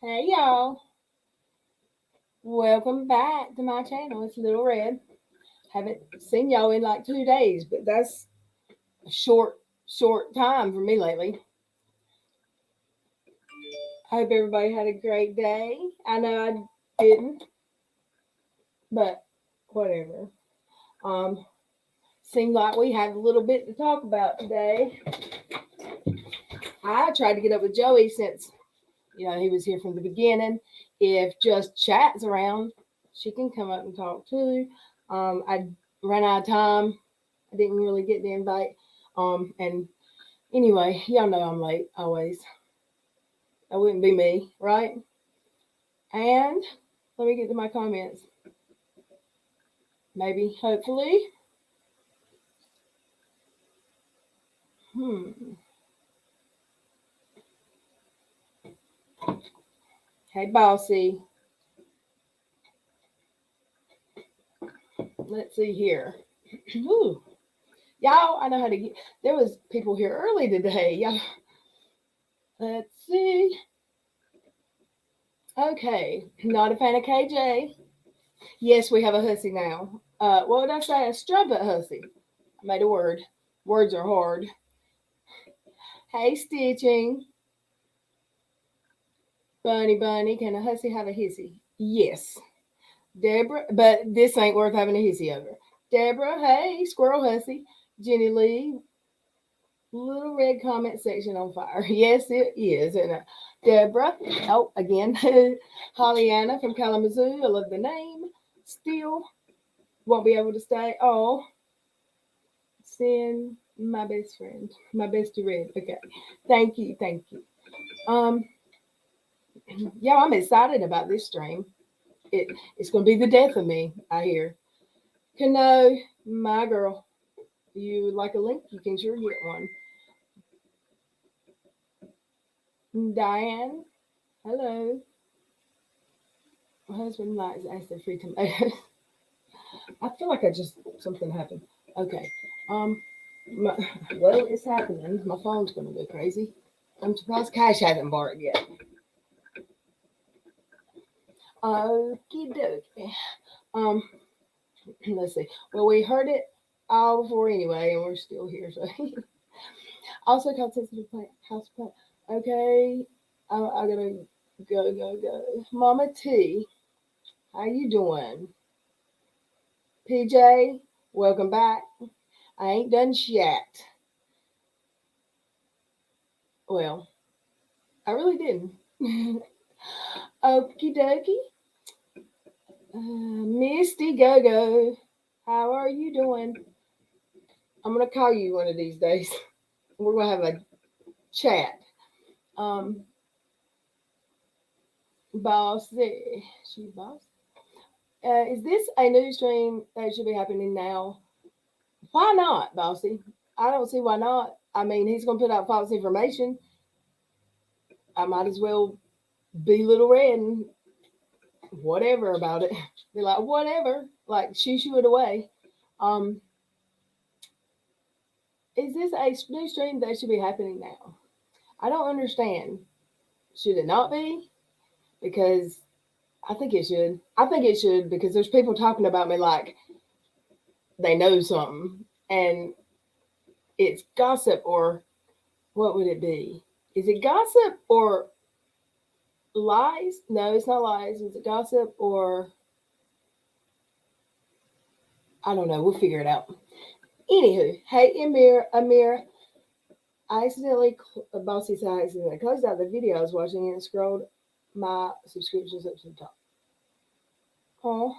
Hey y'all, welcome back to my channel. It's LilRed. Haven't seen y'all in like 2 days, but that's a short time for me lately. I hope everybody had a great day. I know I didn't, but whatever. Um, Seemed like we had a little bit to talk about today. I tried to get up with Joey since he was here from the beginning. If just chat's around, she can come up and talk too. I ran out of time. I didn't really get the invite. And anyway, y'all know I'm late always. That wouldn't be me, right? And let me get to my comments. Maybe, hopefully. Hey, Bossy. Let's see here. Ooh. Y'all, I know how to get. There was people here early today. Y'all. Let's see. Okay, not a fan of KJ. Yes, we have a hussy now. What would I say? A strumpet hussy. I made a word. Words are hard. Hey, Stitching. Bunny, can a hussy have a hissy? Yes. Deborah, but this ain't worth having a hissy over. Deborah, hey, squirrel hussy. Jenny Lee, little red comment section on fire. Yes, it is. And Deborah, oh, again, Hollyana from Kalamazoo. I love the name. Still won't be able to stay. Oh, send my best friend, my bestie red. Okay, thank you. Um, yeah, I'm excited about this stream. It's going to be the death of me, I hear. Kano, my girl, you would like a link? You can sure get one. Diane, hello. My husband likes acid free tomatoes. I feel like something happened. Okay. Um, well, it's happening. My phone's going to go crazy. I'm surprised Cash hasn't barked yet. Okie dokie. Let's see. Well, we heard it all before anyway, and we're still here. So, also called sensitive plant, house plant. Okay, I gotta go. Mama T, how you doing? PJ, welcome back. I ain't done yet. Well, I really didn't. Okie dokie. Misty Go, how are you doing? I'm gonna call you one of these days. We're gonna have a chat. Um, Bossy, she boss. Is this a new stream that should be happening now? Why not, Bossy? I don't see why not. I mean, he's gonna put out false information. I might as well be Little Red and whatever about it. Be like, whatever. Like, shoo it away. Um, is this a new stream that should be happening now? I don't understand. Should it not be? Because I think it should. I think it should because there's people talking about me like they know something and it's gossip or what would it be? Is it gossip or lies? No, it's not lies. Is it gossip or I don't know. We'll figure it out. Anywho, hey Amir, I accidentally, Bossy said I accidentally closed out the video I was watching and scrolled my subscriptions up to the top. Oh,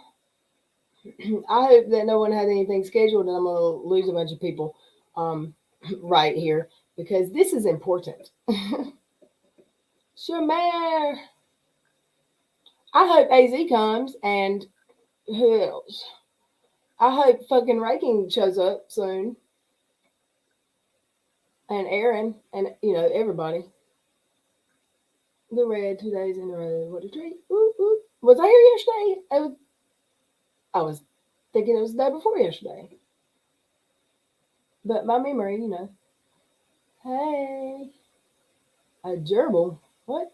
I hope that no one has anything scheduled and I'm going to lose a bunch of people um, right here because this is important. Shamar. I hope AZ comes and who else? I hope fucking Raking shows up soon. And Aaron and everybody. The red 2 days in a row. What a treat. Ooh, ooh. Was I here yesterday? I was thinking it was the day before yesterday. But my memory. Hey. A gerbil. What?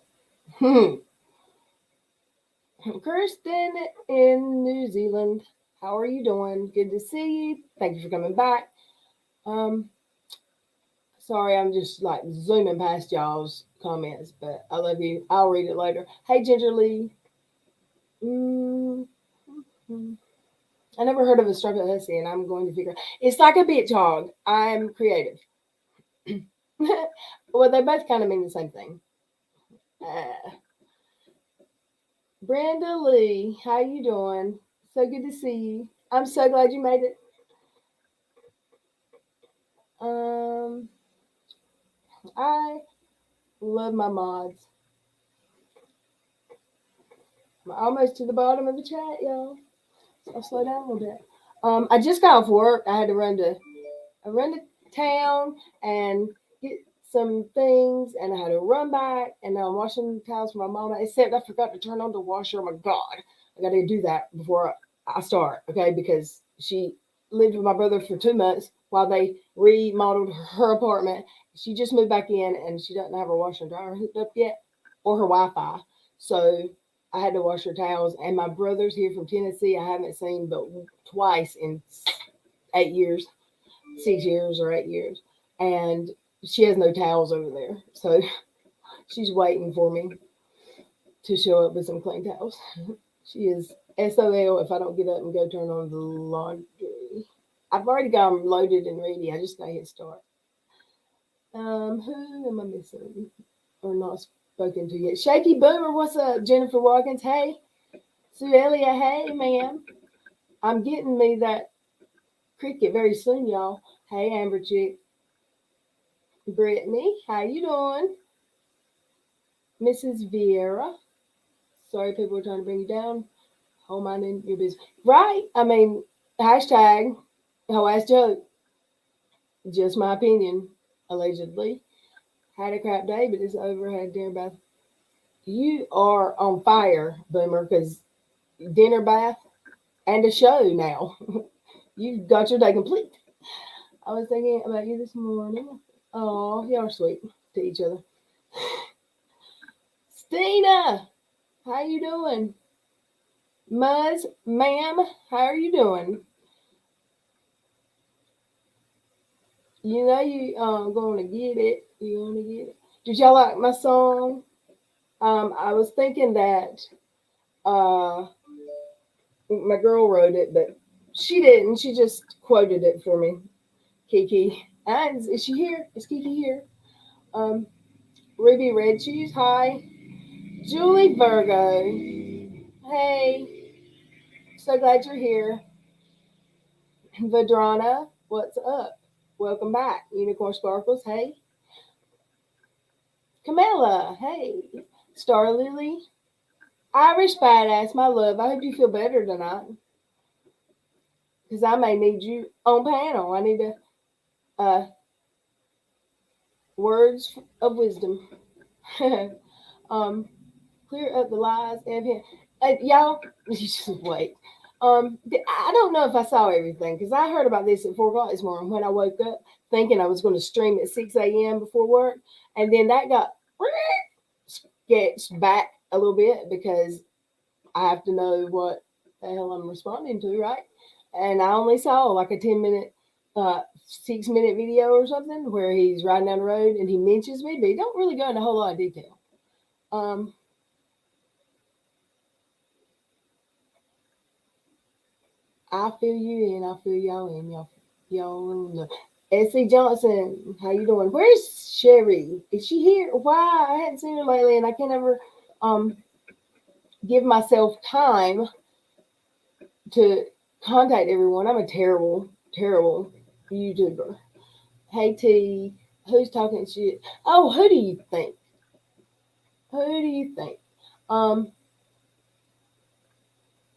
Kirsten in New Zealand. How are you doing? Good to see you. Thank you for coming back. Um, Sorry, I'm just like zooming past y'all's comments, but I love you. I'll read it later. Hey, Ginger Lee. Mm-hmm. I never heard of a strumpet hussy, and I'm going to figure. It's like a bitch hog. I'm creative. Well, they both kind of mean the same thing. Uh, Brenda Lee, how you doing? So good to see you. I'm so glad you made it. Um, I love my mods. I'm almost to the bottom of the chat, y'all. So I'll slow down a little bit. I just got off work. I had to run to town and get some things, and I had to run back, and now I'm washing towels for my mama. Except I forgot to turn on the washer. Oh my god, I got to do that before I start, okay? Because she lived with my brother for 2 months while they remodeled her apartment. She just moved back in, and she doesn't have her washer and dryer hooked up yet, or her Wi-Fi. So I had to wash her towels. And my brother's here from Tennessee. I haven't seen but twice in 8 years. 6 years or 8 years, and she has no towels over there, so she's waiting for me to show up with some clean towels. She is SOL if I don't get up and go turn on the laundry. I've already got them loaded and ready. I just gotta hit start. Who am I missing or not spoken to yet? Shaky Boomer, what's up? Jennifer Watkins, hey. Sue Elliott, hey, ma'am. I'm getting me that cricket very soon, y'all. Hey, Amber Chick. Brittany, how you doing? Mrs. Vieira. Sorry, people are trying to bring you down. Hold mine in your business. Right? I mean, hashtag whole ass joke. Just my opinion, allegedly. Had a crap day, but it's over. Had dinner bath. You are on fire, Boomer, because dinner bath and a show now. You got your day complete. I was thinking about you this morning. Oh, y'all are sweet to each other. Stina, how you doing? Muzz, ma'am, how are you doing? You know you going to get it. You going to get it. Did y'all like my song? I was thinking that uh, my girl wrote it, but she didn't. She just quoted it for me. Kiki. And is she here? Is Kiki here? Um, Ruby Red Shoes, hi. Julie Virgo, hey. So glad you're here. Vadrana, what's up? Welcome back. Unicorn Sparkles, hey. Camilla, hey. Star Lily, Irish Badass, my love. I hope you feel better tonight. Because I may need you on panel. I need words of wisdom. um, Clear up the lies. Y'all, just wait. I don't know if I saw everything because I heard about this at 4 o'clock this morning when I woke up thinking I was going to stream at 6 a.m. before work. And then that got sketched back a little bit because I have to know what the hell I'm responding to, right? And I only saw like a 10-minute, 6-minute video or something where he's riding down the road and he mentions me, but he don't really go into a whole lot of detail. I feel you in, I feel y'all in, y'all know. S.C. Johnson, how you doing? Where's Sherry? Is she here? Why? I hadn't seen her lately, and I can't ever um give myself time to contact everyone. I'm a terrible, terrible YouTuber. Hey T, who's talking shit? Oh, who do you think? Who do you think? Um,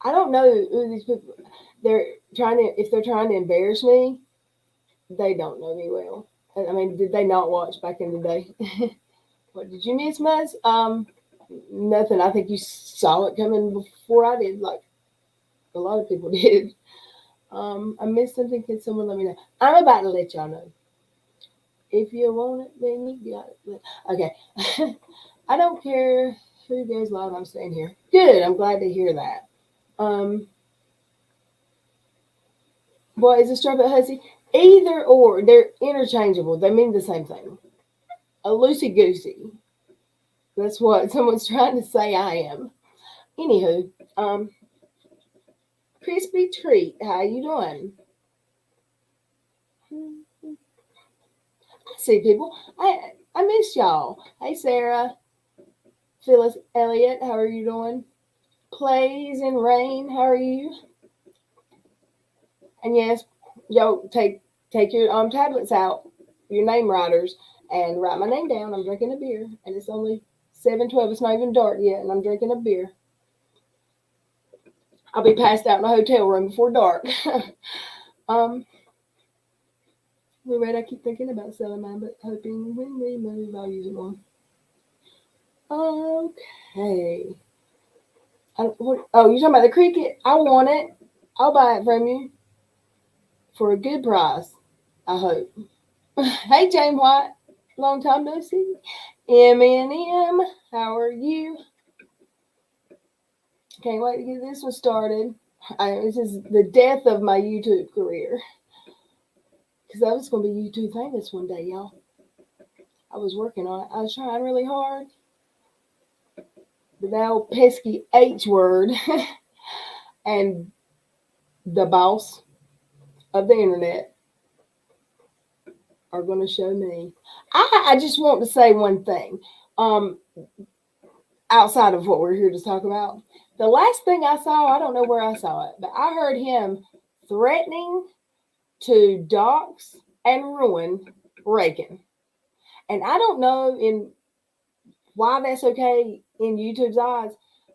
I don't know who these people. They're trying to. If they're trying to embarrass me, they don't know me well. I mean, did they not watch back in the day? What did you miss, Muzz? Nothing. I think you saw it coming before I did. Like a lot of people did. I missed something. Can someone let me know? I'm about to let y'all know. If you want it, then you got it. Okay. I don't care who goes live. I'm staying here. Good. I'm glad to hear that. Um, what is a strumpet hussy? Either or. They're interchangeable. They mean the same thing. A loosey goosey. That's what someone's trying to say I am. Anywho, crispy treat. How you doing? I see people. I miss y'all. Hey Sarah, Phyllis, Elliott. How are you doing? Plays in rain. How are you? And yes, yo, take your tablets out, your name writers, and write my name down. I'm drinking a beer, and it's only 7:12. It's not even dark yet, and I'm drinking a beer. I'll be passed out in a hotel room before dark. um, LilRed, I keep thinking about selling mine, but hoping when we move, I'll use it more. Okay. Oh, you're talking about the cricket? I want it. I'll buy it from you for a good price. I hope. Hey, Jane White. Long time no see. M&M, how are you? Can't wait to get this one started. This is the death of my YouTube career. Because I was going to be YouTube famous one day, y'all. I was working on it. I was trying really hard. But that old pesky H word and the boss of the internet are going to show me. I just want to say one thing. Outside of what we're here to talk about, the last thing I saw, I don't know where I saw it, but I heard him threatening to dox and ruin Reagan. And I don't know in why that's okay in YouTube's eyes.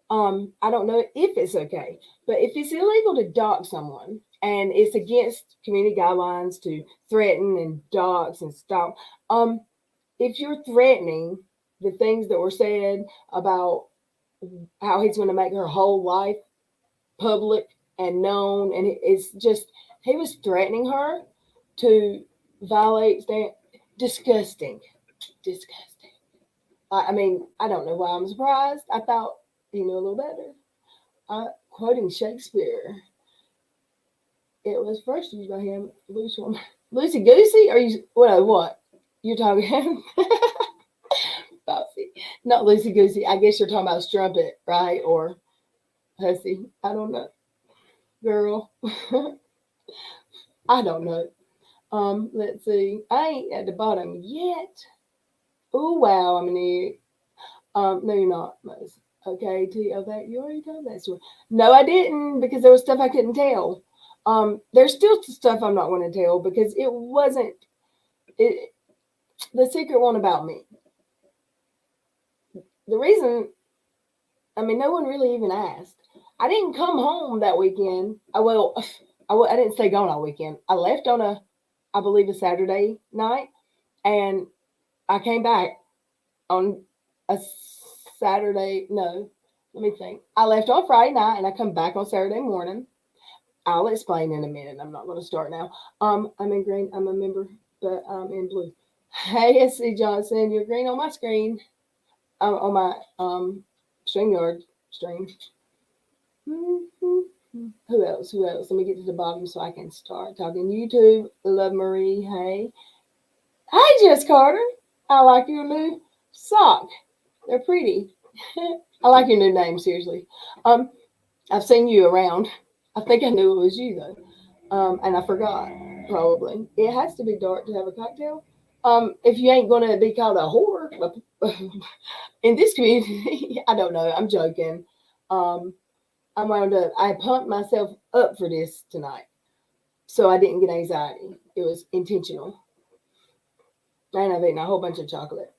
I don't know if it's okay, but if it's illegal to dox someone and it's against community guidelines to threaten and dox and stalk, if you're threatening the things that were said about how he's going to make her whole life public and known, and it's just he was threatening her to violate disgusting, disgusting. I mean, I don't know why I'm surprised. I thought he knew a little better. Quoting Shakespeare, it was first used by him. Lucy Goosey? Are you what? You're talking Bossy. Not Lucy Goosey. I guess you're talking about strumpet, right? Or hussy. I don't know. Girl. I don't know. Let's see. I ain't at the bottom yet. Oh wow, I'm an idiot. No, you're not, Mose. Okay, that you already told that story. No, I didn't because there was stuff I couldn't tell. There's still stuff I'm not going to tell because it wasn't it. The secret one about me. The reason, I mean, no one really even asked. I didn't come home that weekend. I didn't stay gone all weekend. I left on I believe, a Saturday night, and I came back on a Saturday. No, let me think. I left on Friday night, and I come back on Saturday morning. I'll explain in a minute. I'm not going to start now. I'm in green. I'm a member, but I'm in blue. Hey, S.C. Johnson, you're green on my screen. On my StreamYard stream. Mm-hmm. Who else? Who else? Let me get to the bottom so I can start talking. YouTube, Love Marie. Hey. Hi, Jess Carter. I like your new sock. They're pretty. I like your new name, seriously. I've seen you around. I think I knew it was you, though. And I forgot. Probably. It has to be dark to have a cocktail. If you ain't gonna be called a whore in this community, I don't know. I'm joking. Um, I wound up. I pumped myself up for this tonight, so I didn't get anxiety. It was intentional, and I've eaten a whole bunch of chocolate.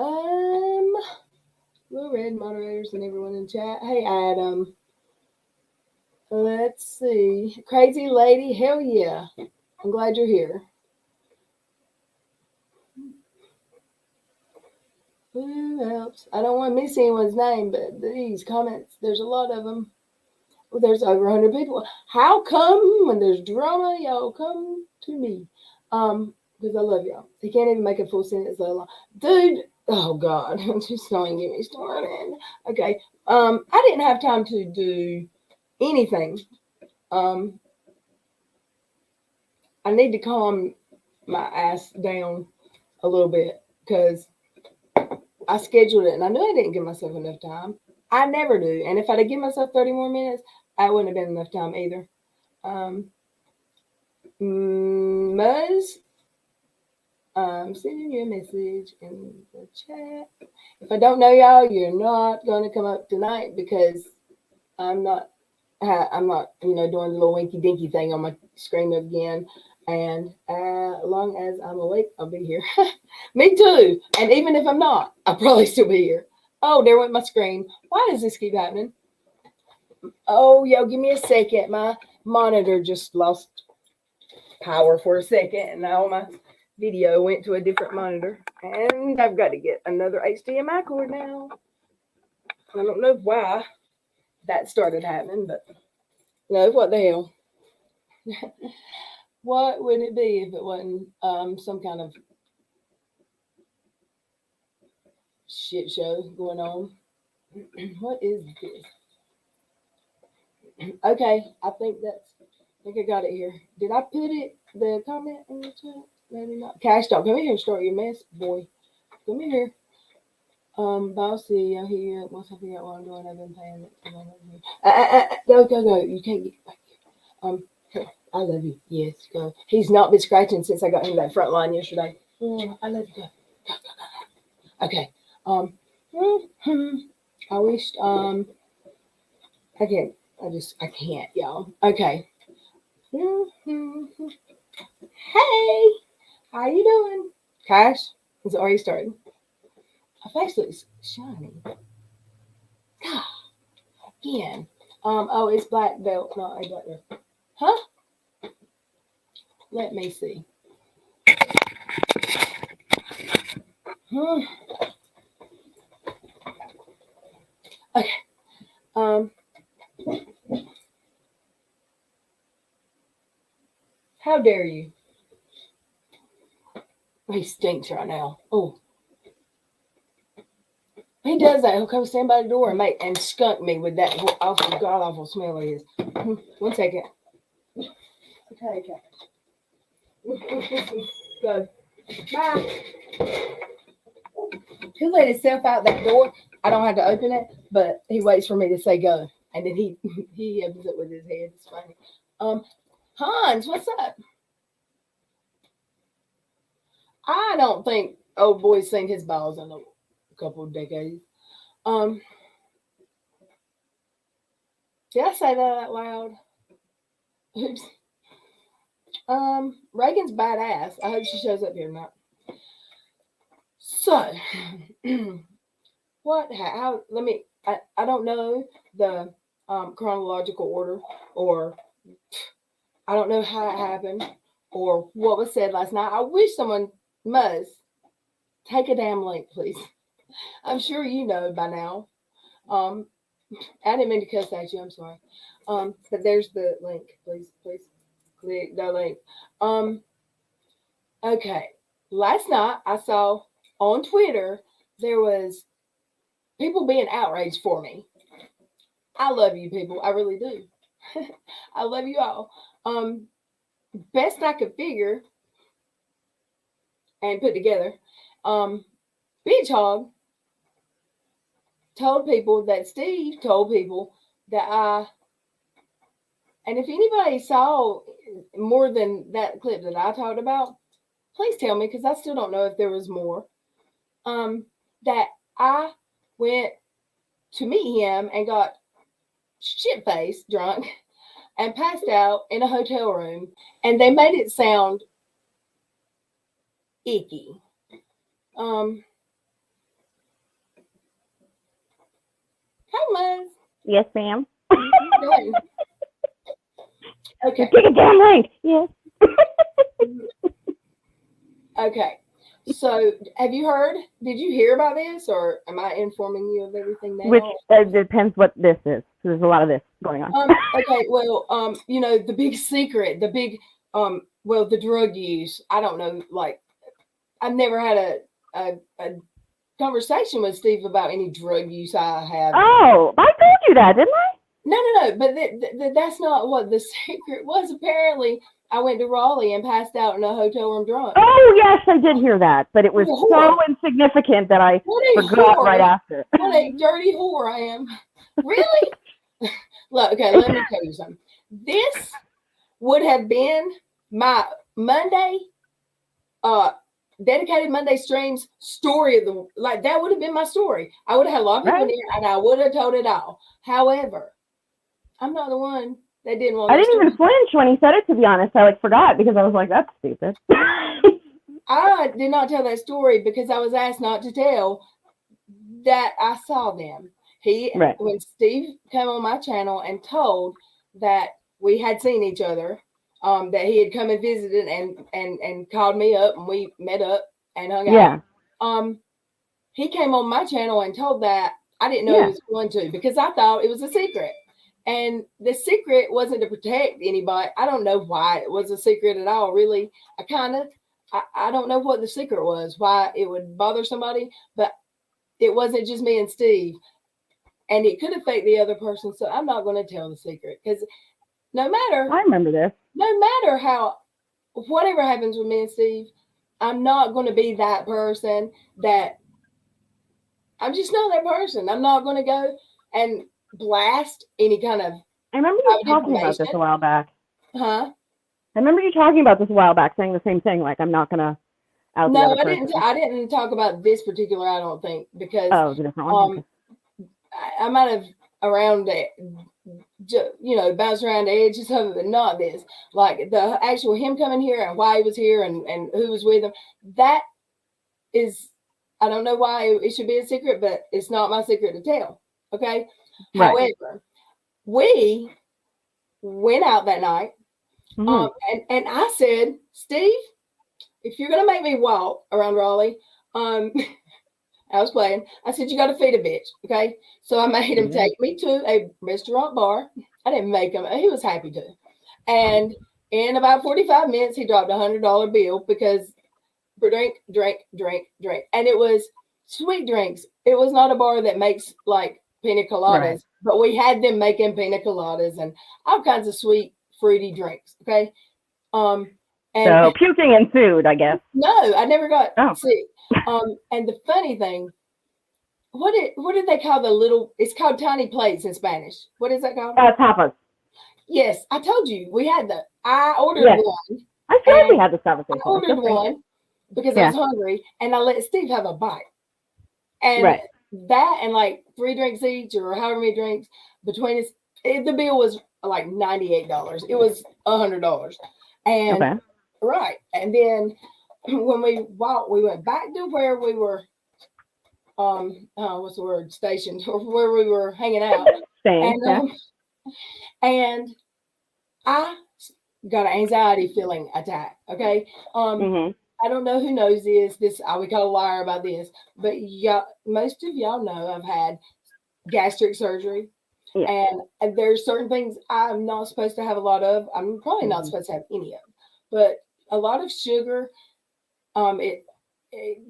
Um, LilRed moderators and everyone in chat. Hey, Adam. Let's see. Crazy lady. Hell yeah. I'm glad you're here. Who else? I don't want to miss anyone's name, but these comments, there's a lot of them. Well, there's over 100 people. How come when there's drama, y'all come to me? Because I love y'all. They can't even make a full sentence, let alone. Dude, oh God, just don't even get me started. Okay. I didn't have time to do anything. I need to calm my ass down a little bit because I scheduled it and I knew I didn't give myself enough time. I never do. And if I'd have given myself 30 more minutes, I wouldn't have been enough time either. Muzz, sending you a message in the chat. If I don't know y'all, you're not going to come up tonight because I'm not, doing the little winky dinky thing on my screen again. And as long as I'm awake, I'll be here. Me too. And even if I'm not, I'll probably still be here. Oh, there went my screen. Why does this keep happening? Oh, yo, give me a second. My monitor just lost power for a second, and now my video went to a different monitor. And I've got to get another HDMI cord now. I don't know why that started happening, but no, what the hell? What would it be if it wasn't some kind of shit show going on? What is this? Okay, I think I got it here. Did I put the comment in the chat? Maybe not. Cash Dog, come in here and start your mess, boy. Come in here. Bossy, I hear you. Once I figure out what I'm doing, I've been paying it. Go. You can't get back here. I love you. Yes, go. He's not been scratching since I got him that front line yesterday. I love you. Go. Okay. I wished, I can't. I can't, y'all. Okay. Hey, how you doing? Cash, it's already started. My face looks shiny. God, again. Oh, it's black belt, not a black belt. Huh? Let me see. Okay. How dare you? He stinks right now. Oh. He does that. He'll come stand by the door and skunk me with that awful, god awful smell of his. 1 second. Okay. Go. Bye. He'll let himself out that door. I don't have to open it, but he waits for me to say go. And then he opens it with his head. It's funny. Hans, what's up? I don't think old boy's seen his balls in a couple of decades. Did I say that out loud? Oops. Reagan's badass. I hope she shows up here tonight. So, what? How? Let me. I don't know the chronological order, or I don't know how it happened, or what was said last night. I wish someone must take a damn link, please. I'm sure you know by now. I didn't mean to cuss at you. I'm sorry. But there's the link. Please click the link. Okay. Last night I saw on Twitter there was people being outraged for me. I love you people. I really do. I love you all. Best I could figure and put together, Beach Hog told people that Steve told people that I And if anybody saw more than that clip that I talked about, please tell me, because I still don't know if there was more. That I went to meet him and got shit faced drunk and passed out in a hotel room, and they made it sound icky. Hi, Muz. Yes, ma'am. Okay. Take a damn link. Yes. Okay. So, have you heard? Did you hear about this, or am I informing you of everything now? Which depends what this is. There's a lot of this going on. Okay. Well, the big secret, the big, the drug use. I don't know. Like, I've never had a conversation with Steve about any drug use I have. Oh, I told you that, didn't I? No. But that's not what the secret was. Apparently, I went to Raleigh and passed out in a hotel room drunk. Oh, yes, I did hear that. But it was so insignificant that I forgot right after. What a dirty whore I am. Really? Look, okay, let me tell you something. This would have been my Monday, dedicated Monday streams story of that would have been my story. I would have had a lot of people in here and I would have told it all. However, I'm not the one that didn't want. I didn't even flinch when he said it. To be honest, I forgot because I was like, "That's stupid." I did not tell that story because I was asked not to tell that I saw them. When Steve came on my channel and told that we had seen each other, that he had come and visited and called me up and we met up and hung out. He came on my channel and told that I didn't know he was going to, because I thought it was a secret. And the secret wasn't to protect anybody. I don't know why it was a secret at all, really. I don't know what the secret was, why it would bother somebody, but it wasn't just me and Steve. And it could affect the other person. So I'm not going to tell the secret, because no matter. I remember this. No matter whatever happens with me and Steve, I'm not going to be that person that. I'm just not that person. I'm not going to go and blast any kind of. I remember you talking about this a while back. Huh? I remember you talking about this a while back, saying the same thing. Like, I'm not going to. No, I didn't. I didn't talk about this particular. I don't think, because the different one. I might have around it, bounced around the edges of it, but not this. Like the actual him coming here and why he was here and who was with him. That is, I don't know why it should be a secret, but it's not my secret to tell. Okay. Right. However, we went out that night, and I said, Steve, if you're gonna make me walk around Raleigh, I was playing. I said, you got to feed a bitch. Okay. So I made him take me to a restaurant bar. I didn't make him. He was happy to. And in about 45 minutes, he dropped $100 bill because drink. And it was sweet drinks. It was not a bar that makes like pina coladas, but we had them making pina coladas and all kinds of sweet, fruity drinks. Okay. So puking ensued, I guess. No, I never got sick. And the funny thing, what did they call the little? It's called tiny plates in Spanish. What is that called? Tapas. Yes, I told you we had the. I ordered one. I thought we had the conversation. I ordered one because I was hungry, and I let Steve have a bite. And that and like 3 drinks each, or however many drinks between us, the bill was like $98. It was $100, and and then. When we walked, we went back to where we were, what's the word, stationed, or where we were hanging out. And I got an anxiety feeling attack. Okay. I don't know who knows this. We call a liar about this, but most of y'all know I've had gastric surgery. And there's certain things I'm not supposed to have a lot of. I'm probably not supposed to have any of, but a lot of sugar. It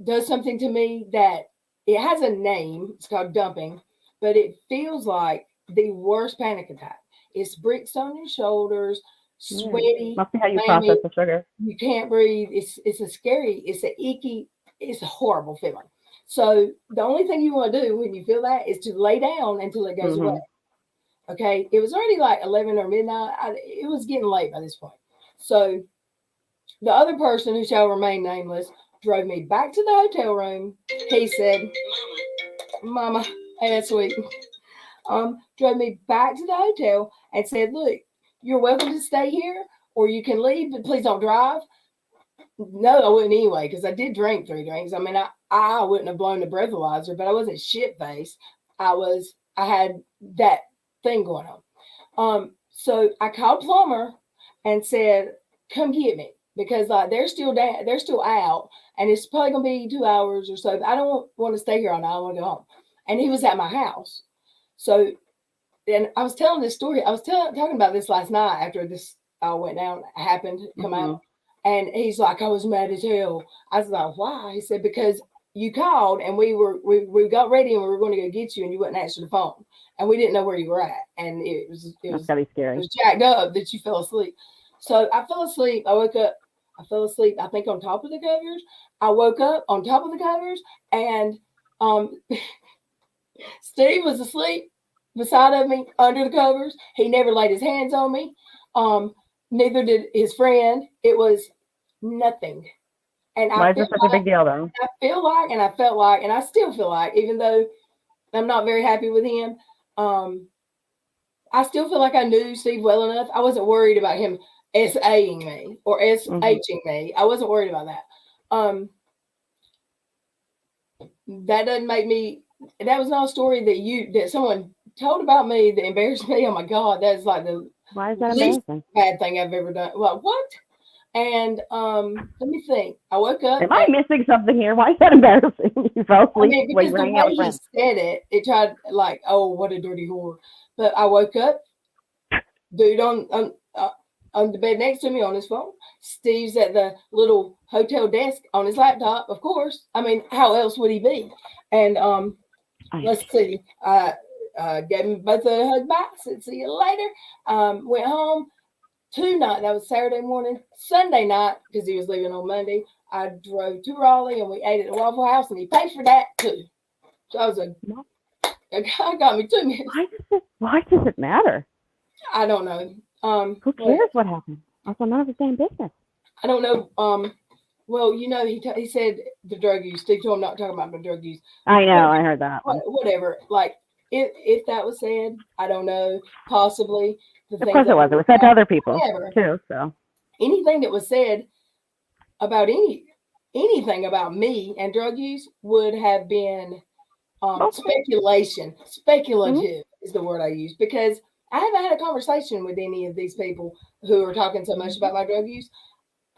does something to me that it has a name. It's called dumping, but it feels like the worst panic attack. It's bricks on your shoulders, sweaty. Must be how you process the sugar. You can't breathe. It's a scary. It's a icky. It's a horrible feeling. So the only thing you want to do when you feel that is to lay down until it goes away. Okay, it was already like 11 or midnight. It was getting late by this point. So the other person, who shall remain nameless, drove me back to the hotel room. He said, "Mama, hey, that's sweet." Drove me back to the hotel and said, "Look, you're welcome to stay here, or you can leave, but please don't drive." No, I wouldn't anyway, because I did drink 3 drinks. I mean, I wouldn't have blown the breathalyzer, but I wasn't shit faced. I had that thing going on. So I called plumber and said, "Come get me," because like they're still down, they're still out, and it's probably gonna be 2 hours or so. But I don't want to stay here all night. I want to go home. And he was at my house, so then I was telling this story. I was talking about this last night after this all went down, happened, come out. And he's like, "I was mad as hell." I was like, "Why?" He said, "Because you called and we got ready and we were going to go get you and you wouldn't answer the phone and we didn't know where you were at, and That's gotta be scary. it was jacked up that you fell asleep." So I fell asleep. I woke up. I fell asleep. I think on top of the covers. I woke up on top of the covers, and Steve was asleep beside of me under the covers. He never laid his hands on me. Neither did his friend. It was nothing. And Why is this such a big deal, though? I feel like, and I felt like, and I still feel like, even though I'm not very happy with him, I still feel like I knew Steve well enough. I wasn't worried about him SAing me or SHing me. I wasn't worried about that. That doesn't make me. That was not a story that someone told about me that embarrassed me. Oh my God, that's like the Why is that least embarrassing? bad thing I've ever done. Well, what? And let me think. I woke up. Am I missing something here? Why is that embarrassing? You fell asleep. I mean, because the way he said it tried like, "Oh, what a dirty whore." But I woke up, dude on the bed next to me on his phone. Steve's at the little hotel desk on his laptop, of course. I mean, how else would he be? And let's see. Gave him both a hug back. Said, "See you later." Went home. That was Saturday morning. Sunday night, because he was leaving on Monday, I drove to Raleigh and we ate at the Waffle House, and he paid for that too. So I was like, "I got me 2 minutes." Why does it matter? I don't know. Who cares what happened? Also, none of his damn business. I don't know. Well, he said the drug use. Steve told him not talking about the drug use. I know. I heard that one. Whatever. Like, if that was said, I don't know. Possibly. Of course it was. It was said to other people too. So anything that was said about anything about me and drug use would have been speculation. Speculative is the word I use, because I haven't had a conversation with any of these people who are talking so much about my drug use.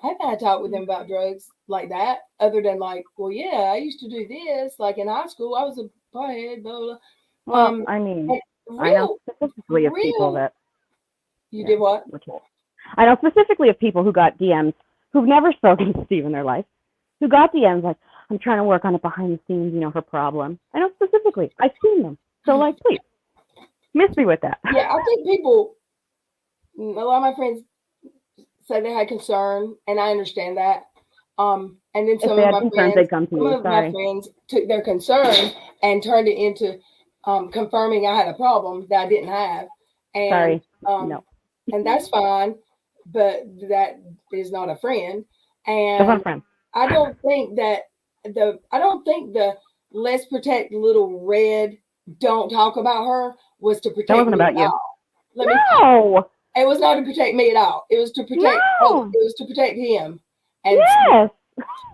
I haven't had a talk with them about drugs like that, other than like, "Well, yeah, I used to do this. Like in high school, I was a pothead, blah, blah." Well, I mean, I know specifically of people that. You did what? I know specifically of people who got DMs who've never spoken to Steve in their life, who got DMs like, "I'm trying to work on it behind the scenes, her problem." I know specifically. I've seen them. So, like, please, miss me with that. Yeah, I think people, a lot of my friends say they had concern, and I understand that. And then some of my friends took their concern and turned it into confirming I had a problem that I didn't have. And, no. And that's fine, but that is not a friend. And not a friend. I don't think the "let's protect little red, don't talk about her" was to protect that wasn't me about you. all. No. It was not to protect me at all. It was to protect. No. It was to protect him. And yes.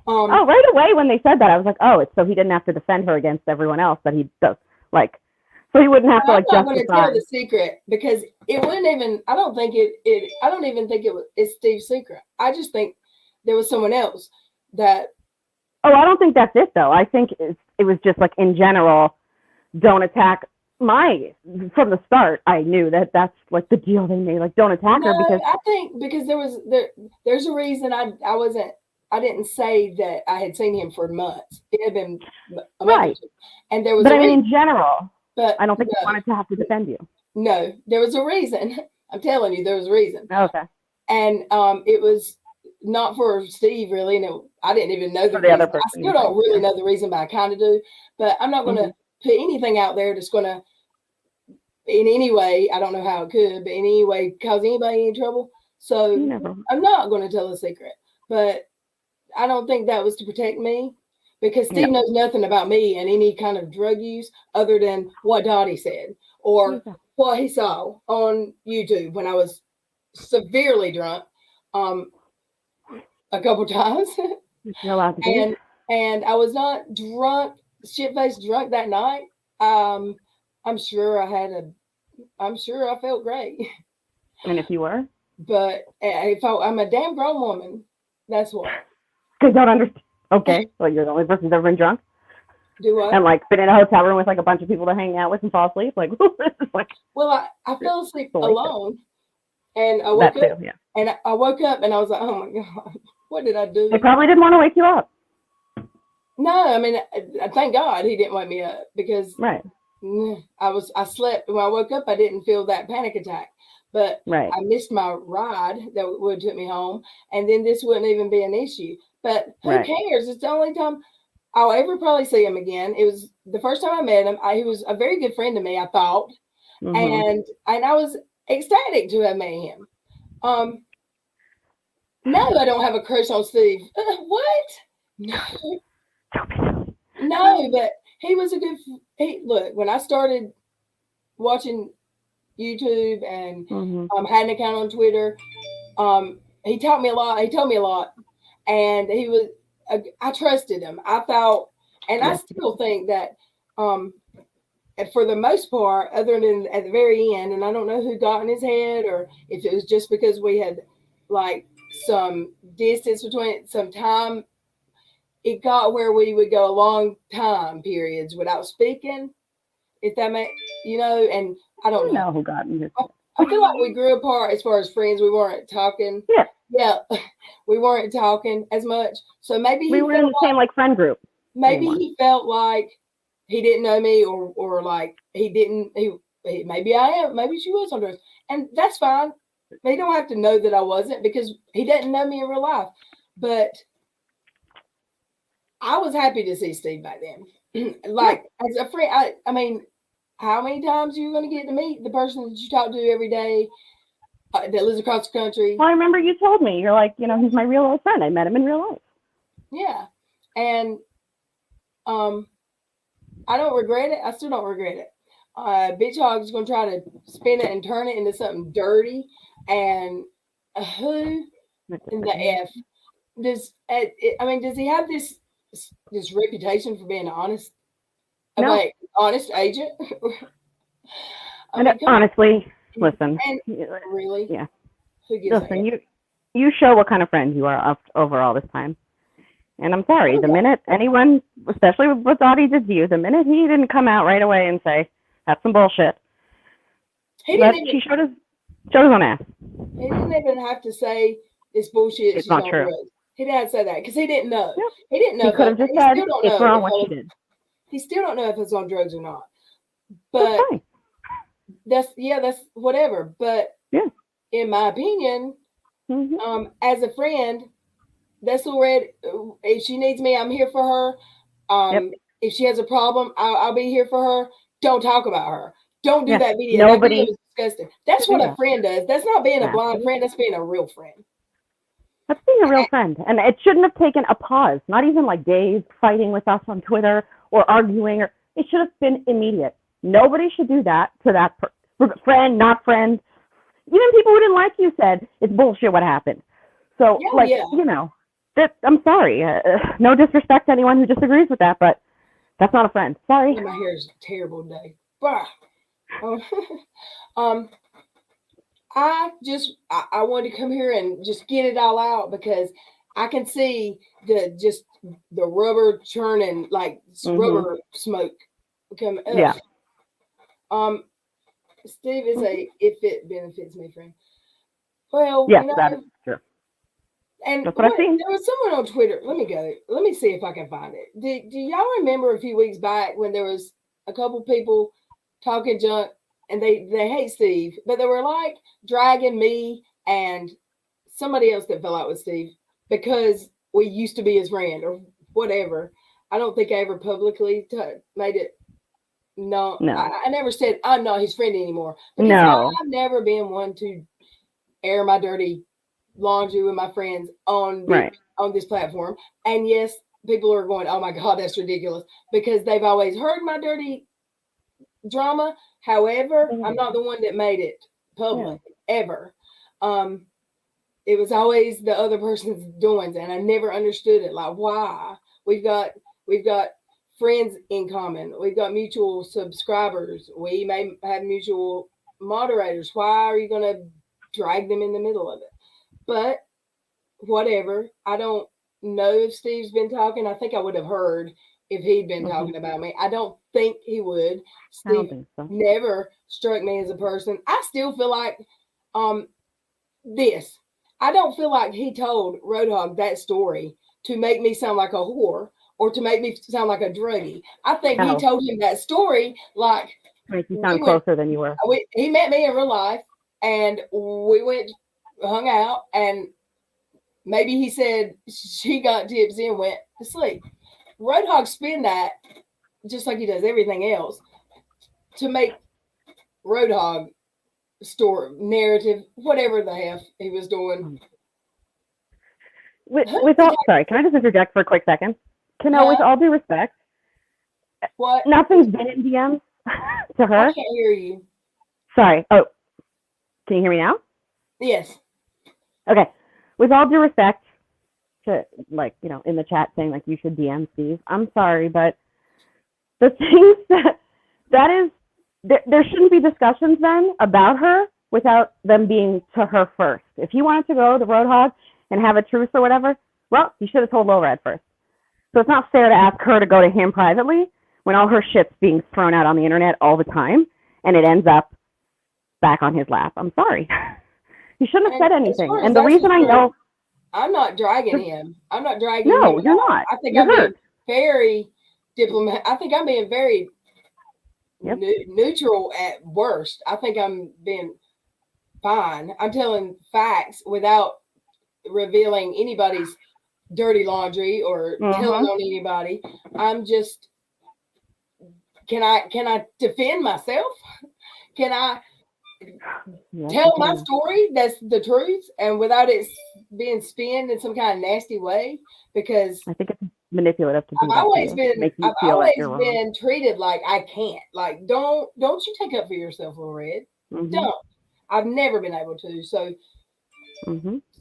Right away when they said that, I was like, "Oh, it's so he didn't have to defend her against everyone else that he does." Like, so he wouldn't have to like justify. I'm not going to tell the secret, because it wouldn't even. I don't even think it's Steve's secret. I just think there was someone else that. Oh, I don't think that's it though. I think it was just like in general, don't attack from the start. I knew that's like the deal they made. Like, don't attack her because I think because there's a reason I didn't say that I had seen him for months. It had been a month right, and there was. But I mean, in general, but I don't think he wanted to have to defend you. No, there was a reason. I'm telling you, there was a reason. Okay. And it was not for Steve really, and I didn't even know the other person. I still don't really know the reason, but I kind of do. But I'm not going to put anything out there that's going to in any way. I don't know how it could, but in any way cause anybody any trouble. So You never. I'm not going to tell a secret. But I don't think that was to protect me because No. Steve knows nothing about me and any kind of drug use other than what Dottie said or what he saw on YouTube when I was severely drunk a couple times. You're allowed to be. and I was not drunk, shit faced drunk that night. I'm sure I felt great. And if you were? But I'm a damn grown woman. That's what. I don't understand. Okay. Well, you're the only person who's ever been drunk? Do what? And like been in a hotel room with like a bunch of people to hang out with and fall asleep? Like, this is like. Well, I fell asleep delicious. alone. And I woke That up. too, yeah. And I woke up and I was like, oh my God, what did I do? They probably didn't want to wake you up. No, I mean, thank God he didn't wake me up because Right. I slept. When I woke up, I didn't feel that panic attack. But Right. I missed my ride that would took me home, and then this wouldn't even be an issue. But who cares? It's the only time I'll ever probably see him again. It was the first time I met him. He was a very good friend to me, I thought, and I was ecstatic to have met him. No, I don't have a crush on Steve. What? No, but he was a good. Look, when I started watching YouTube and had an account on Twitter, he taught me a lot. He told me a lot, and he was. I trusted him. I thought, and I still think that, for the most part, other than at the very end, and I don't know who got in his head or if it was just because we had like some distance between some time. It got where we would go a long time periods without speaking, if that makes, and I don't know who got in his head. I feel like we grew apart as far as friends. We weren't talking. Yeah, we weren't talking as much. So maybe we were in the same like friend group. Maybe he felt like he didn't know me, or like he didn't. Maybe I am. Maybe she was on drugs, and that's fine. They don't have to know that I wasn't because he didn't know me in real life. But I was happy to see Steve back then. Like as a friend, I mean, how many times are you going to get to meet the person that you talk to every day that lives across the country? Well, I remember you told me, you're like, he's my real old friend. I met him in real life. Yeah. And I don't regret it. I still don't regret it. Bitch Hog is going to try to spin it and turn it into something dirty. And who in the F does, does he have this reputation for being honest? No. Like, honest agent? Honestly, listen. Really? Yeah. Listen, you show what kind of friend you are over all this time. And I'm sorry, the minute anyone, especially with what Dottie did to you, the minute he didn't come out right away and say, that's some bullshit. He showed his own ass. He didn't even have to say this bullshit. It's not true. Drugs. He didn't have to say that because he didn't know. Yeah. He didn't know. He could have just said, it's wrong what she did. He still don't know if it's on drugs or not. But that's whatever. But in my opinion, as a friend, that's LilRed. If she needs me, I'm here for her. If she has a problem, I'll be here for her. Don't talk about her. Don't do that video. That video is disgusting. That's what a friend does. That's not being a blind friend. That's being a real friend. That's being a real friend. And it shouldn't have taken a pause. Not even like days fighting with us on Twitter or arguing. It should have been immediate. Nobody should do that to that friend, not friend. Even people who didn't like you said, it's bullshit what happened. So, I'm sorry. No disrespect to anyone who disagrees with that, but that's not a friend. Sorry. My hair is a terrible day. I wanted to come here and just get it all out because I can see the rubber churning, like rubber smoke come. Yeah. Steve is if it benefits me, friend. Well, that is true. And that's what I've seen. There was someone on Twitter. Let me see if I can find it. Do y'all remember a few weeks back when there was a couple people talking junk and they hate Steve, but they were like dragging me and somebody else that fell out with Steve because we used to be his friend or whatever. I don't think I ever publicly made it No, No. I never said I'm not his friend anymore because No. I've never been one to air my dirty laundry with my friends Right. on this platform. And yes, people are going, "Oh my God, that's ridiculous," because they've always heard my dirty drama. However, I'm not the one that made it public ever. Um, it was always the other person's doings, and I never understood it. Like, why? We've got we've got friends in common. We've got mutual subscribers. We may have mutual moderators. Why are you going to drag them in the middle of it? But whatever. I don't know if Steve's been talking. I think I would have heard if he'd been Mm-hmm. talking about me. I don't think he would. I don't Steve think so. never struck me as a person. I still feel like um this. I don't feel like he told Roadhog that story to make me sound like a whore or to make me sound like a druggie. I think he No. told him that story like Make you we sound went. closer than you were. He met me in real life, and we went hung out, and maybe he said she got tipsy and went to sleep. Roadhog spin that just like he does everything else to make Roadhog story narrative, whatever the hell he was doing. With all, sorry, can I just interject for a quick second? With all due respect, What? nothing's been in DMs to her. I can't hear you. Sorry. Oh, can you hear me now? Yes. Okay. With all due respect to, like, in the chat saying, like, you should DM Steve, I'm sorry, but the things that is, there shouldn't be discussions then about her without them being to her first. If he wanted to go to Roadhog and have a truce or whatever, well, he should have told LilRed first. So it's not fair to ask her to go to him privately when all her shit's being thrown out on the internet all the time and it ends up back on his lap. I'm sorry. He shouldn't have said anything. And the reason I know... I'm not dragging him. I'm not dragging him. No, you're not. I think I'm being very diplomatic. I think I'm being very neutral at worst. I think I'm being fine. I'm telling facts without revealing anybody's dirty laundry or telling on anybody. I'm just, can I defend myself? Can I tell my story that's the truth and without it being spinned in some kind of nasty way? Because I think it's manipulative to do I've always that. been treated like I can't. Like, don't you take up for yourself, LilRed. Don't. I've never been able to. So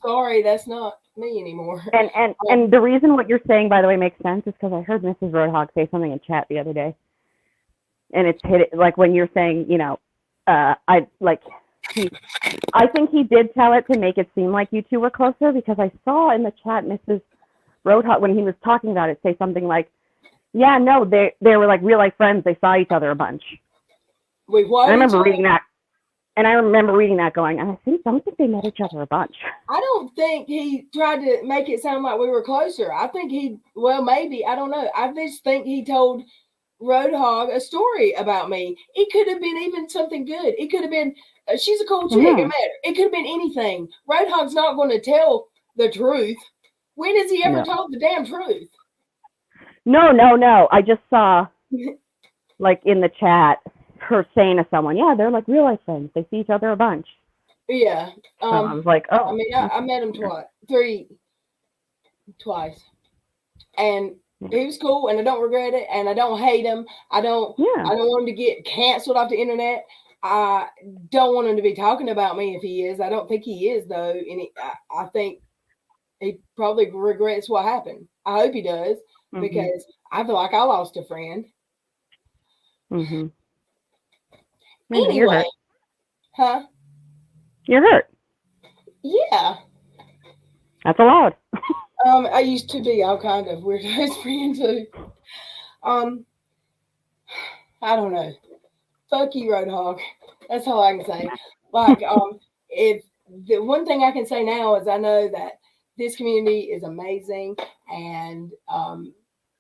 sorry, that's not me anymore. And the reason what you're saying, by the way, makes sense is because I heard Mrs. Roadhog say something in chat the other day, and it's hit it, like when you're saying, I think he did tell it to make it seem like you two were closer, because I saw in the chat Mrs. Roadhog, when he was talking about it, say something like, yeah, no, they were like real life friends. They saw each other a bunch. Wait, what? I remember reading that. And I remember reading that going, I don't think they met each other a bunch. I don't think he tried to make it sound like we were closer. I think maybe, I don't know. I just think he told Roadhog a story about me. It could have been even something good. It could have been, she's a cool chick. It could have been anything. Roadhog's not going to tell the truth. When has he ever told the damn truth? No. I just saw, like, in the chat, her saying to someone, yeah, they're like real life friends. They see each other a bunch. Yeah. So I was like, oh. I mean, I met him twice. And he was cool, and I don't regret it, and I don't hate him. I don't want him to get canceled off the internet. I don't want him to be talking about me if he is. I don't think he is, though. And I think he probably regrets what happened. I hope he does, because I feel like I lost a friend. Anyway, you're hurt. Huh? You're hurt. Yeah. That's allowed. I used to be all kind of weird friend too. I don't know. Fuck you, Roadhog. That's all I can say. Like, if the one thing I can say now is I know that this community is amazing, and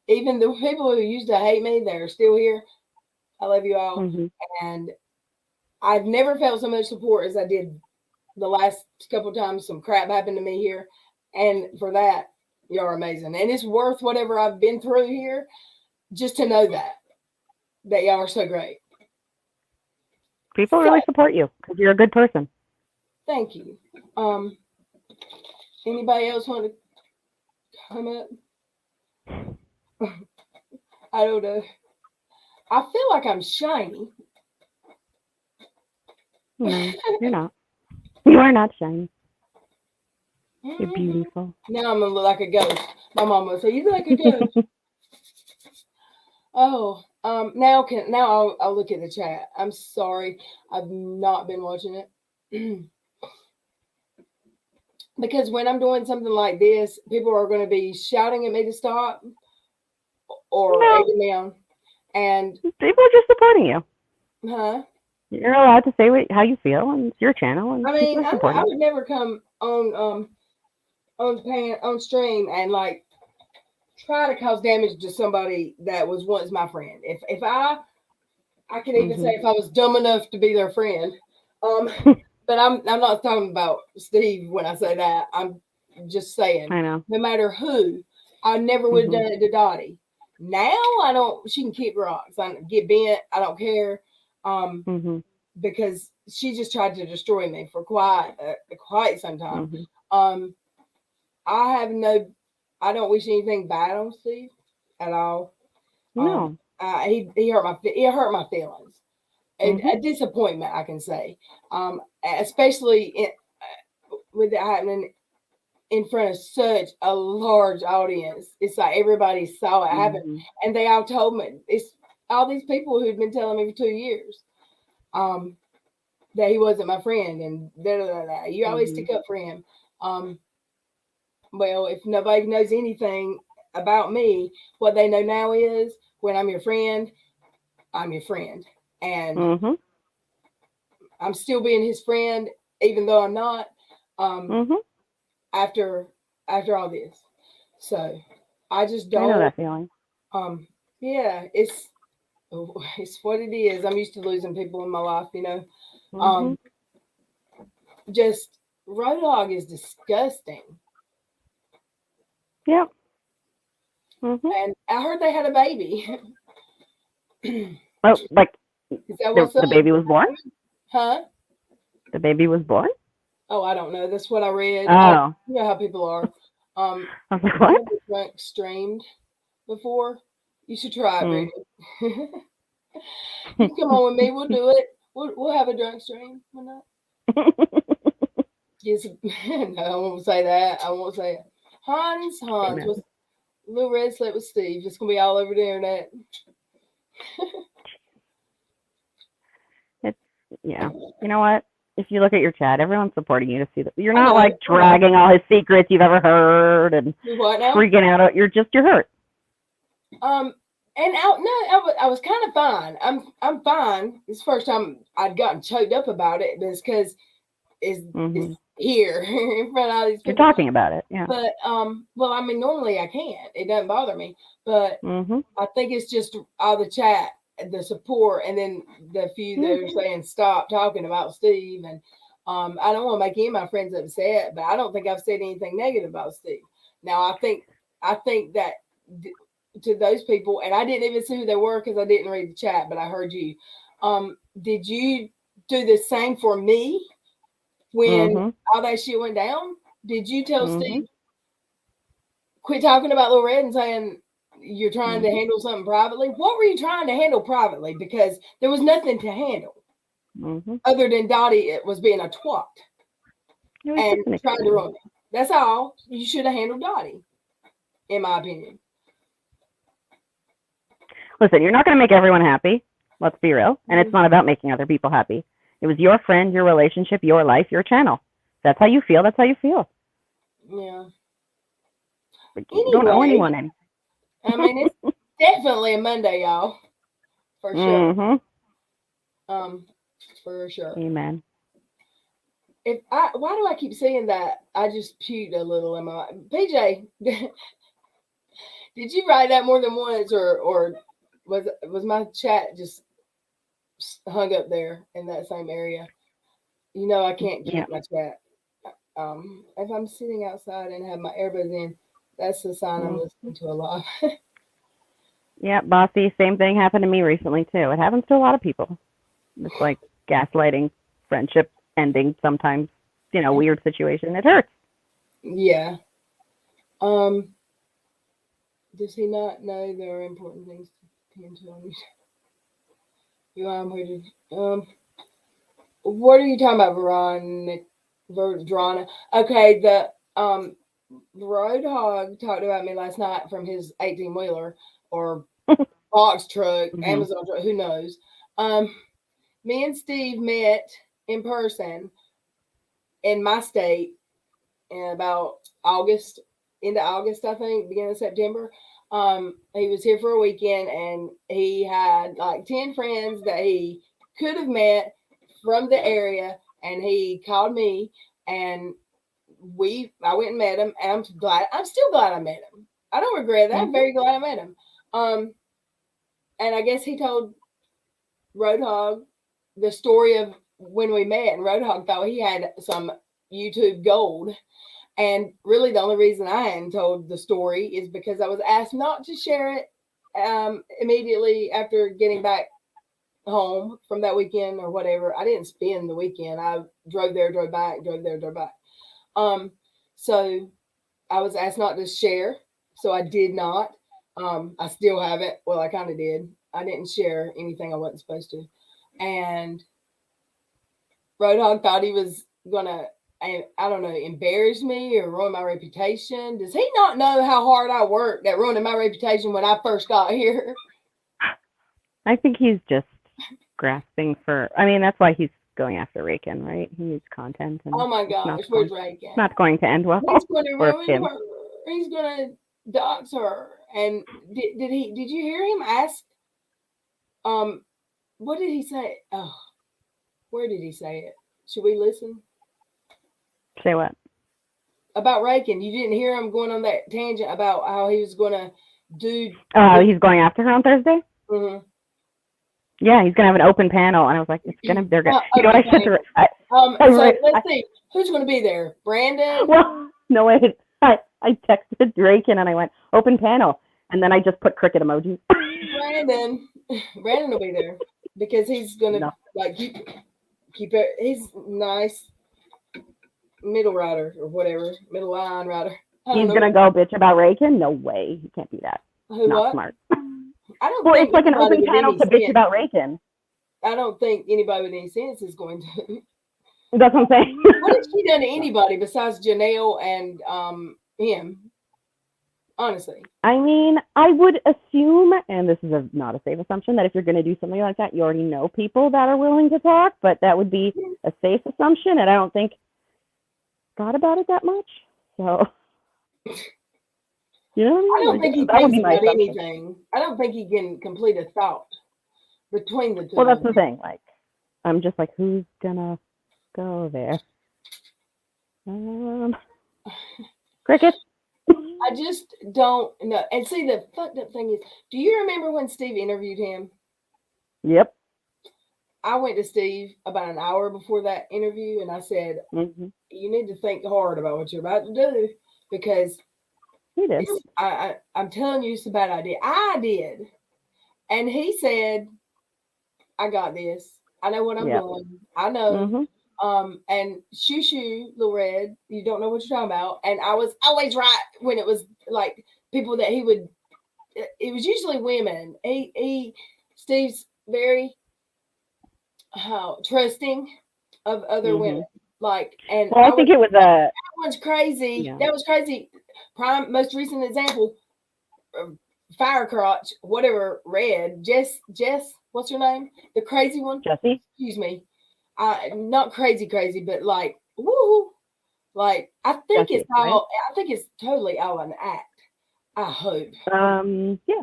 even the people who used to hate me, they're still here. I love you all, and I've never felt so much support as I did the last couple of times some crap happened to me here, and for that, you're amazing, and it's worth whatever I've been through here just to know that. They are so great. People So, really support you because you're a good person. thank you. Um, Anybody else want to come up? I don't know. I feel like I'm shiny. No, you're not. You are not shiny. You're beautiful. Now I'm gonna look like a ghost. My mom will say, "You look like a ghost." Oh, now I'll look at the chat. I'm sorry, I've not been watching it because when I'm doing something like this, people are going to be shouting at me to stop or No, egging me on. And people are just supporting you. huh? You're allowed to say how you feel, and it's your channel, and I people mean, are I supporting would never come on stream and like try to cause damage to somebody that was once my friend. If I can even say you. if I was dumb enough to be their friend. Um, but I'm not talking about Steve when I say that. I'm just saying, I know. no matter who, I never would have done it to Dottie. Now I don't. She can kick rocks. I get bent. I don't care. Mm-hmm. Because she just tried to destroy me for quite some time. Mm-hmm. Um, I have no. I don't wish anything bad on Steve at all. No. He hurt my feelings. Mm-hmm. A disappointment, I can say, especially with it happening in front of such a large audience. It's like everybody saw it happen, Mm-hmm. and they all told me. It's all these people who'd been telling me for 2 years um, that he wasn't my friend, and da da da da. You always Mm-hmm. stick up for him. Um, well, if nobody knows anything about me, what they know now is when I'm your friend, I'm your friend, and Mm-hmm. I'm still being his friend, even though I'm not. Um, Mm-hmm. after after all this, so I just I know don't. that feeling. Um, yeah, it's what it is. I'm used to losing people in my life, you know. Mm-hmm. Um, just Road Dogg is disgusting, Yep. Mm-hmm. and I heard they had a baby. Is Oh, like that the what's up? the baby was born. Huh? The baby was born. Oh, I don't know. That's what I read. Oh, You know how people are. I was like, I what? never drunk streamed before. You should try it, Mm. Brittany. You can come on with me. We'll do it. We'll have a drunk stream. Why not? Yes. No, I won't say that. I won't say it. Hans. Amen. What's LilRed slept with Steve? It's gonna be all over the internet. It's yeah. You know what? If you look at your chat, everyone's supporting you to see that you're I not know. like dragging all his secrets you've ever heard and Do what now? freaking out. You're hurt. Um. And out. No, I was kind of fine. I'm fine. It's the first time I'd gotten choked up about it, but it's because Mm-hmm. it's here in front of all these You're people. talking about it. Yeah. But well, I mean, normally I can't. It doesn't bother me. But Mm-hmm. I think it's just all the chat, the support, and then the few that are saying stop talking about Steve. And I don't want to make any of my friends upset, but I don't think I've said anything negative about Steve. Now I think that to those people, and I didn't even see who they were because I didn't read the chat, but I heard you. Did you do the same for me when Mm-hmm. all that shit went down? Did you tell Mm-hmm. Steve quit talking about LilRed and saying you're trying to Mm-hmm. handle something privately? What were you trying to handle privately? Because there was nothing to handle Mm-hmm. other than Dottie was being a twat It was and just an trying to exchange. ruin it. That's all. You should have handled Dottie, in my opinion. Listen, you're not going to make everyone happy. Let's be real. And it's Mm-hmm. not about making other people happy. It was your friend, your relationship, your life, your channel. That's how you feel. That's how you feel. Yeah. Like, you don't owe Anyway, anyone anything. I mean, it's definitely a Monday, y'all, for sure. Mm-hmm. Um, for sure. Amen. Why do I keep saying that? I just puked a little in my PJ. Did you write that more than once, or was my chat just hung up there in that same area? You know, I can't Yeah. keep my chat. If I'm sitting outside and have my earbuds in, that's the sign I'm Mm. listening to a lot. Yeah, bossy. Same thing happened to me recently too. It happens to a lot of people. It's like gaslighting, friendship ending sometimes. Weird situation. It hurts. Yeah. Um, does he not know there are important things to pay attention on? What are you talking about, Verona? Okay, the Roadhog talked about me last night from his 18-wheeler or box truck, Hmm. Amazon truck, who knows? Um, Me and Steve met in person in my state in about August, into August, I think, beginning of September. He was here for a weekend and he had like 10 friends that he could have met from the area. And he called me and I went and met him. And I'm still glad I met him. I don't regret that. I'm Hmm. very glad I met him. Um, and I guess he told Roadhog the story of when we met, and Roadhog thought he had some YouTube gold. And really, the only reason I hadn't told the story is because I was asked not to share it immediately after getting back home from that weekend or whatever. I didn't spend the weekend. I drove there, drove back, drove there, drove back. Um, so I was asked not to share, so I did not. I still haven't. Well, I kind of did. I didn't share anything I wasn't supposed to. And Roadhog thought he was gonna, I don't know, embarrass me or ruin my reputation. Does he not know how hard I worked at ruining my reputation when I first got here? I think he's just grasping for. I mean, that's why he's going after Raken, right? He needs content, and Oh my it's not gosh, where's going. Reagan? Not going to end well He's gonna for ruin him. her. He's gonna dox her. And did you hear him ask um what did he say? Oh, where did he say it? Should we listen? Say what? About Reagan. You didn't hear him going on that tangent about how he was gonna do Oh, this. he's going after her on Thursday. Mhm. Yeah, he's gonna have an open panel, and I was like, it's gonna. They're gonna. You know what I said Okay. to her? I So wrote. let's see who's going to be there. Brandon. Well, no way. I texted Draken and I went open panel, and then I just put cricket emojis. Brandon. Brandon will be there because he's going to No, like keep it. He's nice middle rider or whatever, middle line rider. I don't he's know gonna go bitch about Raken. No way, he can't do that. who Not what. smart. I don't Well, think it's like an anybody open with panel any to bitch sense. about Raken. I don't think anybody with any sense is going to. That's what I'm saying. What has she done to anybody besides Janelle and him? Honestly, I mean, I would assume, and this is not a safe assumption, that if you're going to do something like that, you already know people that are willing to talk, but that would be a safe assumption, and I don't think thought about it that much. So, you know what I I mean? don't Like, think he that would thinks be my about assumption. anything. I don't think he can complete a thought between the two Well, of that's them. the thing. Like, I'm just like, who's going to go there? Cricket? I just don't know. And see, the fucked up thing is, do you remember when Steve interviewed him? Yep. I went to Steve about an hour before that interview and I said, Mm-hmm. you need to think hard about what you're about to do because He did. I'm telling you it's a bad idea. I did. And he said, I got this. I know what I'm Yep. doing. I know. Mm-hmm. And LilRed, you don't know what you're talking about. And I was always right when it was like people that he would. It was usually women. Steve's very trusting of other women. Mm-hmm. Like, and Well, I I was think it was like, a, that one's crazy. yeah, That was crazy. Prime, most recent example, fire crotch, whatever, red. Jess, what's her name? The crazy one. Jesse. Excuse me. Not crazy, crazy, but like, woo. Like, Jesse, right? I think it's totally all an act. I hope. Yeah,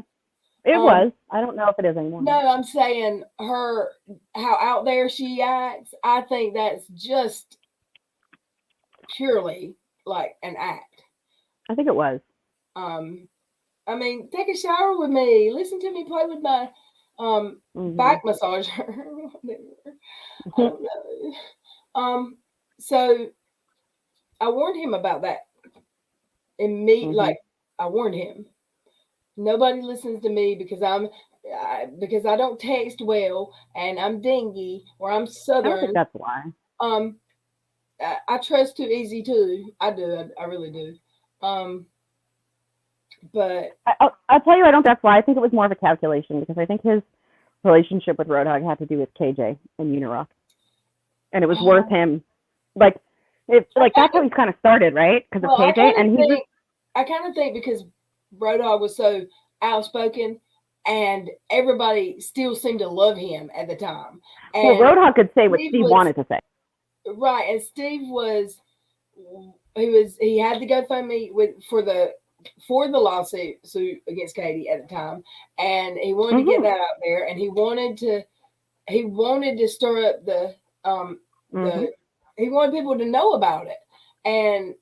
it Um, was. I don't know if it is anymore. no, I'm saying how out there she acts. I think that's just purely like an act. I think it was. Um, I mean, take a shower with me. Listen to me play with my Mm-hmm. back massager. I don't know. So I warned him about that. And me, Mm-hmm. like, I warned him. Nobody listens to me because I don't text well and I'm dingy or I'm I don't think southern. that's why. Um, I trust too easy too. I do. I really do. Um, but I'll tell you, I don't. That's why I think it was more of a calculation because I think his relationship with Roadhog had to do with KJ and Unirock, and it was worth him. Like, like that's how he kind of started, right? Because of well, KJ, and he was I kind of think because Road Dogg was so outspoken, and everybody still seemed to love him at the time. well, And Roadhog could say what Steve Steve was wanted to say. right, and Steve was he had the GoFundMe for the lawsuit suit against Katie at the time, and he wanted to get Mm-hmm. that out there, and he wanted to stir up Mm-hmm. the he wanted people to know about it, and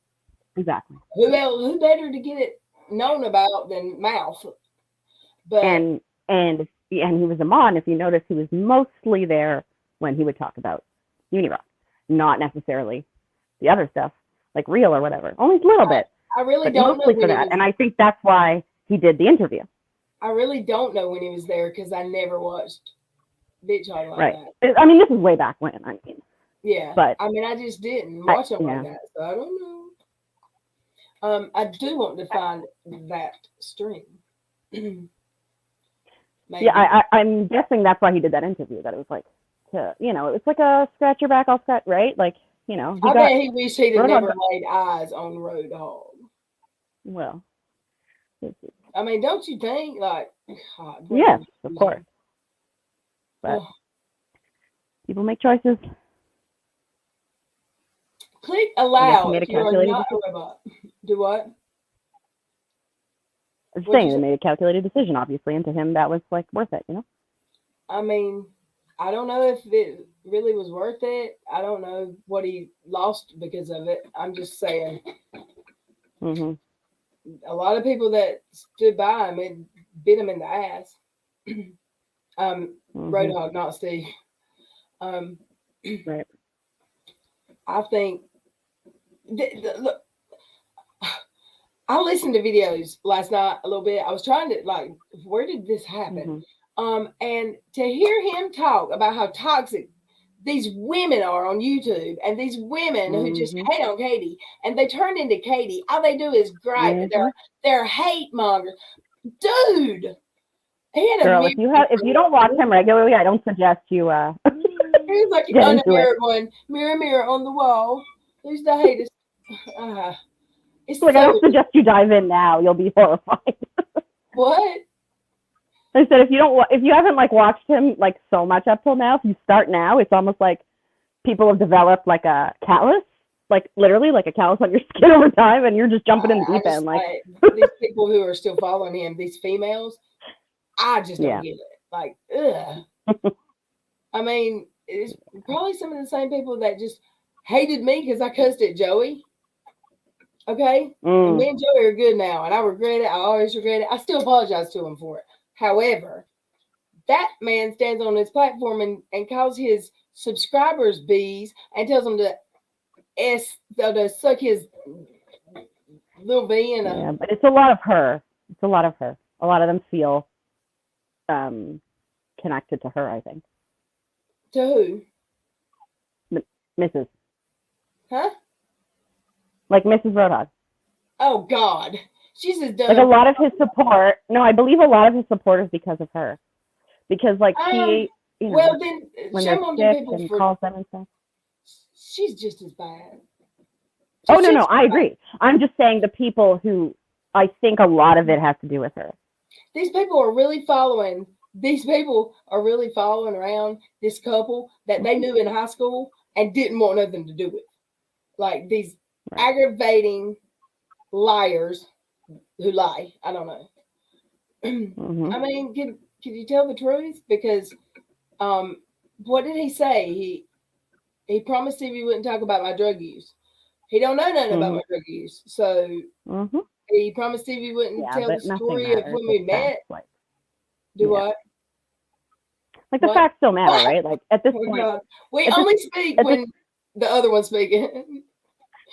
Exactly. who better to get it known about than Mouth? But And he was a mon. If you notice, he was mostly there when he would talk about Unirock, not necessarily the other stuff like real or whatever. Only a little bit, I really but don't know mostly for when he that. was. And I think that's why he did the interview. I really don't know when he was there because I never watched Bitch Hog like Right. that. I mean, this is way back when. I mean, Yeah, but I mean, I just didn't watch him like yeah. that, so I don't know. I do want to find that string. Maybe. Yeah, I'm guessing that's why he did that interview. That it was like, it was like a scratch your back, I'll scratch, right? Like, he I bet got he wished he'd have Roadhog. never laid eyes on Road Hog. Well, I mean, don't you think? Like, God, yes, of course. But people make choices. click I guess he allow made a if you are calculated not decision. a robot. Do what? I was What'd you saying they say? made a calculated decision, obviously, and to him that was like worth it. I mean, I don't know if it really was worth it. I don't know what he lost because of it. I'm just saying, Mhm. a lot of people that stood by him it bit him in the ass. Mhm. Roadhog, not Steve. Um, Right. I think. Look, I listened to videos last night a little bit. I was trying to like, where did this happen? Mhm. And to hear him talk about how toxic these women are on YouTube and these women who just Mhm. hate on Katie and they turn into Katie. All they do is gripe. Mhm. They're hate mongers. Dude, he had a Girl, mirror. if you don't watch him regularly, I don't suggest you He was like get on a into it. mirror going, mirror, mirror on the wall. Who's the hatest? Uh, it's Like I so don't suggest you dive in now. You'll be horrified. what? I said if you haven't like watched him like so much up till now, if you start now, it's almost like people have developed like a callus, like literally like a callus on your skin over time, and you're just jumping in the deep end. Like, These people who are still following him, these females, I just don't yeah, get it. Like, ugh. I mean, it's probably some of the same people that just hated me because I cussed at Joey. Okay, and me and Joey are good now, and I regret it. I always regret it. I still apologize to him for it. However, that man stands on his platform and calls his subscribers bees and tells them to suck his little bee in a yeah, but it's a lot of her. It's a lot of her. A lot of them feel connected to her. I think. to who? Mrs. Huh? Like Mrs. Roadhog. Oh God, she's as Like a dumb. lot of his support. No, I believe a lot of his support is because of her. Because like Um. she, Well, then when they're shame on them sick people and for. calls them and stuff. She's just as bad. Oh She's no, just no, I agree. I'm just saying the people who I think a lot of it has to do with her. these people are really following. These people are really following around this couple that they knew in high school and didn't want nothing to do with. Like these Right. aggravating liars who lie. I don't know. Mm-hmm. I mean, can you tell the truth? Because what did he say? He promised Steve he wouldn't talk about my drug use. He don't know nothing about Mm-hmm. my drug use. So Mm-hmm. he promised Steve he wouldn't Yeah, tell the but nothing story of matters when with we facts. met. Like, Do yeah, what? like the What? facts still matter, right? Like at this Oh point, God. We at this, only speak at this, when the other one's speaking.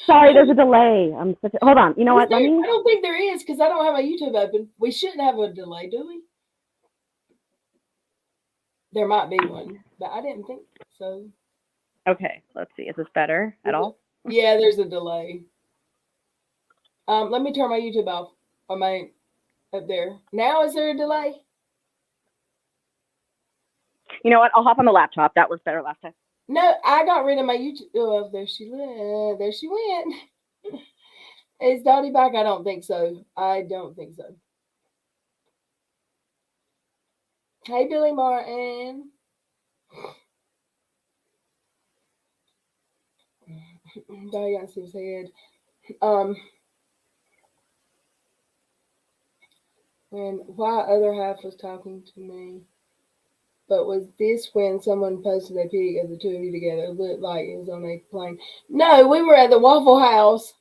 Sorry, there's a delay. Hold on. You know what? Let me. I don't think there is because I don't have my YouTube open. We shouldn't have a delay, do we? There might be one, but I didn't think so. Okay, let's see. Is this better at all? Yeah, there's a delay. Let me turn my YouTube off. I mean, up there. Now is there a delay? You know what? I'll hop on the laptop. That was better last time. No, I got rid of my YouTube. Oh, there she went. Is Dottie back? I don't think so. I don't think so. Hey, Billy Martin. Dottie got his head. And why other half was talking to me. But was this when someone posted a pic of the two of you together? It looked like it was on a plane. No, we were at the Waffle House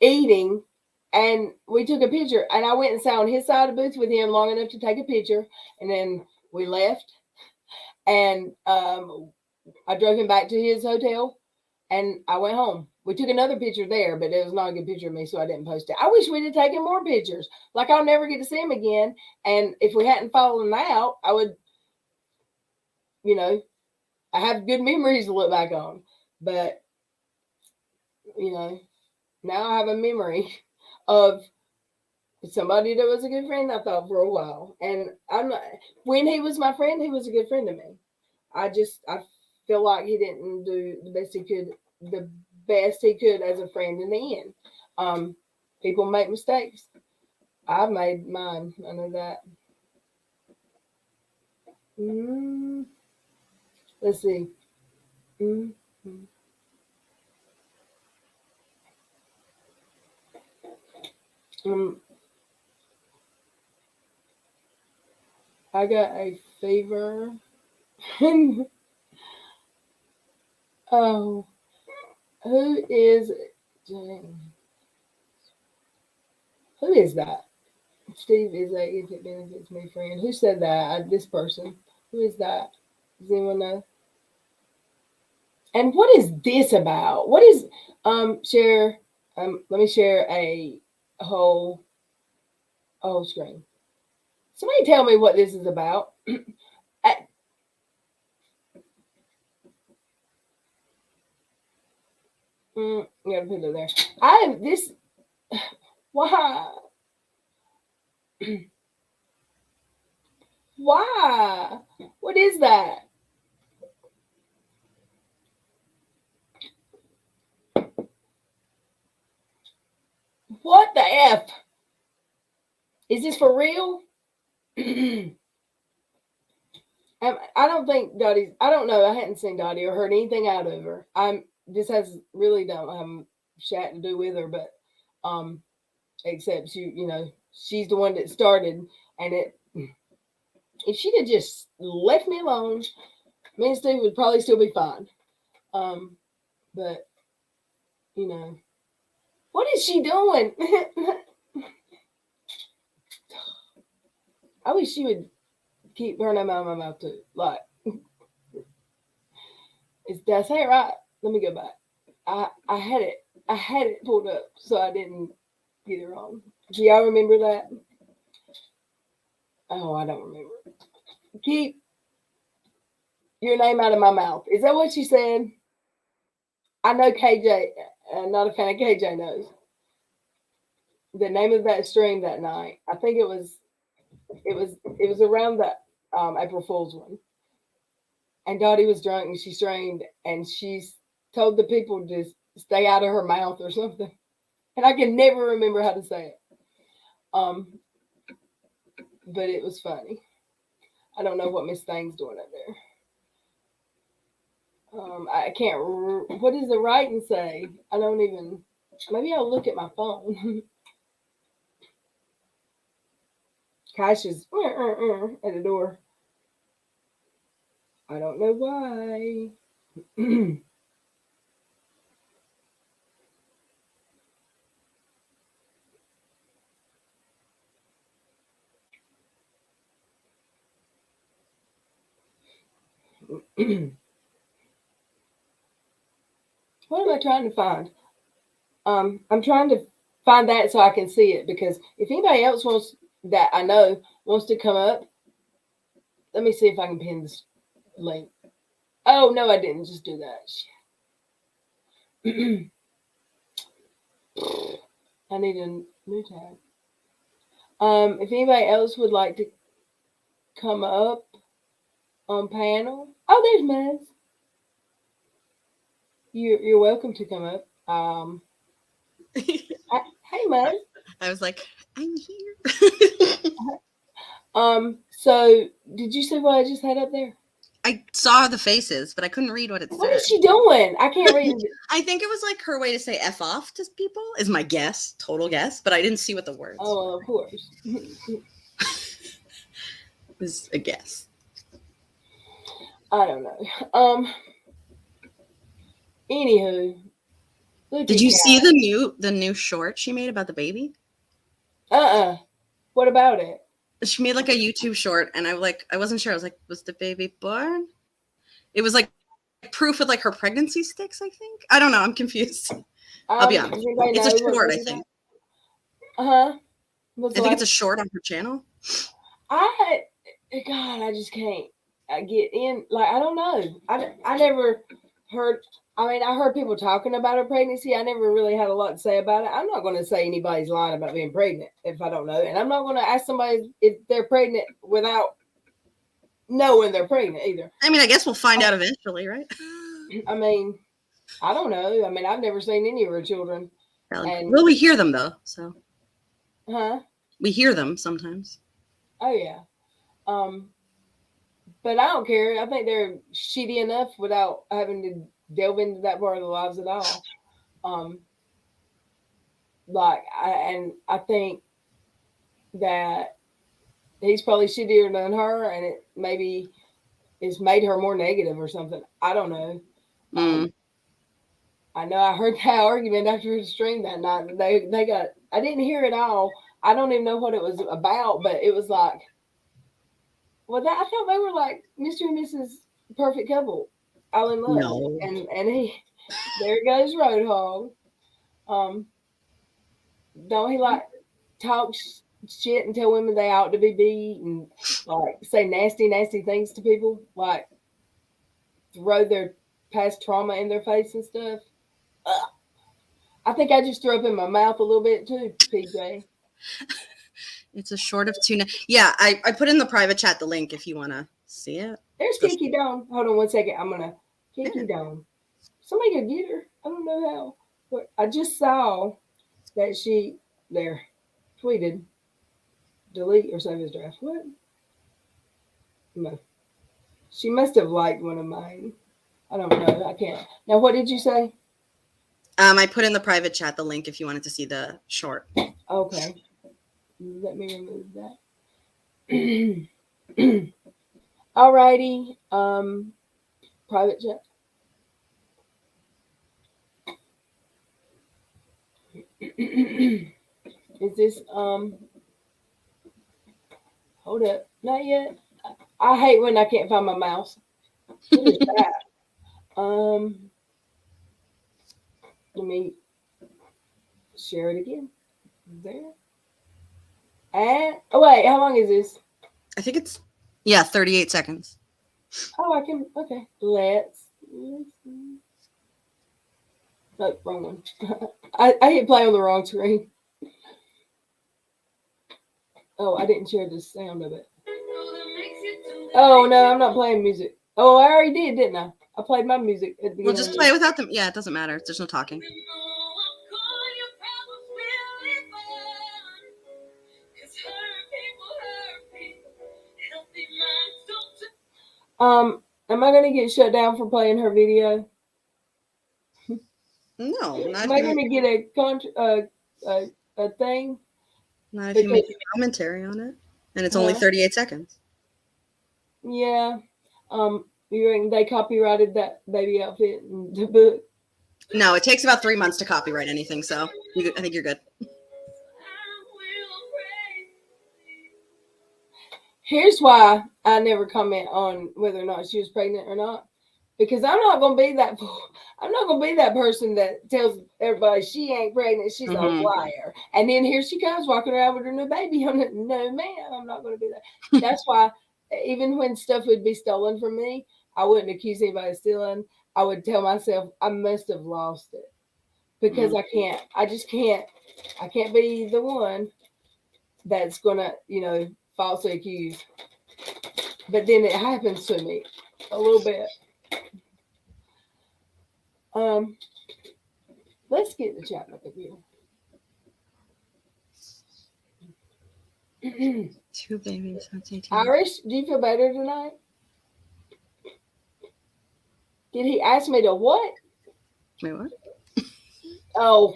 eating, and we took a picture. And I went and sat on his side of the booth with him long enough to take a picture. And then we left. And I drove him back to his hotel, and I went home. We took another picture there, but it was not a good picture of me, so I didn't post it. I wish we'd have taken more pictures. Like, I'll never get to see him again. And if we hadn't fallen out, I would, I have good memories to look back on. But, now I have a memory of somebody that was a good friend, I thought, for a while. And when he was my friend, he was a good friend to me. I feel like he didn't do the best he could as a friend in the end. People make mistakes. I've made mine. I know that. Let's see. I got a fever. Oh, who is Jane? Who is that? Steve is a if it benefits me friend. Who said that? This person. Who is that? Does anyone know? And what is this about? What is share? Let me share a whole screen. Somebody tell me what this is about. Yeah, put it there. I have this. Why? Why? What is that? What the F? Is this for real? I don't think Dottie's. I don't know. I hadn't seen Dottie or heard anything out of her. This has really don't have chat to do with her, but except she's the one that started, and if she'd have just left me alone, me and Steve would probably still be fine. But what is she doing? I wish she would keep her name out of my mouth too. Like, did I say it right? Let me go back. I had it pulled up so I didn't get it wrong. Do y'all remember that? Oh, I don't remember. Keep your name out of my mouth. Is that what she said? I know KJ. Not a fan of KJ knows the name of that stream that night. I think it was around that April Fool's one. And Dottie was drunk and she streamed and she told the people to stay out of her mouth or something. And I can never remember how to say it. But it was funny. I don't know what Miss Thing's doing up there. I can't. What does the writing say? I don't even. Maybe I'll look at my phone. Cash is at the door. I don't know why. What am I trying to find? I'm trying to find that so I can see it because if anybody else wants that I know wants to come up, let me see if I can pin this link. Oh no, I didn't just do that. I need a new tab. If anybody else would like to come up on panel, oh, there's Mez. You're welcome to come up. Hey, Mez. I was like, I'm here. So did you see what I just had up there? I saw the faces, but I couldn't read what it said. What is she doing? I can't read it. I think it was like her way to say F off to people, is my guess, total guess, but I didn't see what the words Oh, well, of course. It was a guess. I don't know. Anywho. Did you see the new short she made about the baby? What about it? She made like a YouTube short, and I wasn't sure. I was like, was the baby born? It was like proof with like her pregnancy sticks, I think. I don't know. I'm confused. I'll be honest. It's a short, I think. I think it's a short on her channel. God, I just can't get in. Like, I don't know. I never heard. I mean, I heard people talking about her pregnancy. I never really had a lot to say about it. I'm not going to say anybody's lying about being pregnant if I don't know. And I'm not going to ask somebody if they're pregnant without knowing they're pregnant either. I mean, I guess we'll find out eventually, right? I mean, I don't know. I mean, I've never seen any of her children. And, well, we hear them though, so. Huh? We hear them sometimes. Oh yeah. But I don't care. I think they're shitty enough without having to delve into that part of their lives at all. I think that he's probably shittier than her, and it maybe it's made her more negative or something. I don't know. I know I heard that argument after the stream that night. They got. I didn't hear it all. I don't even know what it was about, but it was like, well, I thought they were like Mr. and Mrs. Perfect Couple, all in love. No. And he, there goes Roadhog. Don't he like talk shit and tell women they ought to be beat and like say nasty things to people, like throw their past trauma in their face and stuff? Ugh. I think I just threw up in my mouth a little bit too, PJ. It's a short of tuna. Yeah, I put in the private chat the link if you want to see it. There's Kiki Dawn. Hold on 1 second. I'm gonna Kiki Dawn. Somebody could get her. I don't know how. But I just saw that she there tweeted delete or save as draft. What? No. She must have liked one of mine. I don't know. I can't. Now, what did you say? I put in the private chat the link if you wanted to see the short. Okay. Let me remove that. Alrighty. Private chat. Is this hold up. Not yet. I hate when I can't find my mouse. What is that? Let me share it again. There. And oh wait, how long is this? I think it's 38 seconds. Oh, I can. Okay, let's see. Oh, wrong one. I hit play on the wrong screen. Oh, I didn't share the sound of it. Oh no, I'm not playing music. Oh, I already did, didn't I? I played my music at the beginning. We'll just play without them. Yeah, it doesn't matter. There's no talking. Am I gonna get shut down for playing her video? No, not am I gonna get a thing? Not if you make a commentary on it, and it's only 38 seconds. Yeah. You reckon they copyrighted that baby outfit in the book? No, it takes about 3 months to copyright anything, so I think you're good. Here's why I never comment on whether or not she was pregnant or not. because I'm not gonna be that. I'm not gonna be that person that tells everybody she ain't pregnant. She's a liar, and then here she comes walking around with her new baby. I'm like, no, man, I'm not gonna be that. That's why, even when stuff would be stolen from me, I wouldn't accuse anybody of stealing. I would tell myself I must have lost it because I can't. I just can't. I can't be the one that's gonna, falsely accuse. But then it happens to me a little bit. Let's get the chat up again. 2 babies. That's 18. Irish, do you feel better tonight? Did he ask me to what? Wait, what? Oh,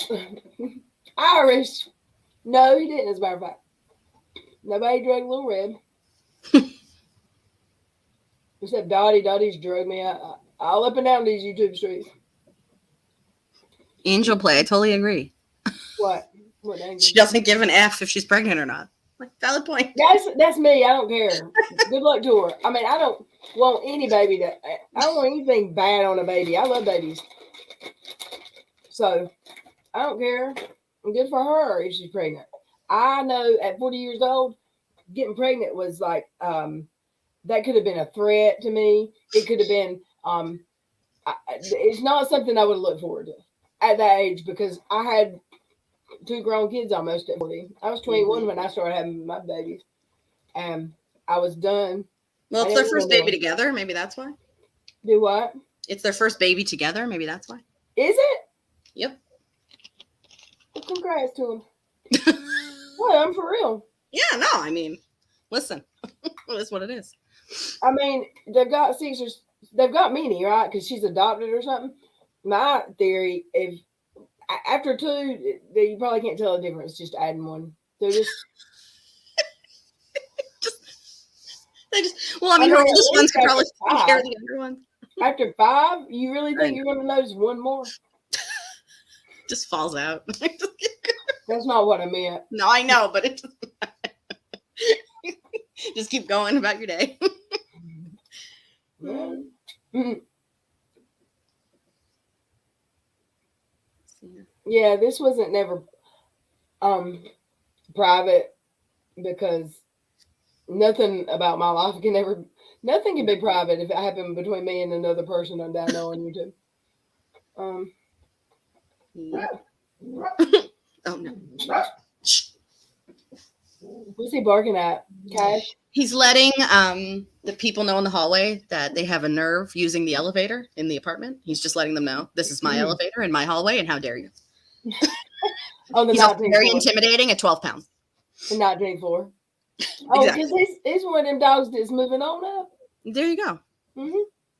Irish. No, he didn't, as a matter of fact. Nobody drugged LilRed. Except Dottie. Dottie's drugged me all up and down these YouTube streets. Angel play. I totally agree. What? What angel? She doesn't give an F if she's pregnant or not. Like, valid point. That's me. I don't care. Good luck to her. I mean, I don't want any baby that. I don't want anything bad on a baby. I love babies. So, I don't care. Good for her if she's pregnant. I know at 40 years old, getting pregnant was like, that could have been a threat to me. It could have been, it's not something I would look forward to at that age because I had 2 grown kids almost at 40. I was 21 when I started having my babies. And I was done. Well, it's their first baby together. Maybe that's why. Do what? It's their first baby together. Maybe that's why. Is it? Yep. Well, congrats to them. Well, I'm for real. Yeah, no, I mean, listen. That's what it is. I mean, they've got Minnie, right? Because she's adopted or something. My theory, if after 2, you probably can't tell the difference just adding 1. So well, I mean, her oldest ones could probably take care of the younger ones. After 5, you really think you're going to notice 1 more? Just falls out. That's not what I meant. No, I know, but it just keep going about your day. Yeah, this wasn't never private because nothing about my life nothing can be private if it happened between me and another person that I know on YouTube. Oh no. What's he barking at? Cash? He's letting the people know in the hallway that they have a nerve using the elevator in the apartment. He's just letting them know this is my elevator in my hallway, and how dare you? He's also very intimidating at 12 pounds. The 19th floor. Oh, because he's one of them dogs that's moving on up. There you go.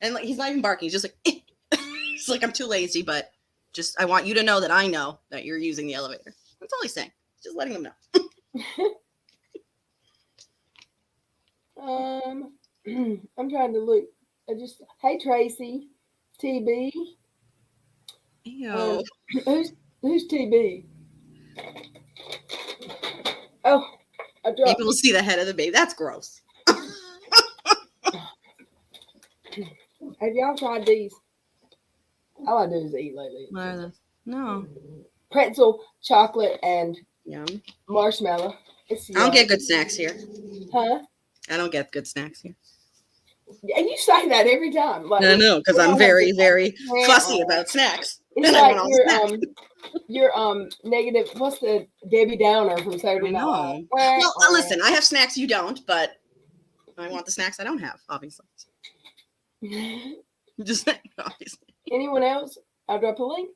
And like he's not even barking. He's just like, it's like I'm too lazy, but just I want you to know that I know that you're using the elevator. That's all he's saying. Just letting them know. I'm trying to look. Hey Tracy, TB. Ew. Who's TB? Oh, I dropped. People will see the head of the baby. That's gross. Have y'all tried these? All I do is eat lately. What are those? No. Pretzel, chocolate, and Yum. marshmallow. I don't get good snacks here. Huh? I don't get good snacks here. Yeah, you say that every time. Like, I know, because I'm very, very fussy about snacks. It's like you're negative. What's the Debbie Downer from Saturday Night Live? Well, listen, I have snacks you don't, but I want the snacks I don't have, obviously. Just saying, obviously. Anyone else? I'll drop a link.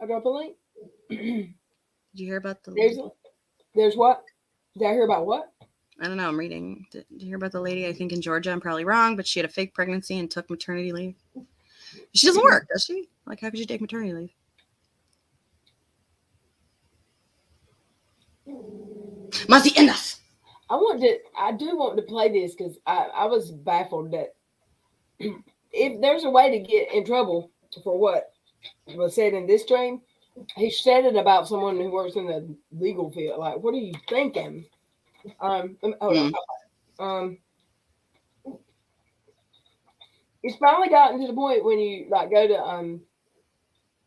Did you hear about the There's what? Did I hear about what? I don't know. I'm reading. Did you hear about the lady, I think in Georgia? I'm probably wrong, but she had a fake pregnancy and took maternity leave. She doesn't work, does she? Like, how could you take maternity leave? Must be enough. I do want to play this because I was baffled that if there's a way to get in trouble for what was said in this stream, he said it about someone who works in the legal field. Like, what are you thinking? Hold on. it's finally gotten to the point when you like go to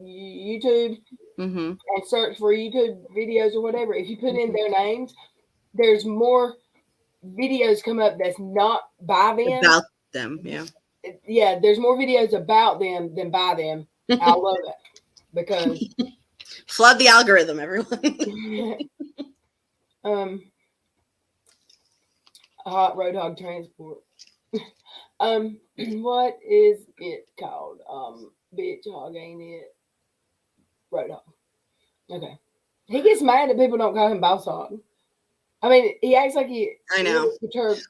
YouTube Mm-hmm. and search for YouTube videos or whatever. If you put in Mhm. their names, there's more videos come up that's not by them. About them, yeah. Yeah, there's more videos about them than by them. I love it because Flood the algorithm, everyone. hot road hog transport. What is it called? Bitch hog, ain't it? Road hog. Okay. He gets mad that people don't call him boss hog. I mean, he acts like he. I know.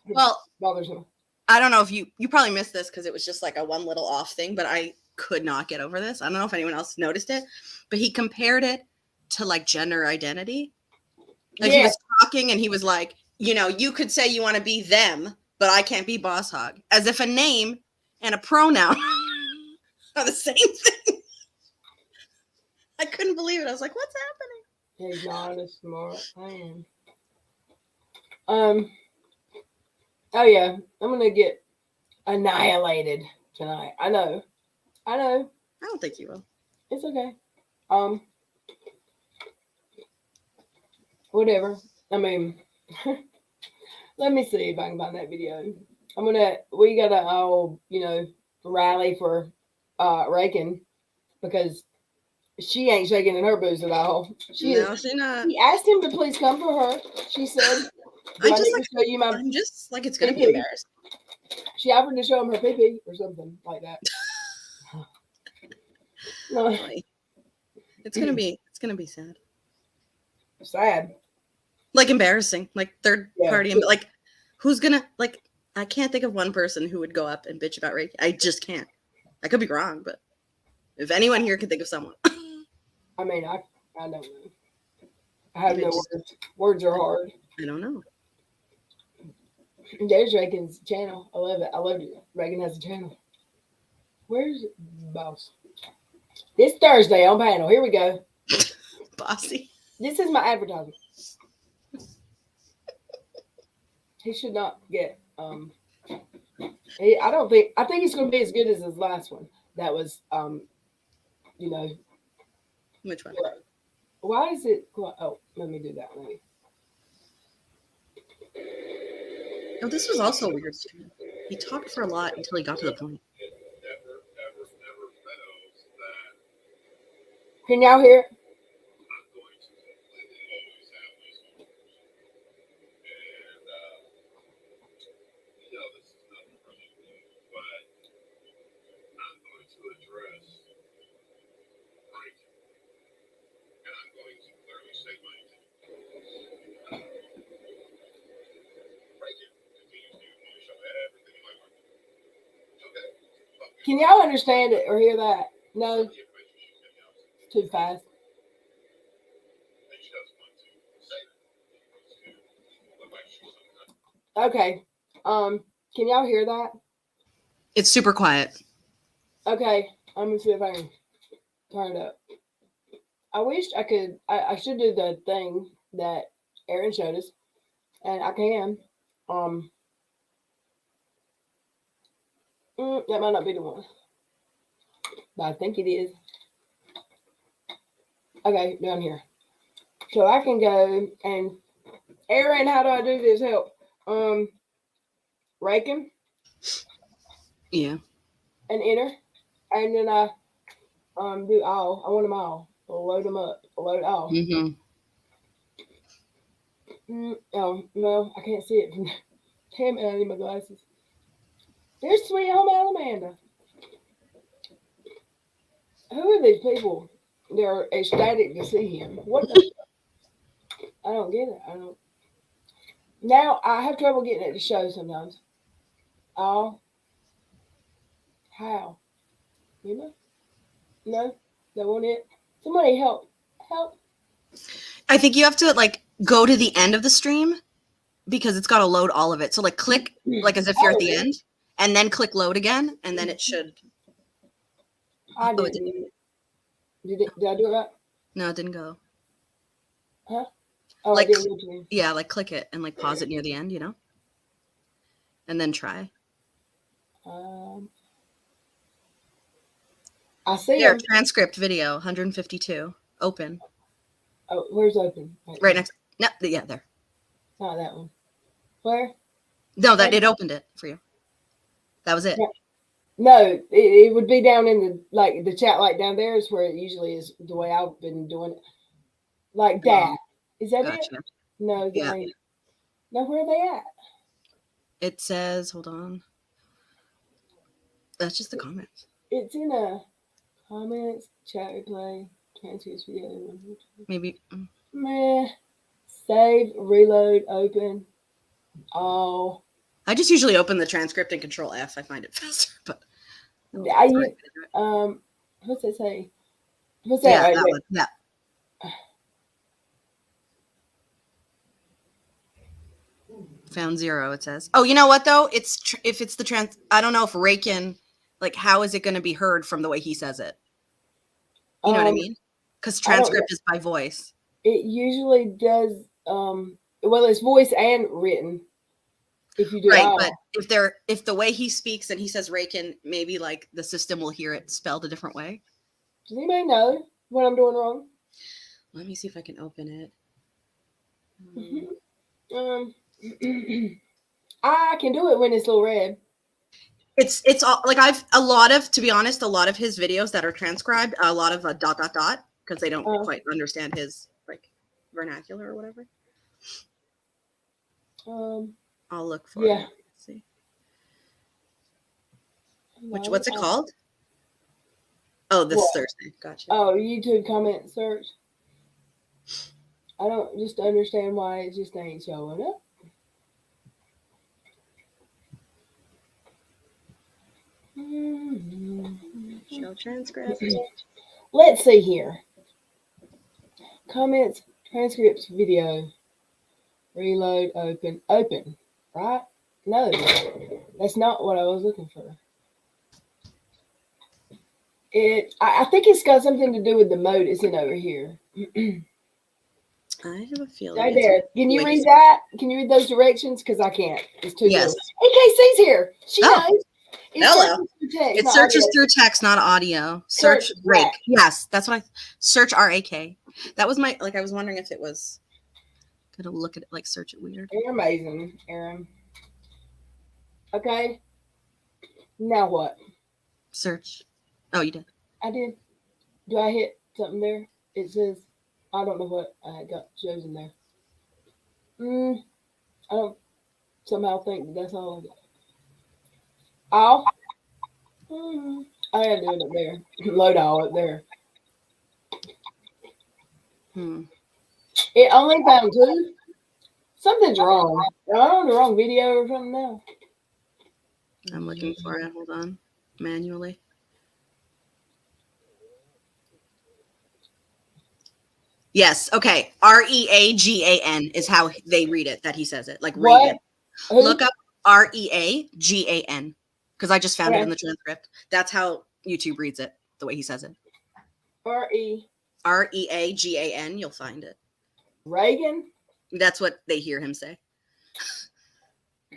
Well, bothers him. I don't know if you probably missed this because it was just like a one little off thing, but I could not get over this. I don't know if anyone else noticed it, but he compared it to like gender identity. Like he was talking and he was like, you know, you could say you want to be them, but I can't be boss hog. As if a name and a pronoun are the same thing. I couldn't believe it. I was like, what's happening? He's not a smart man. Oh yeah, I'm gonna get annihilated tonight. I know. I don't think you will. It's okay. Whatever. I mean, let me see if I can find that video. We gotta all, rally for Reagan because she ain't shaking in her boots at all. She's not. She asked him to please come for her. She said, I'm just like, it's gonna be embarrassing. She offered to show him her pee-pee or something like that. No. It's gonna be sad. Sad. Like embarrassing. Like third party, like who's gonna like? I can't think of one person who would go up and bitch about rape. I just can't. I could be wrong, but if anyone here can think of someone, I mean, I don't know. I have no words. Words are hard. I don't know. There's Reagan's channel. I love it. I love it. Reagan has a channel. Where's boss? This Thursday on panel. Here we go. Bossy. This is my advertisement. He should not get. I think he's going to be as good as his last one. That was, Which one? Why is it? Oh, let me do that one. Oh, this was also weird too. He talked for a lot until he got to the point. Can y'all hear it? Can y'all understand it or hear that? No? Too fast. Okay. Can y'all hear that? It's super quiet. Okay. I'm gonna see if I can turn it up. I wish I could. I should do the thing that Aaron showed us, and I can. That might not be the one, but I think it is. Okay, down here. So I can go and Aaron, how do I do this? Help. Raking. Yeah. And enter, and then I do all. I want them all. I'll load them up. Load all. Mm-hmm. Oh no, I can't see it. Damn it! I need my glasses. There's Sweet Home Alabama. Who are these people? They're ecstatic to see him. What? I don't get it. I don't. Now I have trouble getting it to show sometimes. Oh. How? You know? No, that wasn't it. Somebody help! Help! I think you have to like go to the end of the stream because it's got to load all of it. So like click like as if you're at the end, and then click load again, and then it should. I didn't. Did I do it right? No, it didn't go. Huh? Oh, like, I didn't go to me. Yeah, like click it and like pause it near the end, and then try. I see There, them. transcript video, 152. Open. Oh, where's open? Right next. No, yeah, there. Not that one. Where? No, that it opened it for you. That was it. No, it would be down in the chat, like down there is where it usually is the way I've been doing it. Like that. Is that it? Gotcha. No, Yeah. No, where are they at? It says, hold on. That's just the comments. It's in a comments, chat replay, transcripts video. Maybe. Meh. Save, reload, open. Oh. I just usually open the transcript and Control F. I find it faster, but. What's it say? What's that? Yeah, right that there? one. Yeah. Found 0. It says. Oh, you know what though? If it's the I don't know if Rakin, like, how is it going to be heard from the way he says it? You know what I mean? Because transcript is by voice. It usually does. Well, it's voice and written. If you do right, but if the way he speaks and he says Rakin, maybe like the system will hear it spelled a different way. Does anybody know what I'm doing wrong? Let me see if I can open it. I can do it when it's LilRed. It's all like to be honest, a lot of his videos that are transcribed, a lot of dot because they don't quite understand his like vernacular or whatever. I'll look for it. Let's see. What's it called? Oh, this is Thursday. Gotcha. Oh, YouTube comment search. I don't just understand why it just ain't showing up. Show transcript. Let's see here. Comments, transcripts, video. Reload, open. Right? No, that's not what I was looking for. I think it's got something to do with the mode it's in over here. I have a feeling. Right there. Can you read that? Can you read those directions? Because I can't. It's too yes. little. AKC's here. She knows. Hello. It searches through text, not audio. Search RAK. Yes, that's what search RAK. That was I was wondering if it was gonna look at it like search it weird. You're amazing, Aaron. Okay. Now what? Search. Oh, you did. I did. Do I hit something there? It says I don't know what I got chosen there. I don't somehow think that's all I got. All? I gotta do it up there. Load all up there. It only found 2. Something's wrong. Am I on the wrong video or something now? I'm looking for it. Hold on. Manually. Yes. Okay. REAGAN is how they read it. That he says it. Like Reagan. Look up REAGAN because I just found it in the transcript. That's how YouTube reads it. The way he says it. REAGAN. You'll find it. Reagan. That's what they hear him say.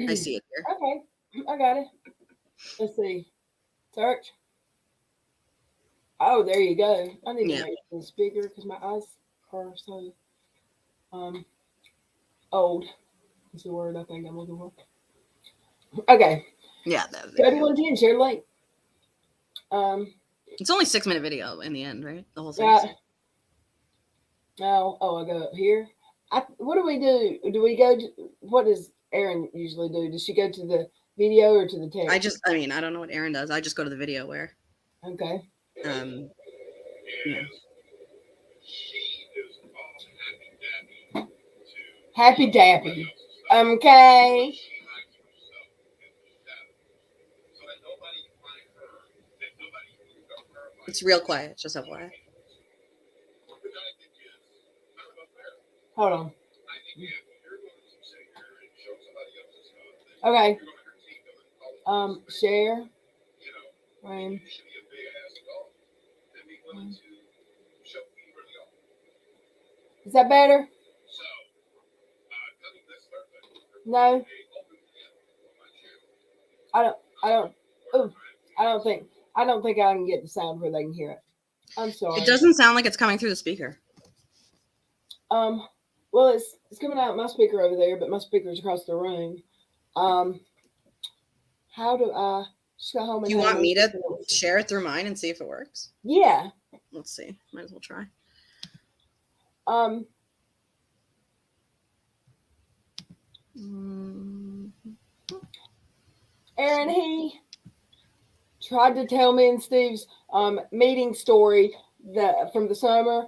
I see it here. Okay, I got it. Let's see. Search. Oh, there you go. I need to make this bigger because my eyes are so old. That's the word I think I'm looking for. Okay. Yeah. Go to 110. Share the link. It's only 6-minute video in the end, right? The whole thing. Oh, I go up here. What do we do? Do we go to, what does Erin usually do? Does she go to the video or to the text? I don't know what Erin does. I just go to the video where. Okay. Yeah. Happy Dappy. Okay. It's real quiet. Just FYI. Hold on. Okay. Share. Is that better? No. I don't think. I don't think I can get the sound where they can hear it. I'm sorry. It doesn't sound like it's coming through the speaker. Well, it's coming out my speaker over there, but my speaker's across the room. How do I just go home and Do you have want me to those- share it through mine and see if it works? Yeah. Let's see. Might as well try. Aaron, he tried to tell me and Steve's meeting story from the summer,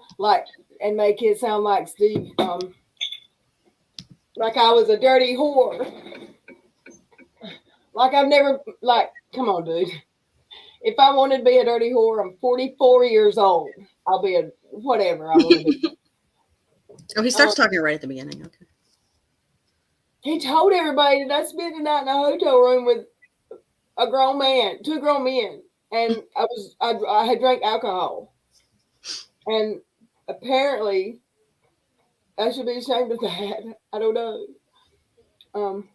and make it sound like Steve, like I was a dirty whore. Like I've never, come on, dude. If I wanted to be a dirty whore, I'm 44 years old. I'll be a whatever I want to be. Oh, he starts talking right at the beginning. Okay. He told everybody that I spent the night in a hotel room with two grown men, and I had drank alcohol, and apparently I should be ashamed of that. I don't know.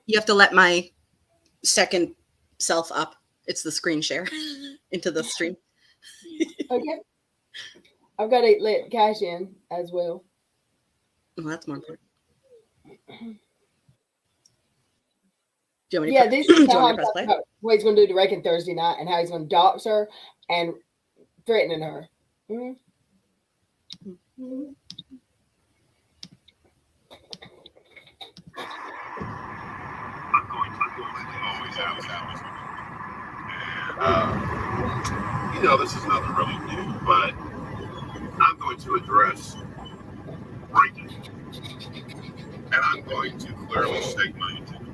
You have to let my second self up. It's the screen share into the stream. Okay. I've got to let Cash in as well. Well, that's more important. Do you want me to Yeah, this is how I'm press play? about what he's going to do to Reckon Thursday night and how he's going to dox her and threatening her. Mm-hmm. You know, this is nothing really new, but I'm going to address breaking, and I'm going to clearly state my intent.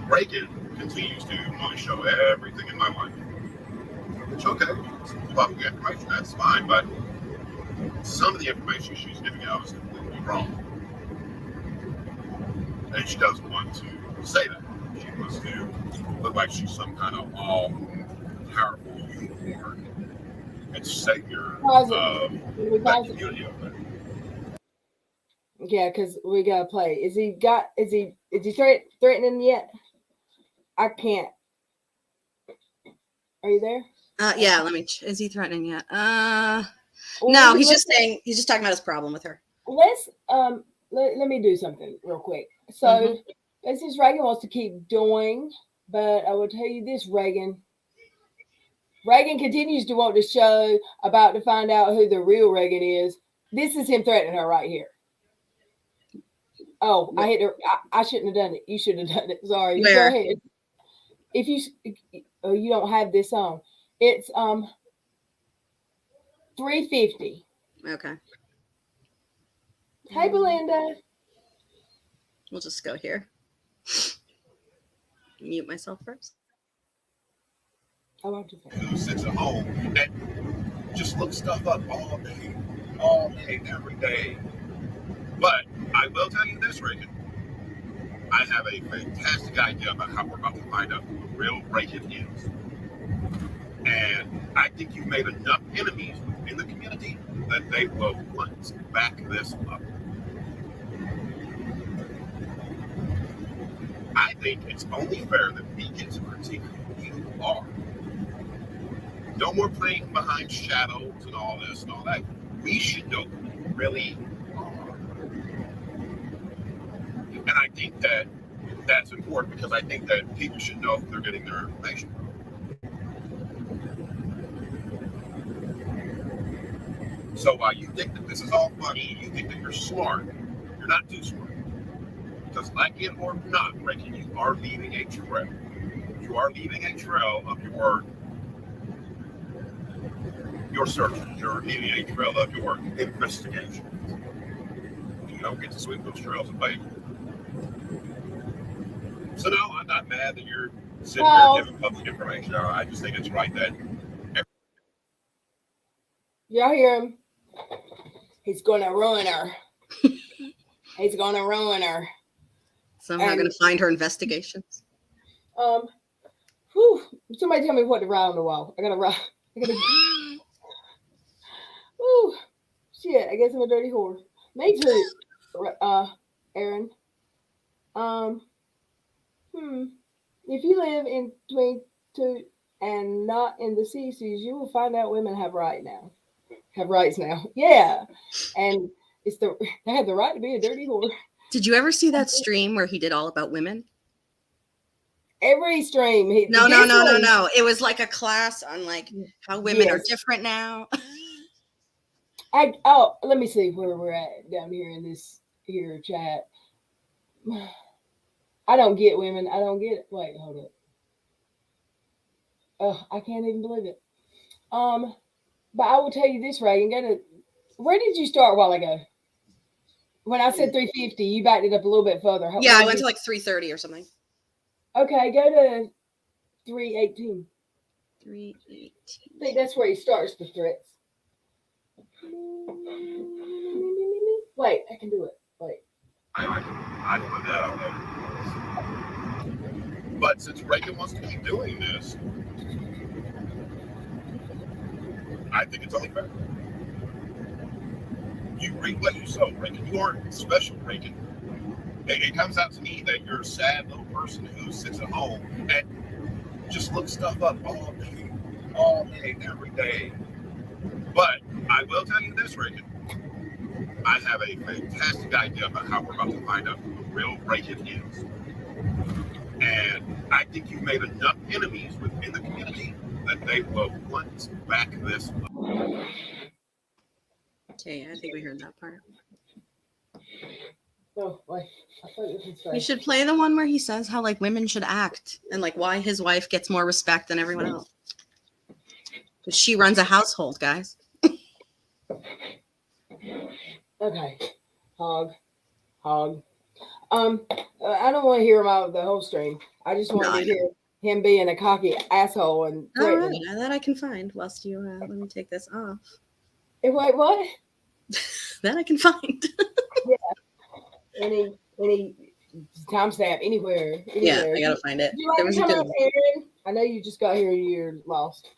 Reagan continues to want to show everything in my life. Which, okay, it's public information, that's fine, but some of the information she's giving out is completely wrong. And she doesn't want to say that. She wants to look like she's some kind of all-powerful unicorn and savior of that community over there. Yeah, because we got to play. Is he threatening yet? I can't. Are you there? Yeah, let me. Is he threatening yet? Well, no, he's just saying. He's just talking about his problem with her. Let's let me do something real quick. So this is Reagan wants to keep doing, but I will tell you this, Reagan. Reagan continues to want to show about to find out who the real Reagan is. This is him threatening her right here. Oh, I hit her. I shouldn't have done it. You should have done it. Sorry. Where? Go ahead. If you don't have this on, it's 350. Okay. Hey, Belinda. We'll just go here. Mute myself first. I want to. Who sits at home and just looks stuff up all day, every day. But I will tell you this, Reagan. I have a fantastic idea about how we're about to find out who the real Reagan is. And I think you've made enough enemies in the community that they will want to back this up. I think it's only fair that we get to critique who you are. No more playing behind shadows and all this and all that. We should know who you really are. And I think that that's important because I think that people should know who they're getting their information from. So while you think that this is all funny, you think that you're smart, you're not too smart. Because like it or not, Reagan, you are leaving a trail. You are leaving a trail of your search. You're leaving a trail of your investigation. You don't get to sweep those trails away. So no, I'm not mad that you're sitting here giving public information. I just think it's right that. Y'all hear him? He's gonna ruin her. He's gonna ruin her. Somehow going to find her investigations. Somebody tell me what to write on the wall. I gotta write. Whew. Shit, I guess I'm a dirty whore. Me too, Aaron. If you live in between two and not in the cities, you will find out women have rights now. Yeah, and it's they have the right to be a dirty whore. Did you ever see that stream where he did all about women? Every stream, No. It was like a class on like how women are different now. Let me see where we're at down here in this here chat. I don't get women. I don't get it. Wait, hold up. I can't even believe it. But I will tell you this, Reagan. Where did you start a while ago? When I said 350, you backed it up a little bit further. Yeah, I went to like 330 or something. Okay, go to 318. 318. I think that's where he starts the threats. Wait, I can do it. Wait. I put that out there. But since Reagan wants to keep doing this, I think it's only fair. You reap what you sow, Reagan. You aren't special, Reagan. It comes out to me that you're a sad little person who sits at home and just looks stuff up all day, every day. But I will tell you this, Reagan. I have a fantastic idea about how we're about to find out who the real Reagan is. And I think you've made enough enemies within the community that they will want to back this up. Okay, I think we heard that part. Oh, wait. I thought it was You should play the one where he says how like women should act and like why his wife gets more respect than everyone else. Because she runs a household, guys. Okay. Hog. I don't want to hear him out of the whole stream. I just want to hear him being a cocky asshole and threatening. All right, that I can find. Whilst you let me take this off. Wait, what? That I can find. Yeah. Any timestamp anywhere. Yeah, I gotta find it. There was a good one. Aaron? I know you just got here. You're lost.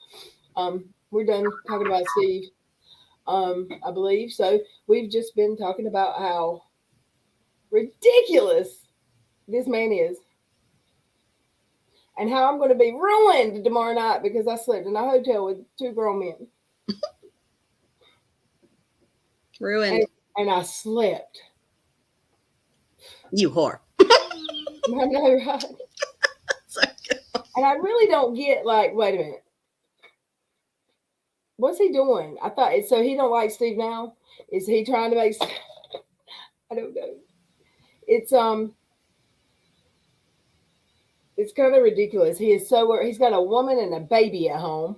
We're done talking about Steve. I believe so. We've just been talking about how ridiculous this man is, and how I'm going to be ruined tomorrow night because I slept in a hotel with two grown men. Ruined. And I slept. You whore. I know, right? And I really don't get, like, wait a minute. What's he doing? I thought, so he don't like Steve now? Is he trying to make, I don't know. It's kind of ridiculous. He is he's got a woman and a baby at home,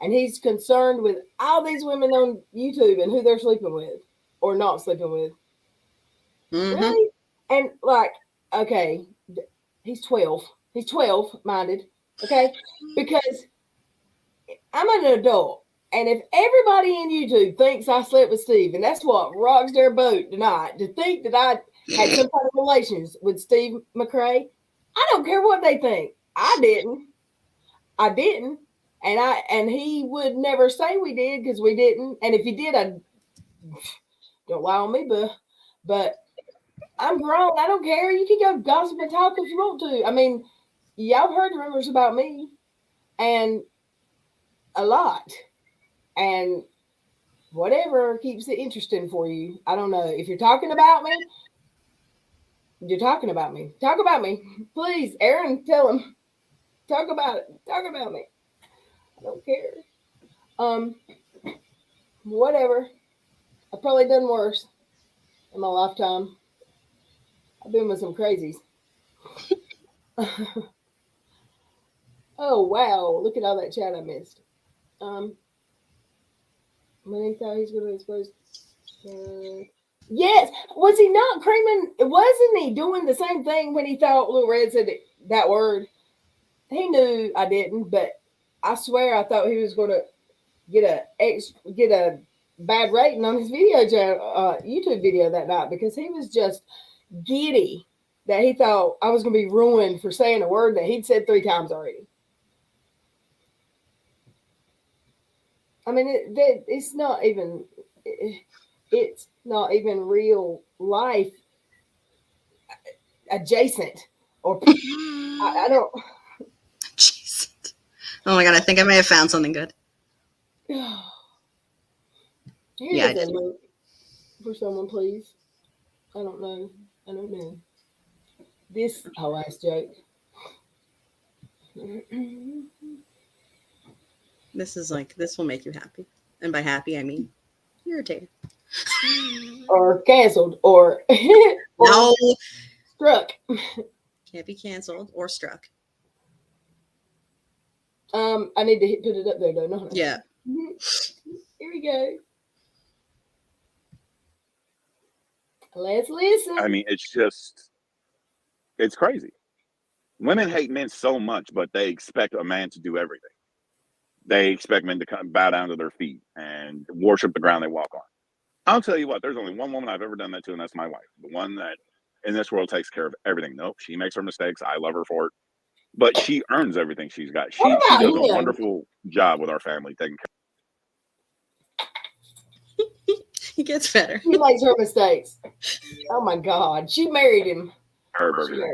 and he's concerned with all these women on YouTube and who they're sleeping with or not sleeping with. Mm-hmm. Really? And like, okay, he's 12. He's 12-minded, okay? Because I'm an adult, and if everybody in YouTube thinks I slept with Steve, and that's what rocks their boat tonight, to think that I had some kind of relations with Steve McRae, I don't care what they think. I didn't. And he would never say we did because we didn't. And if he did, I don't lie on me, but I'm grown. I don't care. You can go gossip and talk if you want to. I mean, y'all have heard rumors about me, and a lot. And whatever keeps it interesting for you. I don't know. If you're talking about me, you're talking about me. Talk about me. Please, Aaron, tell him. Talk about it. Talk about me. I don't care. Whatever. I've probably done worse in my lifetime. I've been with some crazies. Oh, wow. Look at all that chat I missed. When he thought he was going to expose... yes. Was he not creaming? Wasn't he doing the same thing when he thought LilRed said that word? He knew I didn't, but I swear I thought he was going to get a bad rating on his video channel, YouTube video that night, because he was just giddy that he thought I was going to be ruined for saying a word that he'd said 3 times already. I mean, it's not even real life adjacent, or I don't. Oh my god, I think I may have found something good. Here Yeah, I is a did. link for someone, please. I don't know. I don't know. This whole ass joke. This is like, this will make you happy. And by happy, I mean irritated. Or canceled, or No, struck. can't be canceled or struck. I need to put it up there though, don't I? Yeah. Here we go. Let's listen. I mean, it's crazy. Women hate men so much, but they expect a man to do everything. They expect men to come bow down to their feet and worship the ground they walk on. I'll tell you what, there's only one woman I've ever done that to, and that's my wife. The one that in this world takes care of everything. Nope, she makes her mistakes. I love her for it. But she earns everything she's got. She What about does a him? wonderful job with our family, taking He gets better. He makes her mistakes. Oh my God. She married him. care of everything.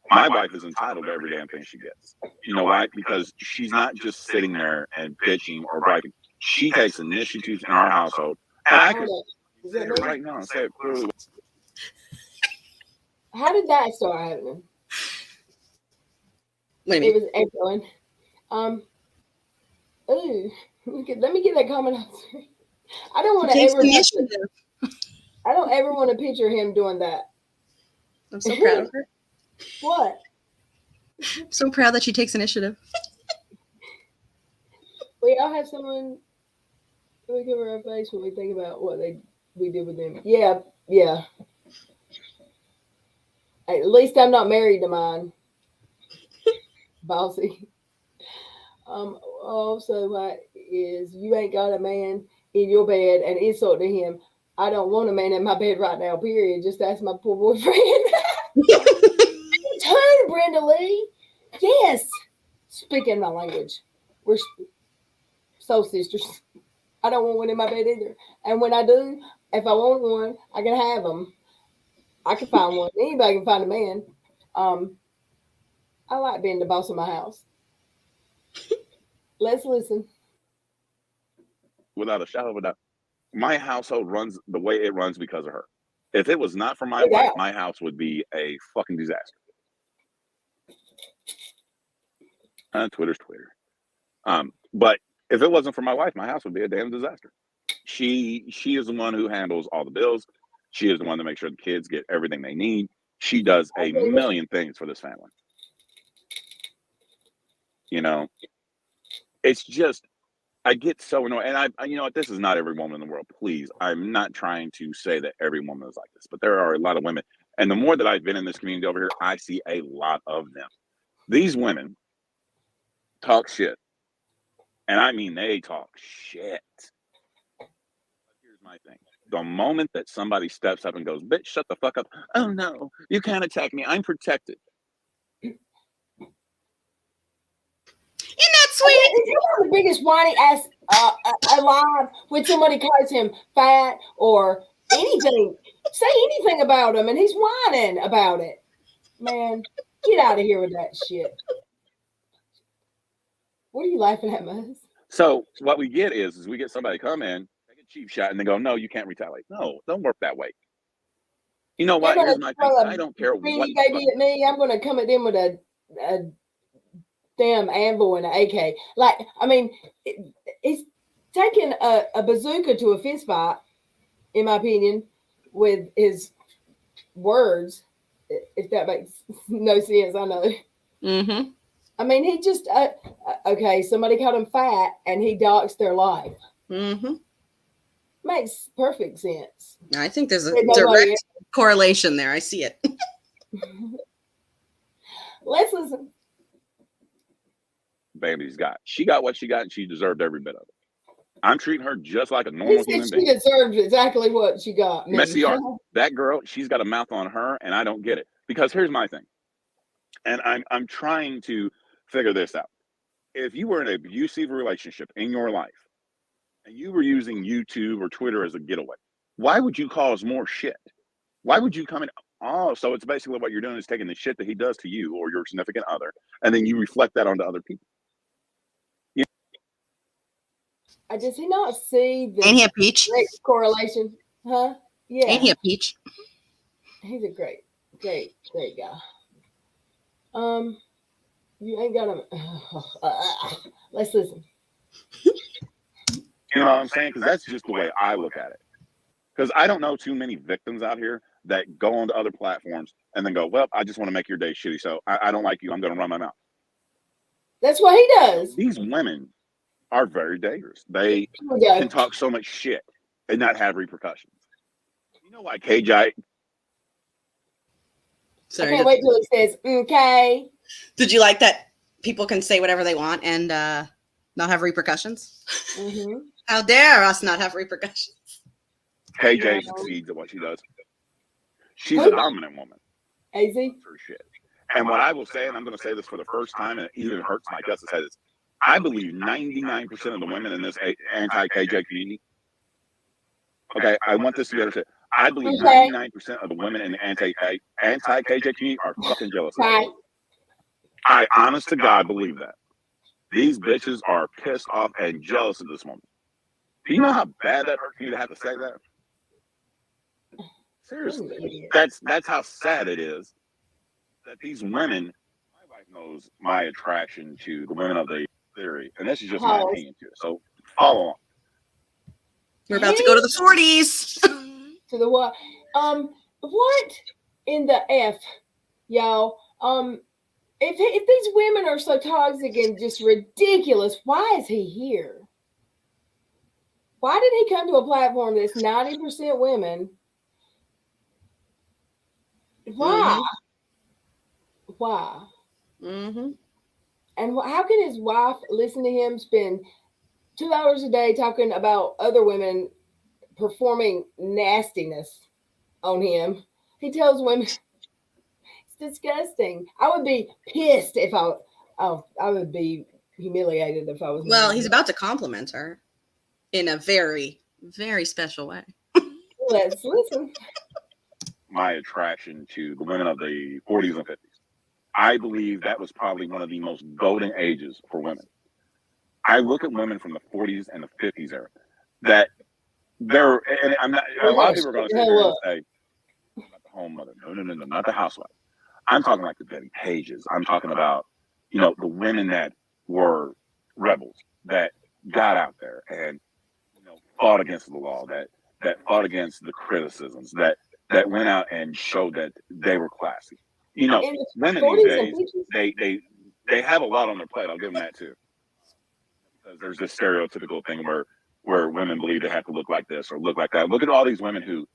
My wife is entitled to every damn thing she gets. You know why? Because she's not just sitting there and bitching or griping. She takes initiatives in our household. And I can sit here right now and say it clearly. How did that start happening? What do you It mean? was echoing. Ooh, let me get that comment out there. I don't want to Takes ever. initiative. I don't ever want to picture him doing that. I'm so proud of her. What? I'm so proud that she takes initiative. We all have someone. We cover our face when we think about what we did with them. Yeah, yeah. At least I'm not married to mine. Bossy. Also, what is you ain't got a man in your bed and insult to him. I don't want a man in my bed right now, period. Just ask my poor boyfriend. Turn, Brenda Lee. Yes. Speaking my language. We're soul sisters. I don't want one in my bed either. And when I do, if I want one, I can have them. I can find one. Anybody can find a man. I like being the boss of my house. Let's listen. Without a shadow of a doubt, my household runs the way it runs because of her. If it was not for my Hey, wife, now. my house would be a fucking disaster. Twitter's Twitter. But if it wasn't for my wife, my house would be a damn disaster. She is the one who handles all the bills. She is the one to make sure the kids get everything they need. She does a million things for this family. You know, it's just, I get so annoyed. And you know what? This is not every woman in the world. Please, I'm not trying to say that every woman is like this, but there are a lot of women. And the more that I've been in this community over here, I see a lot of them. These women talk shit. And I mean, they talk shit. But here's my thing. The moment that somebody steps up and goes, bitch, shut the fuck up. Oh, no, you can't attack me. I'm protected. Isn't that sweet? Is he the biggest whiny ass alive when somebody calls him fat or anything? Say anything about him and he's whining about it. Man, get out of here with that shit. What are you laughing at, Muzz? So what we get is we get somebody come in, take a cheap shot, and they go, no, you can't retaliate. No, don't work that way. You know what? Here's my thing. I don't care what baby at me. I'm going to come at them with a damn anvil and an AK. Like, I mean, it's taking a bazooka to a fist fight, in my opinion, with his words. If that makes no sense, I know. Mm-hmm. I mean, he just okay. Somebody called him fat, and he doxed their life. Mm-hmm. Makes perfect sense. I think there's a direct correlation there. I see it. Let's listen. She got what she got, and she deserved every bit of it. I'm treating her just like a normal human being. She deserved exactly what she got. Messy art. That girl, she's got a mouth on her, and I don't get it. Because here's my thing. And I'm trying to figure this out. If you were in an abusive relationship in your life and you were using YouTube or Twitter as a getaway, why would you cause more shit? Why would you come in? Oh, so it's basically what you're doing is taking the shit that he does to you or your significant other, and then you reflect that onto other people. does he not see the Ain't he a peach? direct correlation? Huh? Yeah. Ain't he a peach? He's a great guy. You ain't got to. Let's listen. You know what I'm saying? Because that's just the way I look at it. Because I don't know too many victims out here that go onto other platforms and then go, well, I just want to make your day shitty. So I don't like you. I'm going to run my mouth. That's what he does. These women are very dangerous. They can talk so much shit and not have repercussions. You know why KJ? Sorry, I can't wait till he says, okay. Did you like that people can say whatever they want and not have repercussions? Mm-hmm. How dare us not have repercussions? KJ succeeds at what she does. She's a dominant woman. AZ? For shit. And what I will say, and I'm going to say this for the first time, and it even hurts my guts to say this, I believe 99% of the women in this anti-KJ community, okay, I want this to be understood. I believe 99% of the women in the anti-KJ community are fucking jealous. I honest to God believe that. These bitches are pissed off and jealous of this woman. Do you know how bad that hurts me to have to say that? Seriously. That's how sad it is that these women, my wife knows my attraction to the women of the theory, and this is just my opinion to it. So follow on. We're about to go to the 40s. To the what? What in the F, y'all? If these women are so toxic and just ridiculous, why is he here? Why did he come to a platform that's 90% women? Why? Mm-hmm. Why? Mm-hmm. And how can his wife listen to him spend 2 hours a day talking about other women performing nastiness on him? He tells women it's disgusting. I would be pissed if I would be humiliated if I was. Well, he's about to compliment her in a very, very special way. Let's listen. My attraction to the women of the 40s and 50s. I believe that was probably one of the most golden ages for women. I look at women from the 40s and the 50s era that they're, and I'm not, a lot of people are going to say, about the home mother. No, not the housewife. I'm talking like the Betty Pages. I'm talking about, the women that were rebels, that got out there and, fought against the law, that fought against the criticisms, that went out and showed that they were classy. Women these days, they have a lot on their plate. I'll give them that too. Because there's this stereotypical thing where women believe they have to look like this or look like that. Look at all these women who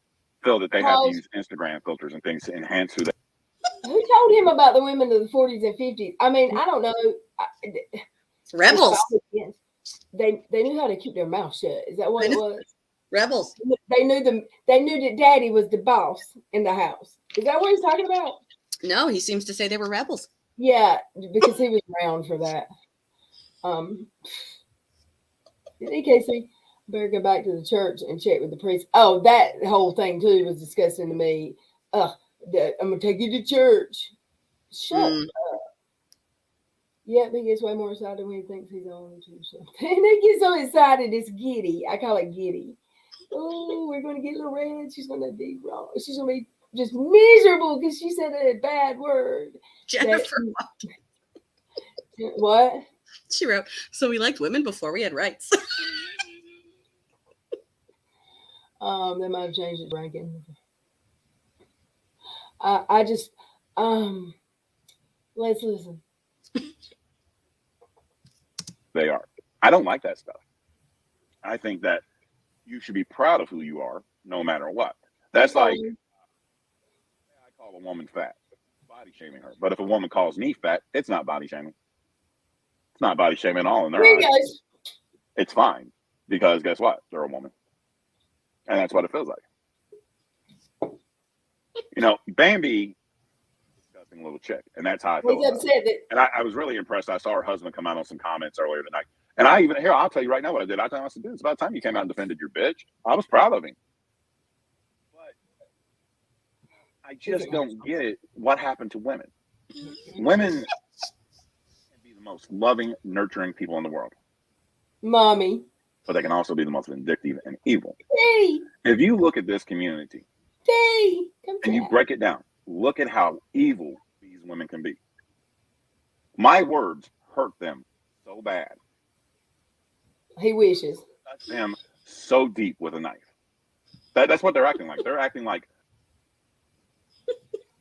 feel that they have to use Instagram filters and things to enhance who they are. Who told him about the women of the 40s and 50s? I mean, I don't know. Rebels. They knew how to keep their mouth shut. Is that what it was? Rebels. They knew that daddy was the boss in the house. Is that what he's talking about? No, he seems to say they were rebels. Yeah, because he was around for that. Casey, better go back to the church and check with the priest. Oh, that whole thing too was disgusting to me. I'm gonna take you to church. Shut up. Yeah, he gets way more excited when he thinks he's on to something. He gets so excited, it's giddy. I call it giddy. Oh, we're going to get LilRed. She's going to be wrong. She's going to be just miserable because she said a bad word. Jennifer. What? She wrote, so we liked women before we had rights. They might have changed its ranking. I just, let's listen. They are. I don't like that stuff. I think that you should be proud of who you are, no matter what. That's like, I call a woman fat, body shaming her. But if a woman calls me fat, it's not body shaming. It's not body shaming at all in their eyes. It's fine because guess what? They're a woman, and that's what it feels like. Bambi. Little chick, and that's how I feel. And I was really impressed. I saw her husband come out on some comments earlier tonight, and I'll tell you right now what I did. I said, dude, it's about time you came out and defended your bitch. I was proud of him, but I just don't get it. What happened to women? Women can be the most loving, nurturing people in the world. Mommy. but they can also be the most vindictive and evil. T, If you look at this community come and you back. break it down, look at how evil these women can be. My words hurt them so bad. He wishes. Touch them so deep with a knife. That's what they're acting like. They're acting like.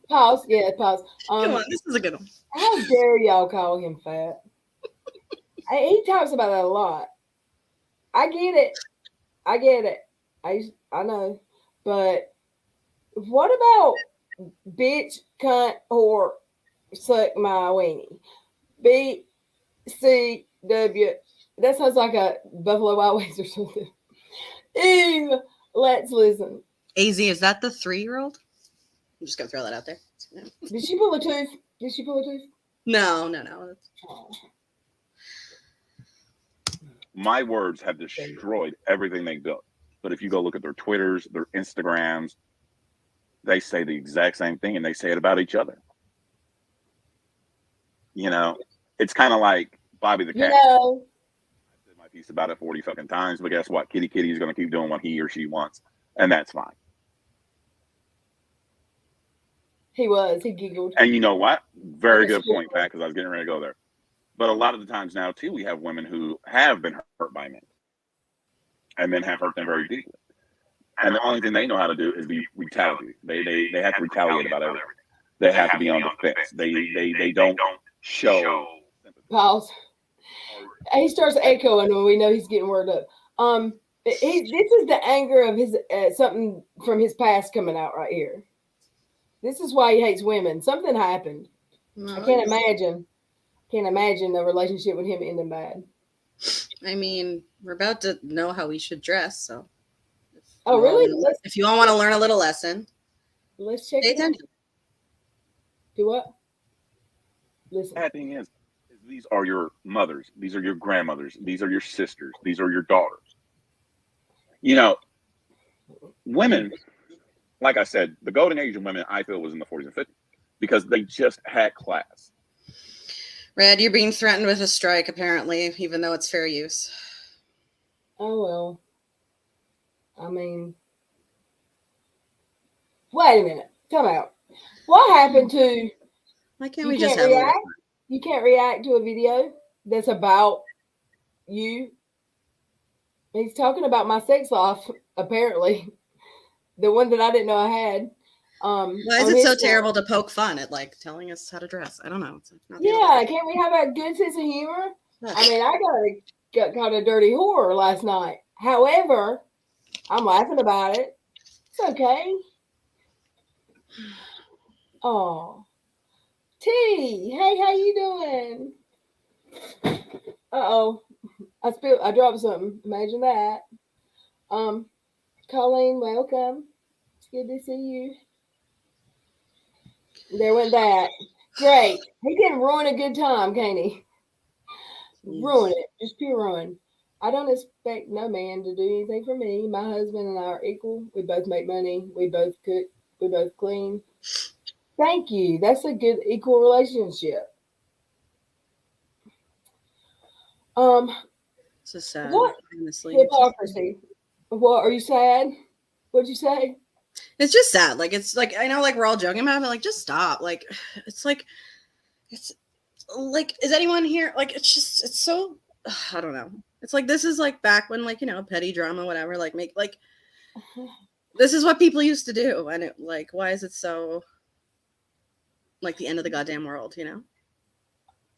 Pause. Yeah, pause. Come on, this is a good one. How dare y'all call him fat? He talks about that a lot. I get it. I know. But what about bitch, cunt, whore, suck my weenie? BCW. That sounds like a Buffalo Wild Wings or something. Ew. Let's listen. AZ, is that the 3-year-old? I'm just gonna throw that out there. Did she pull a tooth? No. Oh. My words have destroyed everything they built. But if you go look at their Twitters, their Instagrams, they say the exact same thing, and they say it about each other. It's kind of like Bobby the cat. I said my piece about it 40 fucking times, but guess what? Kitty is going to keep doing what he or she wants, and that's fine. He giggled. And you know what? Very good point, Pat, because I was getting ready to go there. But a lot of the times now, too, we have women who have been hurt by men, and men have hurt them very deeply. And the only thing they know how to do is be retaliate. They have to retaliate about everything. They have to be on defense. They don't show sympathy. Pause. He starts echoing when we know he's getting worked up. This is the anger of his something from his past coming out right here. This is why he hates women. Something happened. No, I can't imagine a relationship with him ending bad. I mean, we're about to know how we should dress, so. Oh, really? If you all want to learn a little lesson, let's check pay it out. attention. Do what? Listen. The bad thing is these are your mothers. These are your grandmothers. These are your sisters. These are your daughters. Women, like I said, the golden age of women, I feel, was in the 40s and 50s because they just had class. Red, you're being threatened with a strike, apparently, even though it's fair use. Oh, well. I mean, wait a minute. Time out. What happened to... Why can't we just react? You can't react to a video that's about you. He's talking about my sex life, apparently. The one that I didn't know I had. Why is it so terrible to poke fun at telling us how to dress? I don't know. Can't we have a good sense of humor? I mean, I got caught a dirty whore last night. However, I'm laughing about it. It's okay. Oh. T, hey, how you doing? Uh-oh. I dropped something. Imagine that. Colleen, welcome. It's good to see you. There went that. Great. He can ruin a good time, can't he? Ruin it. Just pure ruin. I don't expect no man to do anything for me. My husband and I are equal. We both make money. We both cook. We both clean. Thank you. That's a good equal relationship. This is sad. What hypocrisy? What are you sad? What'd you say? It's just sad. I know, we're all joking about it, but just stop. It's is anyone here? It's so, I don't know. It's this is back when petty drama, whatever. This is what people used to do, and it why is it so the end of the goddamn world?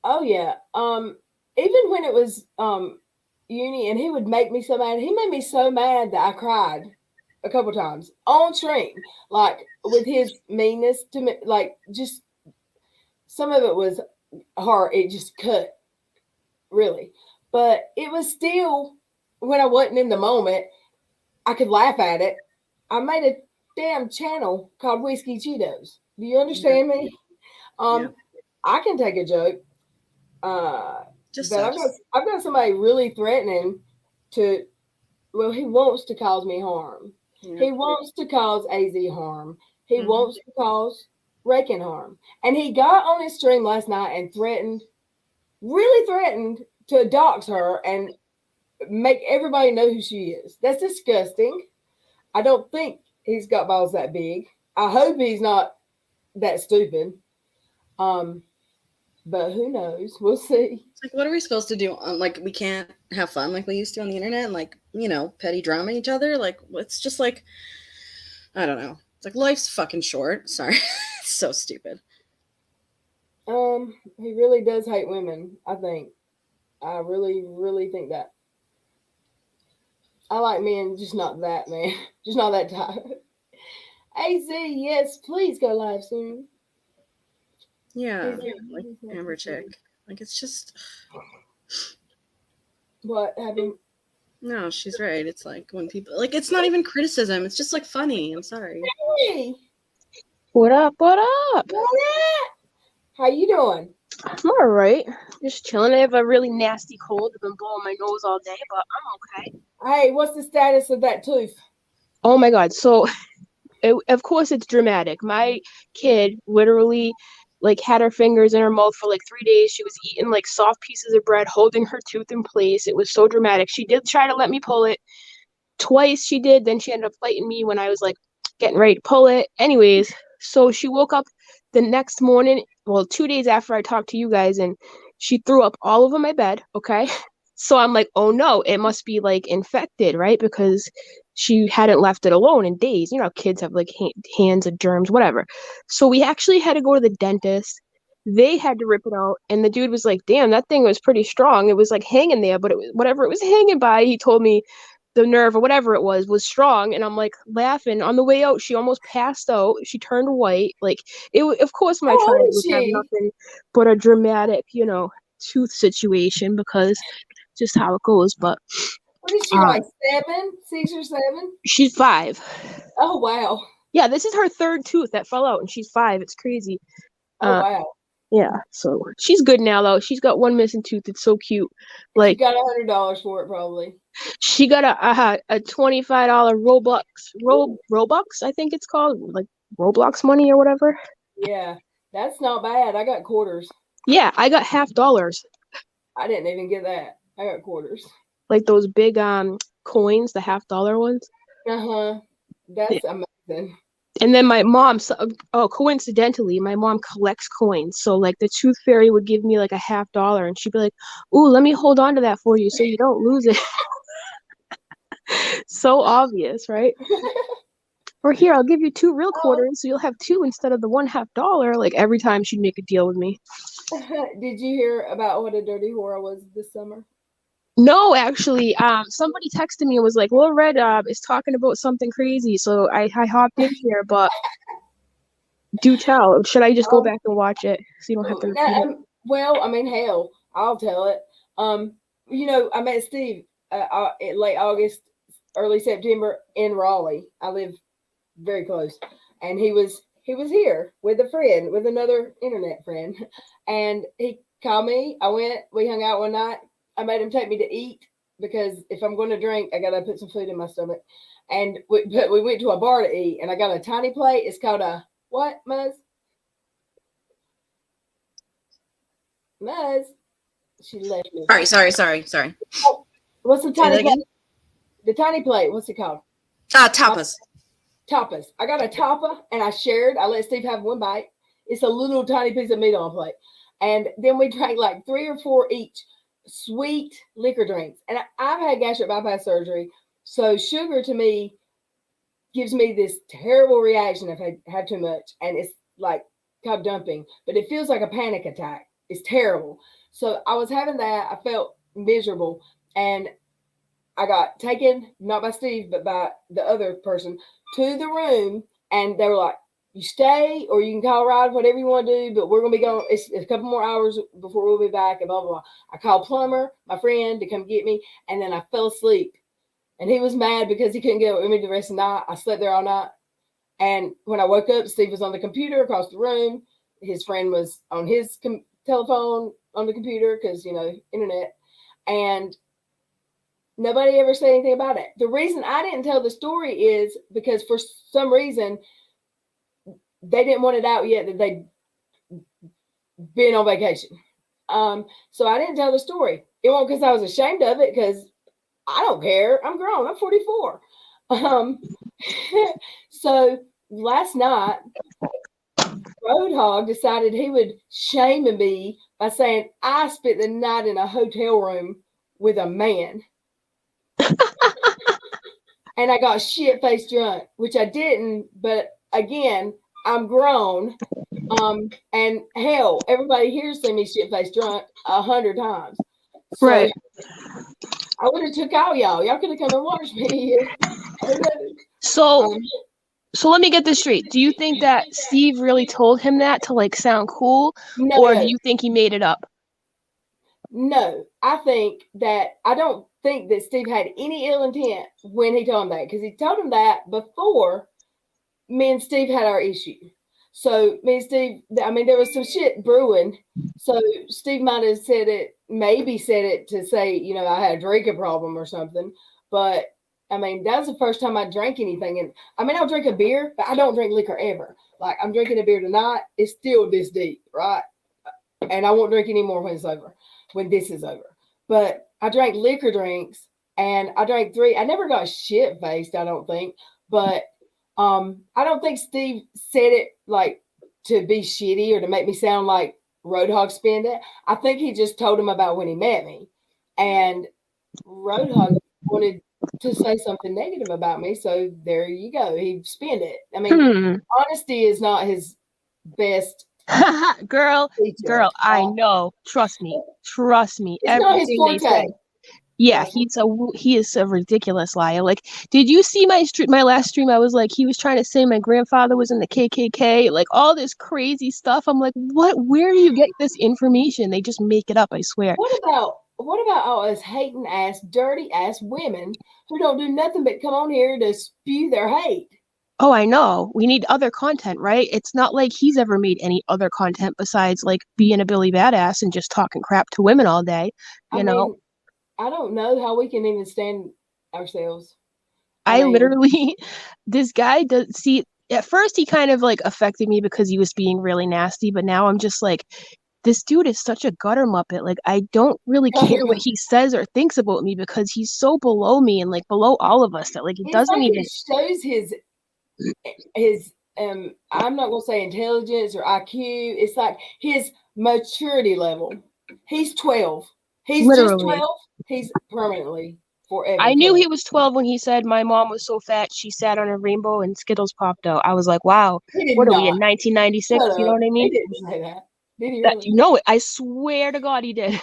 Oh yeah. Even when it was uni, and he would make me so mad. He made me so mad that I cried a couple times on stream, with his meanness to me. Just some of it was hard. It just cut, really. But it was still, when I wasn't in the moment, I could laugh at it. I made a damn channel called Whiskey Cheetos. Do you understand me? I can take a joke. But I've got somebody really threatening to, he wants to cause me harm. Yeah. He wants to cause AZ harm. He wants to cause Reagan harm. And he got on his stream last night and really threatened to dox her and make everybody know who she is. That's disgusting. I don't think he's got balls that big. I hope he's not that stupid. But who knows? We'll see. It's like, what are we supposed to do? Like, we can't have fun like we used to on the internet and, like, you know, petty drama each other. Like, it's just like, I don't know. It's like, life's fucking short. Sorry. It's so stupid. He really does hate women, I think. I really, really think that. I like men, just not that man. Just not that type. AZ, yes, please go live soon. Yeah. Like, Amber Chick. Like, it's just. What happened? No, she's right. It's like when people. Like, it's not even criticism. It's just, like, funny. I'm sorry. Hey, What up? What up? what up? How you doing? I'm all right. Just chilling. I have a really nasty cold. I've been blowing my nose all day, but I'm okay. Hey, what's the status of that tooth? Oh my God. So, of course, it's dramatic. My kid literally like had her fingers in her mouth for like 3 days. She was eating like soft pieces of bread, holding her tooth in place. It was so dramatic. She did try to let me pull it twice. She did. Then she ended up fighting me when I was like getting ready to pull it. Anyways, so she woke up the next morning, well, 2 days after I talked to you guys, and she threw up all over my bed. Okay. So I'm like, oh no, it must be like infected, right? Because she hadn't left it alone in days. You know, kids have like hands of germs, whatever. So we actually had to go to the dentist. They had to rip it out, and the dude was like, damn, that thing was pretty strong. It was like hanging there, but it was whatever it was hanging by. He told me the nerve or whatever it was strong, and I'm like laughing. On the way out, she almost passed out. She turned white. Like of course my How old child is would have she? nothing but a dramatic, tooth situation, because just how it goes. But What is she, like 7, 6 or 7? she's 5. Oh wow. Yeah, this is her 3rd tooth that fell out, and she's 5. It's crazy. Oh wow. Yeah, so she's good now though. She's got one missing tooth. It's so cute. Like, you got $100 for it probably. she got a $25 Robux, I think it's called, like Roblox money or whatever. Yeah, that's not bad. I got quarters. Yeah, I got $50. I didn't even get that. I got quarters. Like those big coins, the $50 ones. That's amazing. And then my mom, coincidentally, my mom collects coins. So like the tooth fairy would give me like a $50, and she'd be like, "Ooh, let me hold on to that for you so you don't lose it." So obvious, right? Or here, I'll give you 2 real quarters, so you'll have 2 instead of the one $50. Like every time she'd make a deal with me. Did you hear about what a dirty whore I was this summer? No, actually, somebody texted me and was like, "LilRed is talking about something crazy," so I hopped in here. But do tell. Should I just go back and watch it so you don't have to repeat it? Well, I mean, hell, I'll tell it. I met Steve late August, early September in Raleigh. I live very close, and he was here with a friend, with another internet friend, and he called me. We hung out one night. I made him take me to eat because if I'm going to drink, I got to put some food in my stomach. And we went to a bar to eat, and I got a tiny plate. It's called a what, Muzz? Muzz. She left me. Sorry. Oh, what's the tiny plate? The tiny plate. What's it called? Tapas. Tapas. I got a tapa, and I shared. I let Steve have one bite. It's a little tiny piece of meat on a plate. And then we drank like 3 or 4 each sweet liquor drinks. And I've had gastric bypass surgery, so sugar to me gives me this terrible reaction if I have too much, and it's like cup dumping, but it feels like a panic attack. It's terrible. So I was having that. I felt miserable, and I got taken, not by Steve, but by the other person, to the room, and they were like, "You stay, or you can call a ride, whatever you want to do, but we're going to be going, it's a couple more hours before we'll be back," and blah, blah, blah. I called Plumber, my friend, to come get me, and then I fell asleep. And he was mad because he couldn't get with me the rest of the night. I slept there all night. And when I woke up, Steve was on the computer across the room. His friend was on his telephone on the computer because, internet. And nobody ever said anything about it. The reason I didn't tell the story is because for some reason, they didn't want it out yet that they'd been on vacation. So I didn't tell the story. It wasn't because I was ashamed of it, because I don't care. I'm grown. I'm 44. So last night, Roadhog decided he would shame me by saying I spent the night in a hotel room with a man. And I got shit-faced drunk, which I didn't, but again, I'm grown. And hell, everybody here's seen me shit-faced drunk 100 times. So Right. I would have took all y'all. Y'all could have come and watched me. So let me get this straight. Do you think that Steve really told him that to like sound cool, or do you think he made it up? No, I don't think that Steve had any ill intent when he told him that, because he told him that before me and Steve had our issue. So me and Steve, I mean, there was some shit brewing. So Steve might have maybe said it to say, you know, I had a drinking problem or something. But I mean, that was the first time I drank anything. And I mean, I'll drink a beer, but I don't drink liquor ever. Like, I'm drinking a beer tonight. It's still this deep, right? And I won't drink anymore when this is over. But I drank liquor drinks, and I drank 3. I never got shit faced, I don't think. But I don't think Steve said it like to be shitty or to make me sound like Roadhog spent it. I think he just told him about when he met me. And Roadhog wanted to say something negative about me. So there you go. He spent it. I mean, honesty is not his best. Girl, I know. Trust me. It's not his forte. Yeah, he is a ridiculous liar. Like, did you see my last stream? I was like, he was trying to say my grandfather was in the KKK, like all this crazy stuff. I'm like, what? Where do you get this information? They just make it up, I swear. What about all us hating ass, dirty ass women who don't do nothing but come on here to spew their hate? Oh, I know. We need other content, right? It's not like he's ever made any other content besides like being a Billy Badass and just talking crap to women all day. You know? Mean, I don't know how we can even stand ourselves. I literally, this guy does see. At first, he kind of like affected me because he was being really nasty, but now I'm just like, this dude is such a gutter muppet. Like, I don't really care what he says or thinks about me because he's so below me and like below all of us that like it doesn't even. It shows his I'm not gonna say intelligence or IQ. It's like his maturity level. He's 12. He's literally just 12. He's permanently forever. I knew he was 12 when he said my mom was so fat she sat on a rainbow and Skittles popped out. I was like, wow, what are we in 1996? You know what I mean? He didn't say that. Did he really? No, I swear to God he did.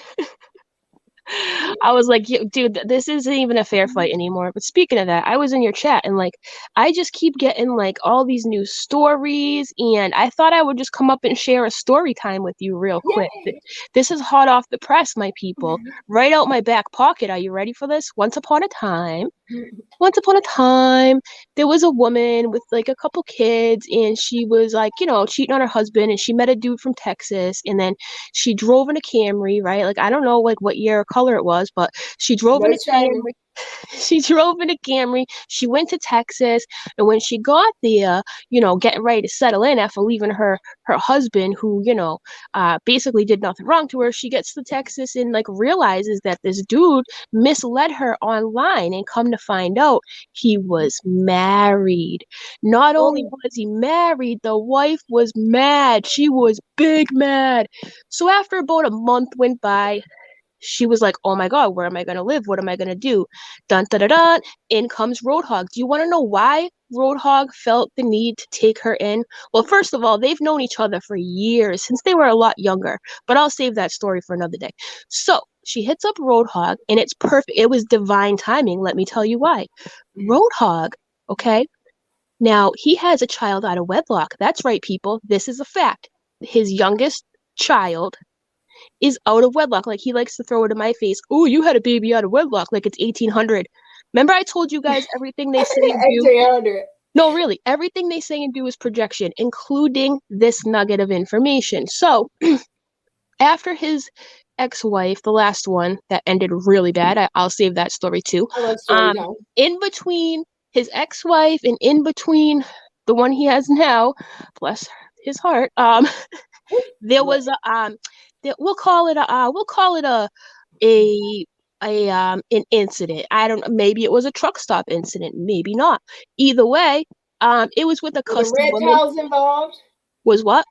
I was like, dude, this isn't even a fair fight anymore. But speaking of that, I was in your chat and like, I just keep getting like all these new stories, and I thought I would just come up and share a story time with you real quick. Yay. This is hot off the press, my people. Right out my back pocket. Are you ready for this? Once upon a time, there was a woman with like a couple kids, and she was like, you know, cheating on her husband, and she met a dude from Texas, and then she drove in a Camry, right? Like, I don't know like what year or color it was, but she drove in a Camry. She drove in a Camry. She went to Texas, and when she got there, you know, getting ready to settle in after leaving her husband, who, you know, basically did nothing wrong to her, she gets to Texas and like realizes that this dude misled her online, and come to find out he was married. Not only was he married, the wife was mad. She was big mad. So after about a month went by, she was like, oh my God, where am I going to live? What am I going to do? Dun, dun, dun, dun. In comes Roadhog. Do you want to know why Roadhog felt the need to take her in? Well, first of all, they've known each other for years, since they were a lot younger, but I'll save that story for another day. So she hits up Roadhog, and it's perfect. It was divine timing. Let me tell you why. Roadhog, okay? Now, he has a child out of wedlock. That's right, people. This is a fact. His youngest child is out of wedlock. Like, he likes to throw it in my face. Oh, you had a baby out of wedlock, like it's 1800. Remember I told you guys everything they say and do? 1800. No, really, everything they say and do is projection, including this nugget of information. So after his ex-wife, the last one that ended really bad, I'll save that story too. In between his ex-wife and in between the one he has now, bless his heart, there was a we'll call it a an incident. I don't know. Maybe it was a truck stop incident. Maybe not. Either way, it was with a Were the custody woman. reptiles involved? Was what?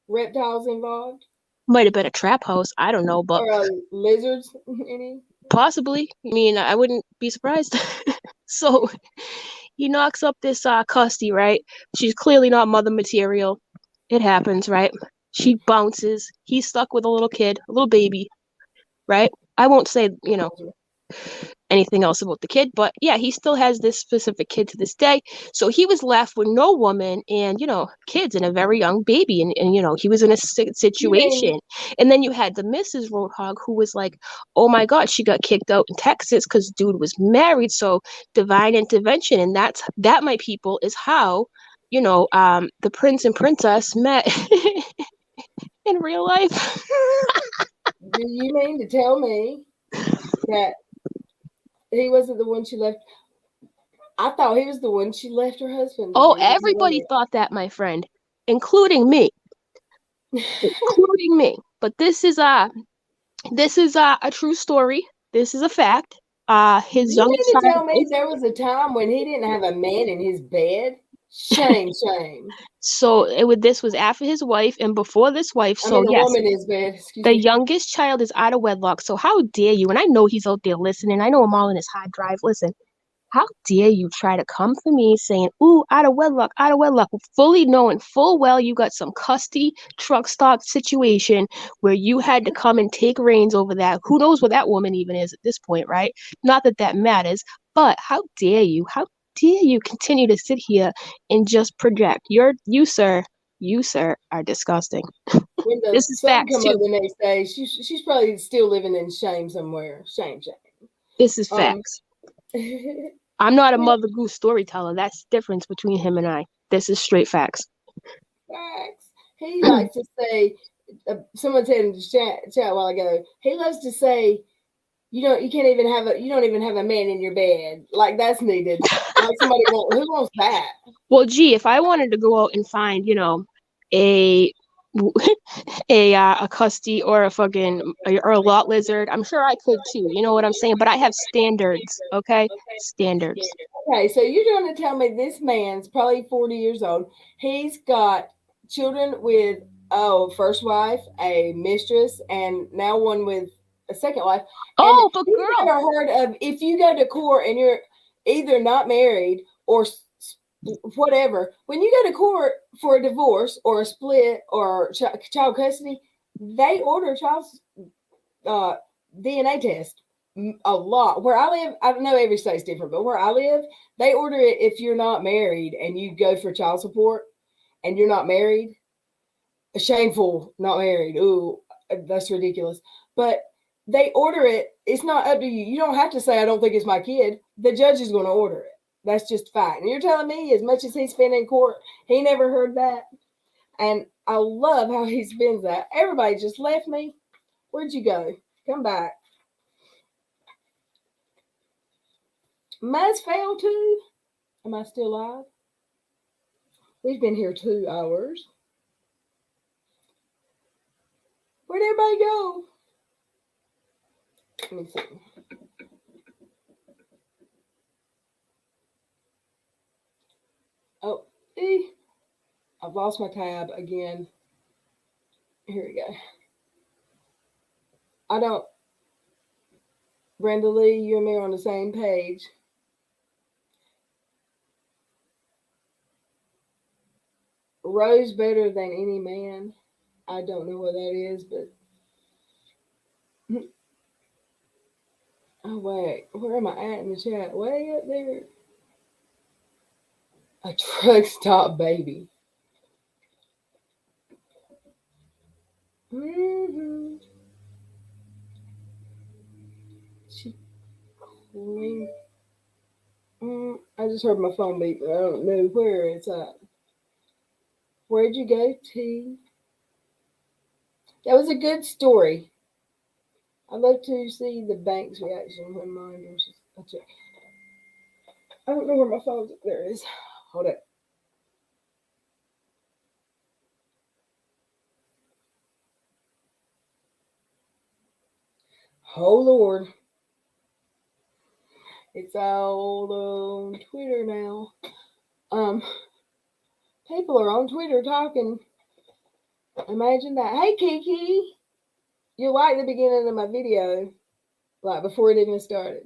Reptiles involved? Might have been a trap house. I don't know, but Or lizards? Any? possibly. I mean, I wouldn't be surprised. So he knocks up this custody, right? She's clearly not mother material. It happens, right? She bounces. He's stuck with a little kid, a little baby, right? I won't say, anything else about the kid, but yeah, he still has this specific kid to this day. So he was left with no woman and, kids and a very young baby. And he was in a situation. And then you had the Mrs. Roadhog who was like, oh my God, she got kicked out in Texas because dude was married. So divine intervention. And that, my people, is how, the prince and princess met in real life. Do you mean to tell me that he wasn't the one she left? I thought he was the one she left her husband. Oh, everybody thought that, my friend, including me. Including me. But this is a true story. This is a fact. His You youngest mean to child. tell me there was a time when he didn't have a man in his bed? Shame, shame. So this was after his wife and before this wife. So a yes, woman in his bed. The youngest child is out of wedlock. So how dare you? And I know he's out there listening. I know I'm all in his hard drive. Listen, how dare you try to come for me saying, ooh, out of wedlock, fully knowing full well you got some custody truck stop situation where you had to come and take reins over that. Who knows what that woman even is at this point, right? Not that that matters, but how dare you? How dare you continue to sit here and just project? You, sir, are disgusting. When the This is sun facts come too. up the next day, she's probably still living in shame somewhere. Shame. This is facts. I'm not a Mother Goose storyteller. That's the difference between him and I. This is straight facts. Facts. He likes to say, someone said in the chat a while ago, he loves to say, you don't even have a man in your bed. Like that's needed. Like somebody who wants that? Well, gee, if I wanted to go out and find, a a custody or a lot lizard, I'm sure I could too. You know what I'm saying? But I have standards, okay? Standards. Okay, so you're going to tell me this man's probably 40 years old. He's got children with first wife, a mistress, and now one with a second wife. Oh, but girl, I've never heard of if you go to court and you're either not married or whatever. When you go to court for a divorce or a split or child custody, they order child's DNA test a lot. Where I live, I know every state's different, but where I live, they order it if you're not married and you go for child support and you're not married. Shameful, not married. Ooh, that's ridiculous. But they order it. It's not up to you. You don't have to say, I don't think it's my kid. The judge is going to order it. That's just fact. And you're telling me as much as he spent in court, he never heard that. And I love how he spends that. Everybody just left me. Where'd you go? Come back. Mine's failed too. Am I still live? We've been here 2 hours. Where'd everybody go? Let me see. Oh, I've lost my tab again. Here we go. Brenda Lee, you and me are on the same page. Rose better than any man. I don't know what that is, but oh wait, where am I at in the chat? Way up there. A truck stop baby. Mm-hmm. She clean. I just heard my phone beep. I don't know where it's at. Where'd you go, T? That was a good story. I'd love to see the bank's reaction when mine was. I don't know where my phone is. There it is. Hold it. Oh, Lord. It's all on Twitter now. People are on Twitter talking. Imagine that. Hey, Kiki, you're right at the beginning of my video, like before it even started.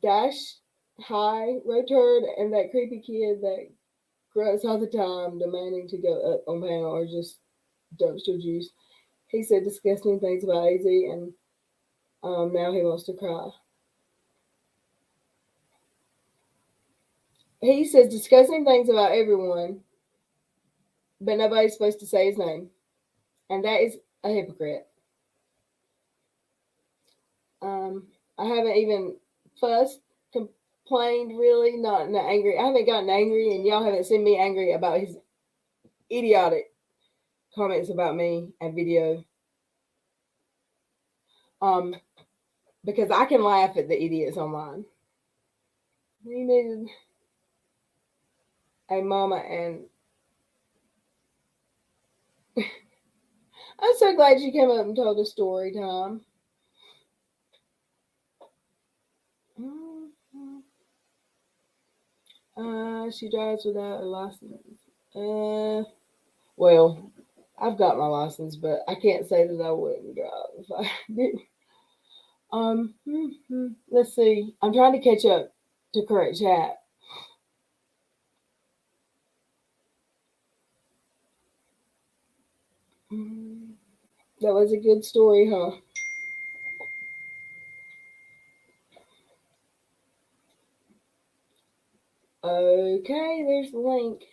Dash, hi, Rotard, and that creepy kid that grunts all the time, demanding to go up on panel or just dumpster juice. He said disgusting things about AZ, and now he wants to cry. He says disgusting things about everyone, but nobody's supposed to say his name, and that is a hypocrite. I haven't even fussed, complained, really, not angry. I haven't gotten angry, and y'all haven't seen me angry about his idiotic comments about me and video. Because I can laugh at the idiots online. He needed a mama, and I'm so glad you came up and told a story, Tom. She drives without a license. Well, I've got my license, but I can't say that I wouldn't drive if I didn't. Let's see. I'm trying to catch up to correct chat. That was a good story, huh? Okay, there's the link.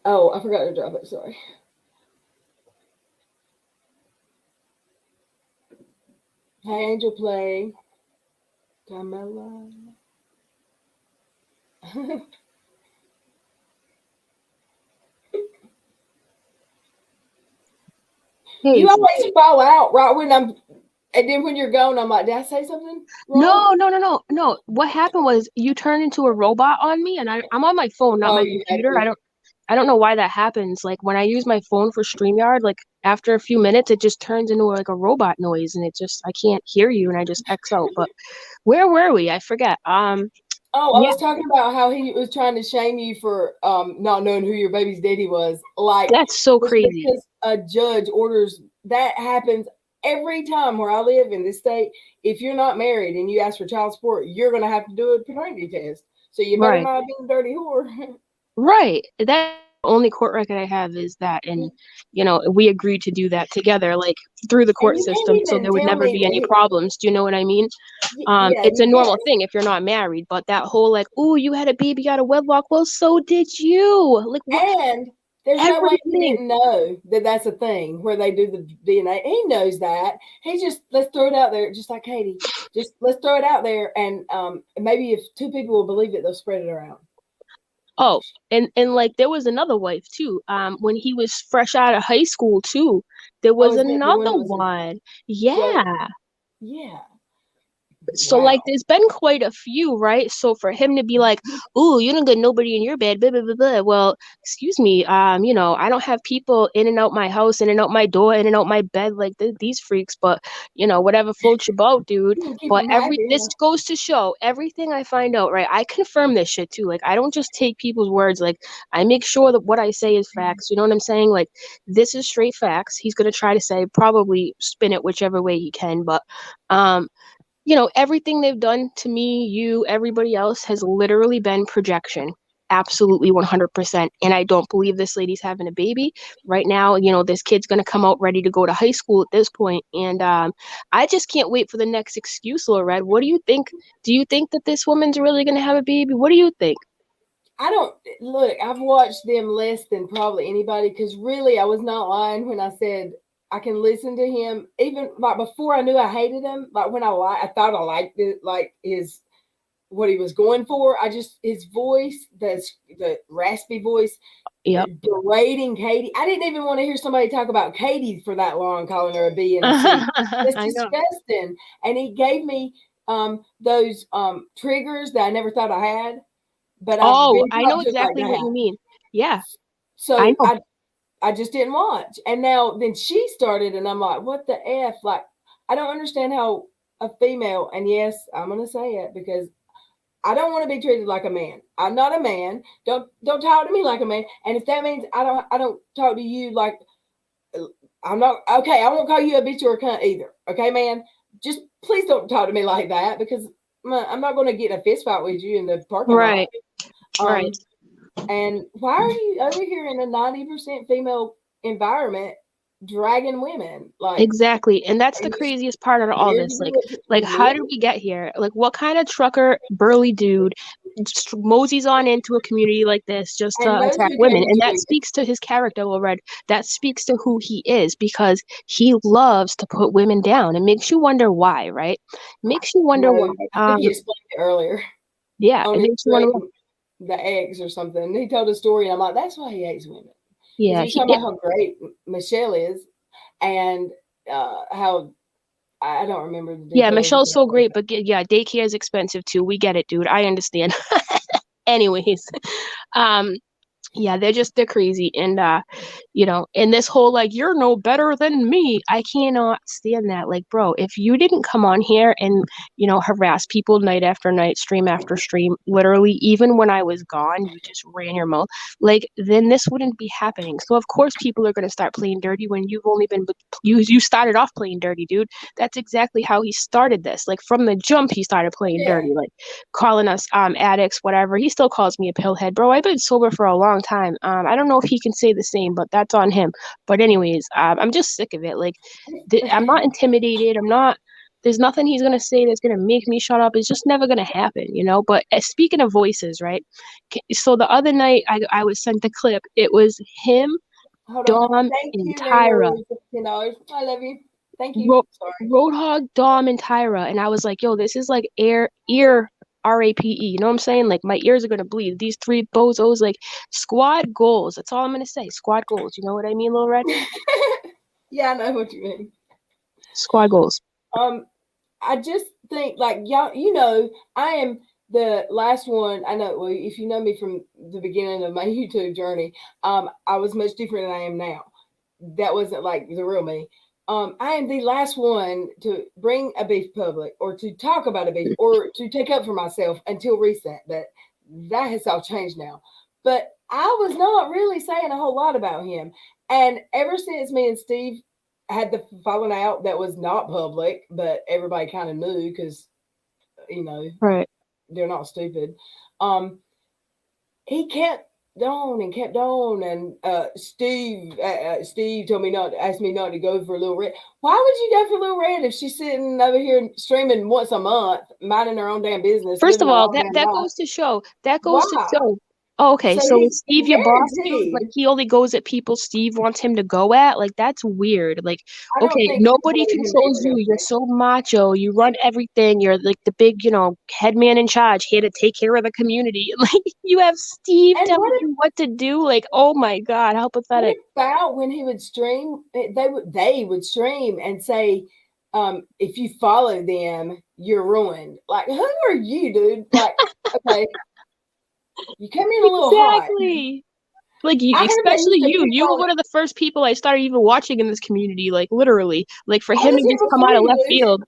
Oh, I forgot to drop it, sorry. Hey, Angel Play. Camilla. Hey. You always fall out right when and then when you're gone, I'm like, did I say something wrong? No. What happened was you turned into a robot on me, and I'm on my phone, not my computer. I don't know why that happens. Like when I use my phone for StreamYard, like after a few minutes, it just turns into like a robot noise, and I can't hear you, and I just X out. But where were we? I forget. Oh, I was talking about how he was trying to shame you for not knowing who your baby's daddy was. Like that's so crazy. Because a judge orders that happens every time where I live in this state. If you're not married and you ask for child support, you're going to have to do a paternity test. So you better not be a dirty whore. Right. That only court record I have is that, and we agreed to do that together, like through the court system, so there would never be any problems. Do you know what I mean? It's a normal thing if you're not married, but that whole like, oh, you had a baby out of wedlock, well, so did you. Like, what? And there's no way he didn't know that that's a thing where they do the DNA. He knows that. He just, let's throw it out there, just like Katie. Just let's throw it out there, and maybe if two people will believe it, they'll spread it around. Oh, and like there was another wife too. When he was fresh out of high school too, there was another one. Yeah. Yeah. So like there's been quite a few, right? So for him to be like, "Ooh, you don't get nobody in your bed," blah blah blah blah. Well, excuse me, I don't have people in and out my house, in and out my door, in and out my bed like these freaks. But whatever floats your boat, dude. But this goes to show everything I find out, right? I confirm this shit too. Like I don't just take people's words. Like I make sure that what I say is facts. You know what I'm saying? Like this is straight facts. He's gonna try to say, probably spin it whichever way he can, but everything they've done to me, you, everybody else has literally been projection. Absolutely 100%. And I don't believe this lady's having a baby right now. This kid's going to come out ready to go to high school at this point. And I just can't wait for the next excuse, LilRed. What do you think? Do you think that this woman's really going to have a baby? What do you think? I've watched them less than probably anybody, because really I was not lying when I said I can listen to him even like before I knew I hated him. Like when I thought I liked it, like what he was going for. His voice, the raspy voice, berating Katie. I didn't even want to hear somebody talk about Katie for that long, calling her a B and a C. It's disgusting. And he gave me those triggers that I never thought I had. But I know exactly what you mean. Yeah. So I just didn't watch. And now then she started, and I'm like, what the F? Like, I don't understand how a female, and yes, I'm gonna say it because I don't want to be treated like a man. I'm not a man. Don't talk to me like a man. And if that means I don't talk to you like I'm not okay, I won't call you a bitch or a cunt either. Okay, man? Just please don't talk to me like that because I'm not gonna get in a fist fight with you in the parking Right. lot. Right. And why are you over here in a 90% female environment dragging women? Like Exactly. And that's the craziest part of all this. Like how did we get here? Like what kind of trucker burly dude moseys on into a community like this just to attack women? And that speaks to his character, LilRed. That speaks to who he is because he loves to put women down. It makes you wonder why, right? Makes you wonder why. I think you explained it earlier. Yeah, it makes you wonder why. The eggs or something. He told a story, and I'm like, that's why he hates women. Yeah, he's talking about how great Michelle is, and how I don't remember the details. Yeah, Michelle's so great, but yeah, daycare is expensive too. We get it, dude. I understand. Anyways, yeah, they're crazy. And and this whole like you're no better than me, I cannot stand that. Like, bro, if you didn't come on here and harass people night after night, stream after stream, literally even when I was gone, you just ran your mouth, like then this wouldn't be happening. So of course people are going to start playing dirty when you've only been you started off playing dirty, dude. That's exactly how he started this. Like from the jump he started playing dirty, like calling us addicts, whatever. He still calls me a pillhead, bro. I've been sober for a long time. I don't know if he can say the same, but that's on him. But anyways, I'm just sick of it. Like I'm not intimidated. There's nothing he's going to say that's going to make me shut up. It's just never going to happen, but speaking of voices, right? So the other night I was sent the clip. It was him, Dom, and Tyra. I love you. Thank you. Roadhog, Dom, and Tyra. And I was like, yo, this is like ear RAPE, you know what I'm saying? Like my ears are gonna bleed. These three bozos, like squad goals. That's all I'm gonna say. Squad goals. You know what I mean, LilRed? Yeah, I know what you mean. Squad goals. I just think like y'all, I am the last one. I know. Well, if you know me from the beginning of my YouTube journey, I was much different than I am now. That wasn't like the real me. I am the last one to bring a beef public or to talk about a beef or to take up for myself until recent. But that has all changed now. But I was not really saying a whole lot about him. And ever since me and Steve had the falling out that was not public, but everybody kind of knew because, right. They're not stupid. He kept on and Steve told me asked me not to go for LilRed. Why would you go for LilRed if she's sitting over here streaming once a month, minding her own damn business? First of all, that goes to show. Oh, okay. So Steve, your boss, like he only goes at people Steve wants him to go at. Like that's weird. Like, okay, nobody controls you. You're so macho. You run everything. You're like the big, head man in charge, here to take care of the community. Like you have Steve telling you what to do. Like, oh my God, how pathetic. What about when he would stream? They would stream and say, if you follow them, you're ruined. Like, who are you, dude? Like, okay. You come in a little hot. Like especially you were one of the first people I started even watching in this community, like literally. Like for him to just come out of left field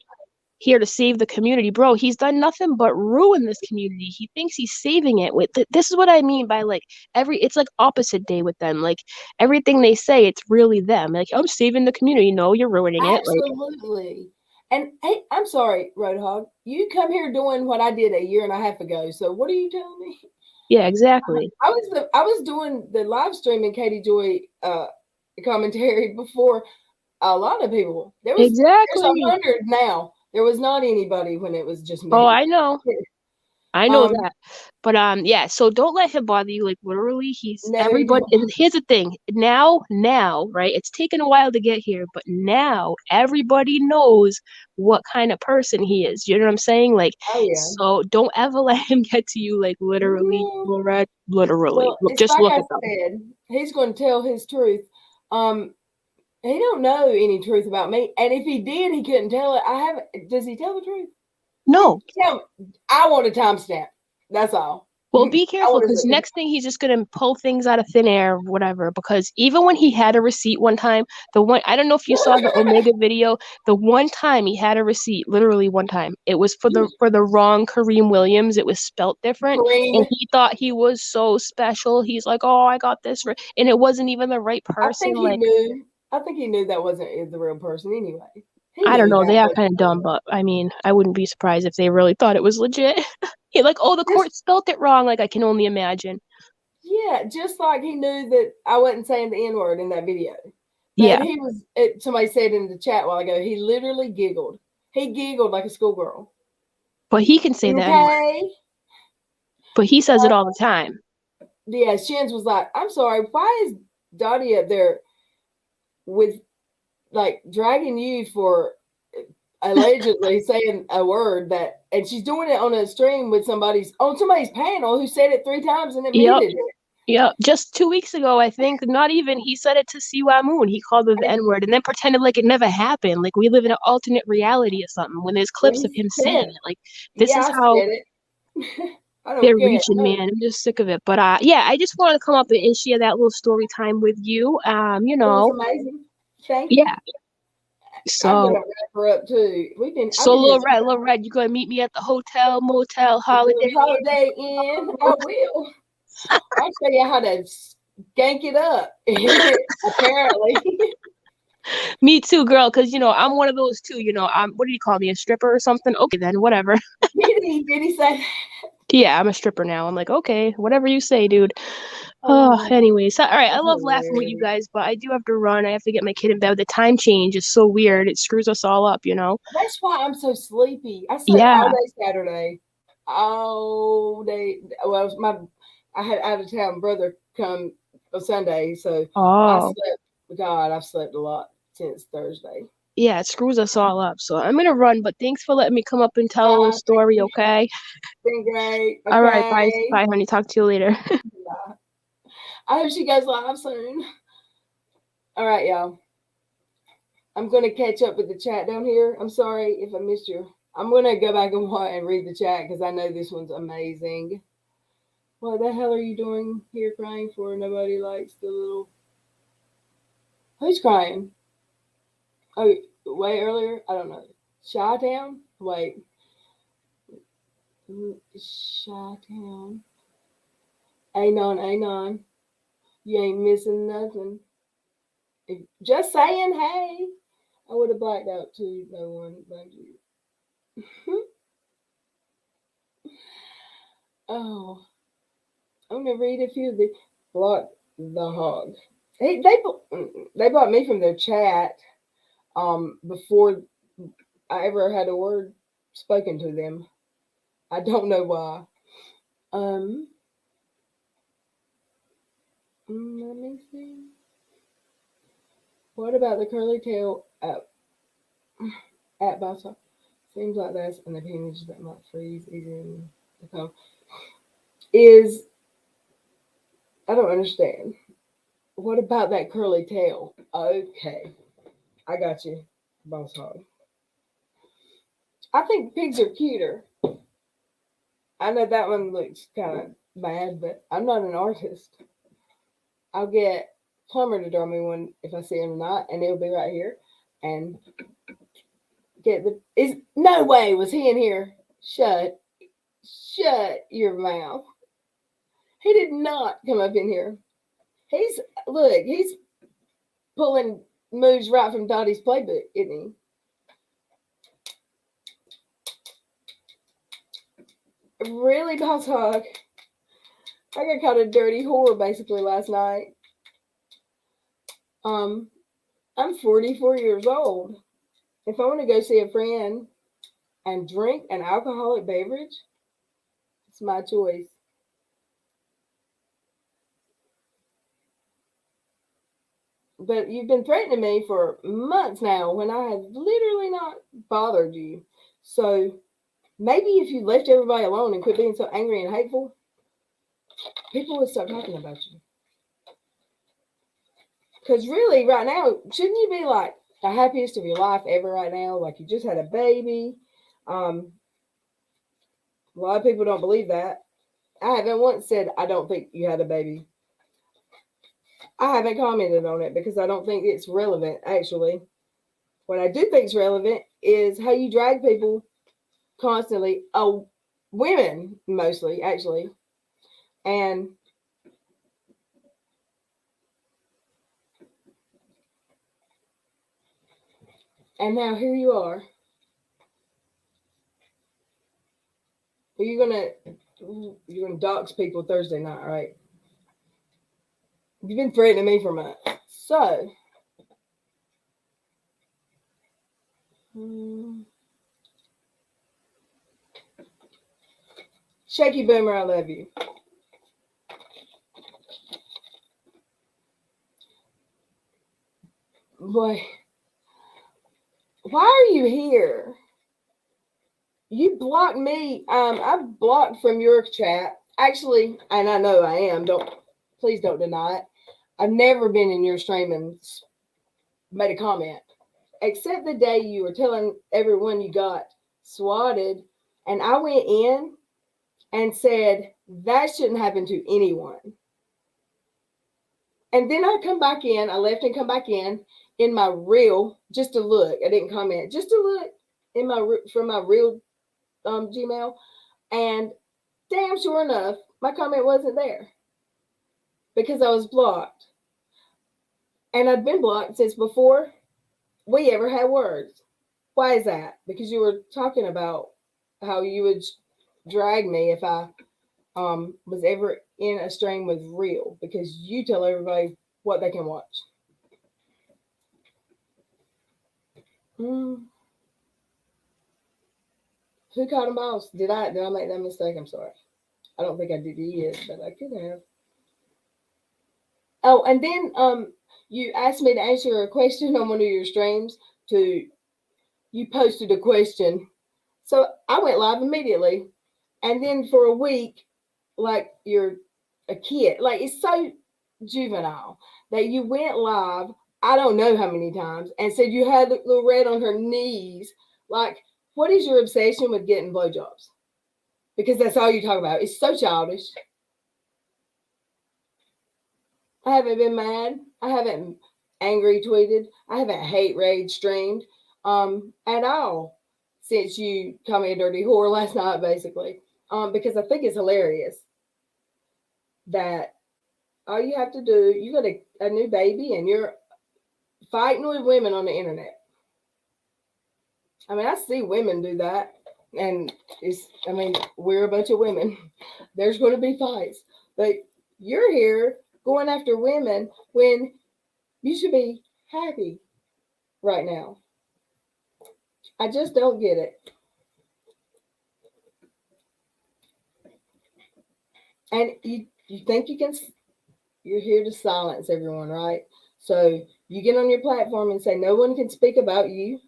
here to save the community, bro, he's done nothing but ruin this community. He thinks he's saving it with this is what I mean by like it's like opposite day with them. Like everything they say, it's really them. Like, I'm saving the community. No, you're ruining it. Absolutely. And hey, I'm sorry, Roadhog. You come here doing what I did a year and a half ago. So what are you telling me? Yeah, exactly. I was doing the live stream in Katie Joy commentary before a lot of people. There's 100 now. There was not anybody when it was just me. Oh, I know. I know that. But yeah, so don't let him bother you. Like literally, he's everybody. And here's the thing. Now, right? It's taken a while to get here, but now everybody knows what kind of person he is. You know what I'm saying? Like, so don't ever let him get to you. Like literally, literally. Well, just look at him. He's going to tell his truth. He don't know any truth about me, and if he did, he couldn't tell it. Does he tell the truth? No. I want a timestamp. That's all. Well, be careful would've because said- next thing he's just gonna pull things out of thin air or whatever. Because even when he had a receipt one time, I don't know if you saw the Omega video. The one time he had a receipt, literally one time, it was for the wrong Kareem Williams. It was spelt different, Kareem. and he thought he was so special. He's like, "Oh, I got this," and it wasn't even the right I person. think he knew. I think he knew that wasn't the real person anyway. I don't know. That They are wasn't kind of real. dumb, but I mean, I wouldn't be surprised if they really thought it was legit. He like, oh, the court spelt it wrong. Like, I can only imagine. Yeah, just like he knew that I wasn't saying the N word in that video. Yeah. He was. Somebody said in the chat a while ago. He literally giggled. He giggled like a schoolgirl. But he can say that. Okay. But he says it all the time. Yeah, Shins was like, "I'm sorry. Why is Dottie up there with like dragging you for allegedly saying a word that, and she's doing it on a stream with somebody's panel who said it 3 times and admitted it." Yeah, just 2 weeks ago, I think, not even, he said it to Siwa Moon. He called her the N-word and then pretended like it never happened. Like we live in an alternate reality or something when there's clips of him saying it. Like, this is how they're reaching, man. I'm just sick of it. But yeah, I just wanted to come up and share that little story time with you. You know. It was amazing. Thank you. Yeah. So I'm gonna wrap her up too. So LilRed, you gonna meet me at the hotel, motel, Holiday Inn? I will. I'll show you how to skank it up. Apparently. Me too, girl. Because I'm one of those too. I'm. What do you call me, a stripper or something? Okay, then whatever. Did he say? Yeah, I'm a stripper now. I'm like, okay, whatever you say, dude. Anyways, all right. I love laughing with you guys, but I do have to run. I have to get my kid in bed. The time change is so weird. It screws us all up, That's why I'm so sleepy. I slept all day Saturday. All day. Well, I had out of town brother come on Sunday, so I've slept a lot since Thursday. Yeah, it screws us all up. So I'm gonna run, but thanks for letting me come up and tell a little story. Okay. Been great. Okay. All right, bye, honey. Talk to you later. I hope she goes live soon. All right, y'all. I'm gonna catch up with the chat down here. I'm sorry if I missed you. I'm gonna go back and read the chat because I know this one's amazing. What the hell are you doing here crying for? Nobody likes the little. Who's crying? Oh, way earlier? I don't know. Chi-Town? Wait. Chi-Town. Anon. You ain't missing nothing. Just saying, hey. I would have blacked out too. No one blamed you. Oh. I'm going to read a few of the block the hog. They bought me from their chat before I ever had a word spoken to them. I don't know why. Let me see. What about the curly tail at Bossa? Seems like that's an appendage that might freeze easier than the comb. I don't understand. What about that curly tail? Okay. I got you, Boss Hog. I think pigs are cuter. I know that one looks kind of bad, but I'm not an artist. I'll get Plumber to draw me one if I see him or not, and it'll be right here. And no way was he in here. Shut your mouth. He did not come up in here. He's pulling moves right from Dottie's playbook, isn't he? Really, Boss Hog? I got caught a dirty whore basically last night. I'm 44 years old. If I want to go see a friend and drink an alcoholic beverage, it's my choice. But you've been threatening me for months now when I have literally not bothered you. So maybe if you left everybody alone and quit being so angry and hateful, people would stop talking about you. Because really, right now, shouldn't you be like the happiest of your life ever right now? Like you just had a baby. A lot of people don't believe that. I haven't once said I don't think you had a baby. I haven't commented on it because I don't think it's relevant, actually. What I do think is relevant is how you drag people constantly. Oh, women mostly, actually. And now here you are. You're gonna dox people Thursday night, right? You've been threatening me for months. So Shaky Boomer, I love you. Boy, why are you here? You blocked me. I blocked from your chat. Actually, and I know I am. Please don't deny it. I've never been in your stream and made a comment. Except the day you were telling everyone you got swatted. And I went in and said, that shouldn't happen to anyone. And then I come back in. I left and come back in my real, just to look. I didn't comment. Just to look in from my real Gmail. And damn sure enough, my comment wasn't there because I was blocked. And I'd been blocked since before we ever had words. Why is that? Because you were talking about how you would drag me if I was ever in a stream with real, because you tell everybody what they can watch. Who caught a mouse? Did I make that mistake? I'm sorry. I don't think I did yet, but I could have. Oh, and then you asked me to answer a question on one of your streams. You posted a question, so I went live immediately, and then for a week, like you're a kid, like it's so juvenile that you went live. I don't know how many times, and said you had LilRed on her knees. Like, what is your obsession with getting blowjobs? Because that's all you talk about. It's so childish. I haven't been mad. I haven't angry tweeted. I haven't hate rage streamed at all since you called me a dirty whore last night, basically. Because I think it's hilarious that all you have to do, you got a new baby and you're fighting with women on the internet. I mean, I see women do that. And we're a bunch of women. There's going to be fights. But you're here going after women when you should be happy right now. I just don't get it. And you think you're here to silence everyone, right? So you get on your platform and say no one can speak about you.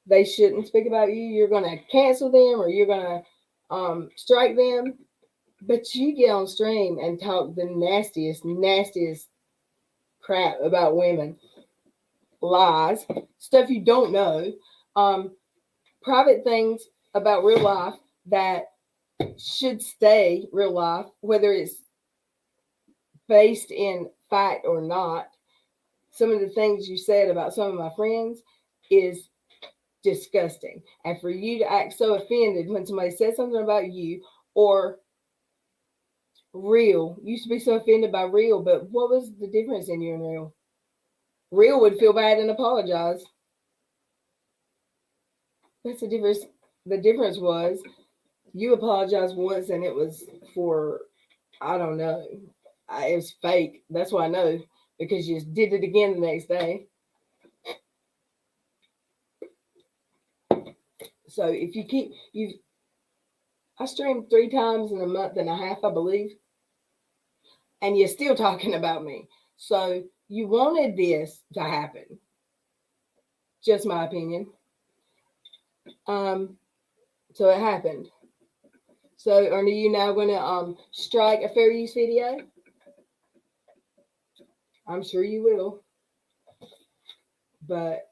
They shouldn't speak about you. You're going to cancel them or you're going to strike them. But you get on stream and talk the nastiest crap about women. Lies, stuff you don't know, private things about real life that should stay real life, whether it's based in fact or not. Some of the things you said about some of my friends is disgusting. And for you to act so offended when somebody said something about you or real, you used to be so offended by real, but what was the difference in you and real? Real would feel bad and apologize. That's the difference. The difference was you apologized once and it was for, I don't know, it was fake. That's why I know, because you just did it again the next day. So if I streamed 3 times in a month and a half, I believe, and you're still talking about me. So you wanted this to happen. Just my opinion. So it happened. So are you now going to strike a fair use video? I'm sure you will. But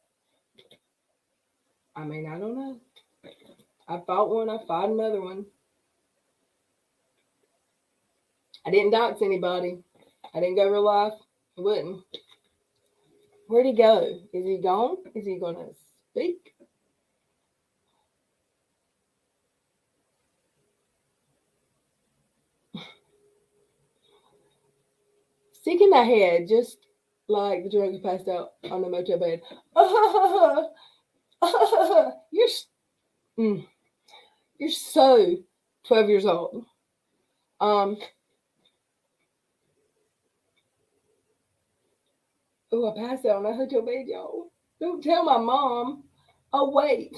I don't know. I fought one. I fought another one. I didn't dox anybody. I didn't go real life. I wouldn't. Where'd he go? Is he gone? Is he going to speak? Stick in my head, just like the drunk who passed out on the motel bed. You're you're so 12 years old. Oh, I passed out on a hotel bed, y'all. Don't tell my mom. Oh, wait.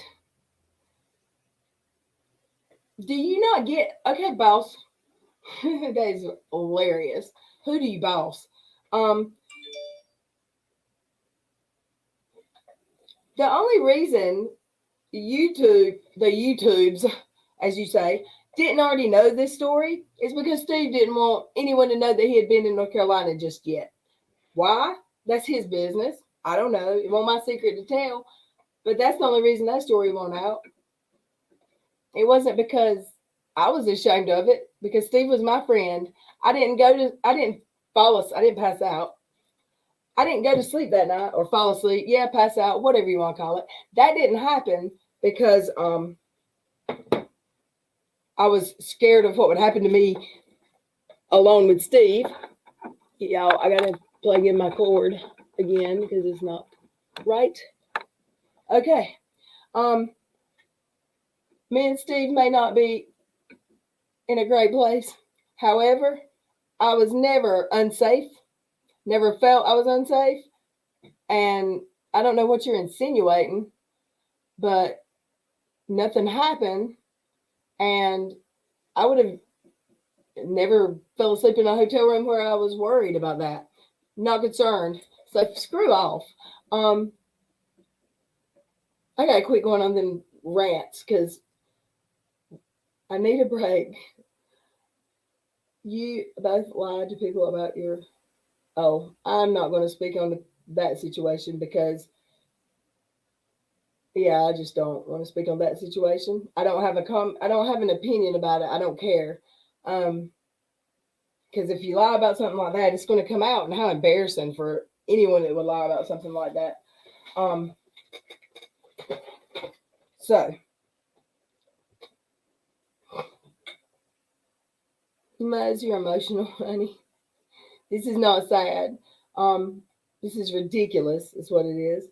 Do you not get... Okay, boss. That is hilarious. Who do you boss? The only reason the YouTubes, as you say, didn't already know this story is because Steve didn't want anyone to know that he had been in North Carolina just yet. Why? That's his business. I don't know. It wasn't my secret to tell. But that's the only reason that story went out. It wasn't because I was ashamed of it, because Steve was my friend. I didn't pass out. I didn't go to sleep that night or fall asleep. Yeah, pass out, whatever you want to call it. That didn't happen because I was scared of what would happen to me alone with Steve. Y'all, I got to plug in my cord again because it's not right. Okay. Me and Steve may not be in a great place. However, I was never unsafe. Never felt I was unsafe. And I don't know what you're insinuating, but nothing happened. And I would have never fell asleep in a hotel room where I was worried about that. Not concerned. So screw off. I gotta quit going on them rants because I need a break. You both lied to people about your... Oh, I'm not going to speak on that situation because, yeah, I just don't want to speak on that situation. I don't have an opinion about it. I don't care. Because if you lie about something like that, it's going to come out, and how embarrassing for anyone that would lie about something like that. So, Muzz, you're emotional, honey. This is not sad. This is ridiculous, is what it is.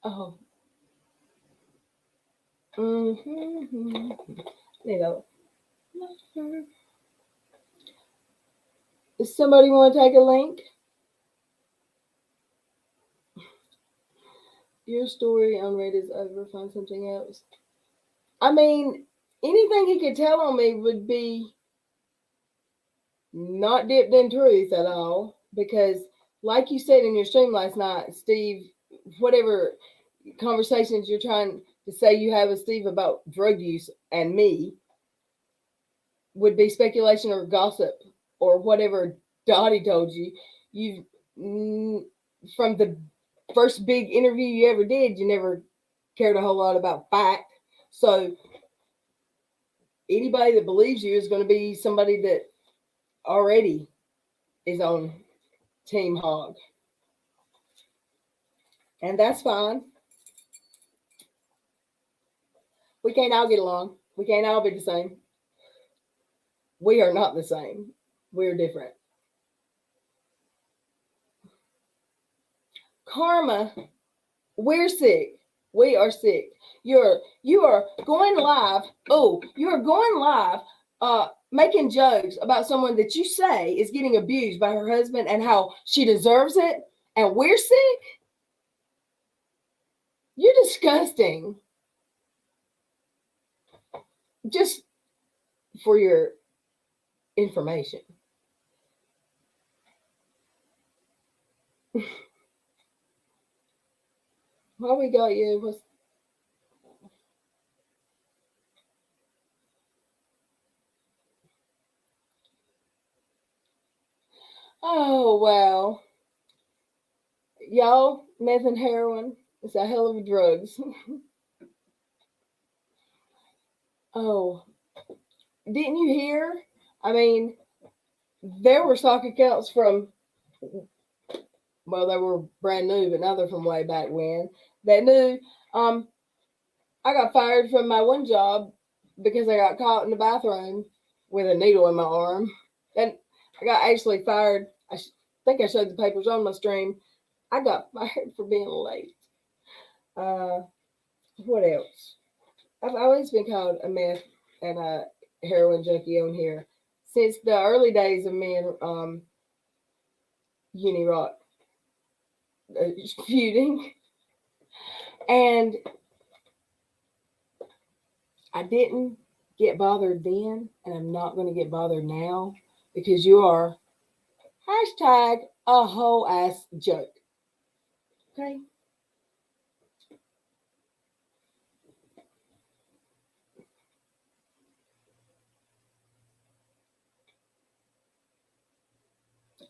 Oh. Mm-hmm. There you go. Does somebody want to take a link? Your story on Reddit is over. Find something else. I mean, anything he could tell on me would be not dipped in truth at all. Because, like you said in your stream last night, Steve, whatever conversations you're trying to say you have with Steve about drug use and me would be speculation or gossip or whatever Dottie told you. You, from the first big interview you ever did, you never cared a whole lot about fact. So anybody that believes you is going to be somebody that already is on Team Hog. And that's fine. We can't all get along. We can't all be the same. We are not the same. We're different. Karma, we're sick. We are sick. You are going live. Oh, you are going live making jokes about someone that you say is getting abused by her husband and how she deserves it, and we're sick? You're disgusting. Just for your information. Why we got you? Oh, wow. Y'all, meth and heroin is a hell of a drugs. Oh, didn't you hear? I mean, there were stock accounts from, well, they were brand new, but now they're from way back when. That knew, um, I got fired from my one job because I got caught in the bathroom with a needle in my arm. And I got actually fired. Think I showed the papers on my stream. I got fired for being late. Uh, what else? I've always been called a meth and a heroin junkie on here since the early days of me and Uni Rock feuding. And I didn't get bothered then, and I'm not going to get bothered now because you are hashtag a whole ass joke. Okay?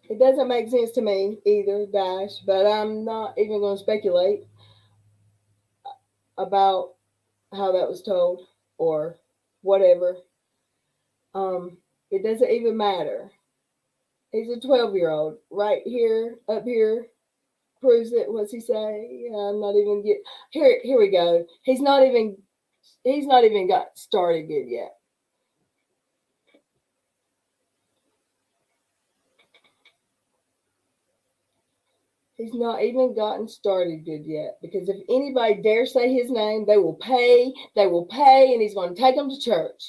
It doesn't make sense to me either, Dash, but I'm not even going to speculate about how that was told or whatever. It doesn't even matter. He's a 12-year-old right here, up here, proves it. What's he say? I'm not even get here. Here we go. He's not even got started good yet. He's not even gotten started good yet because if anybody dare say his name, they will pay. They will pay, and he's going to take them to church.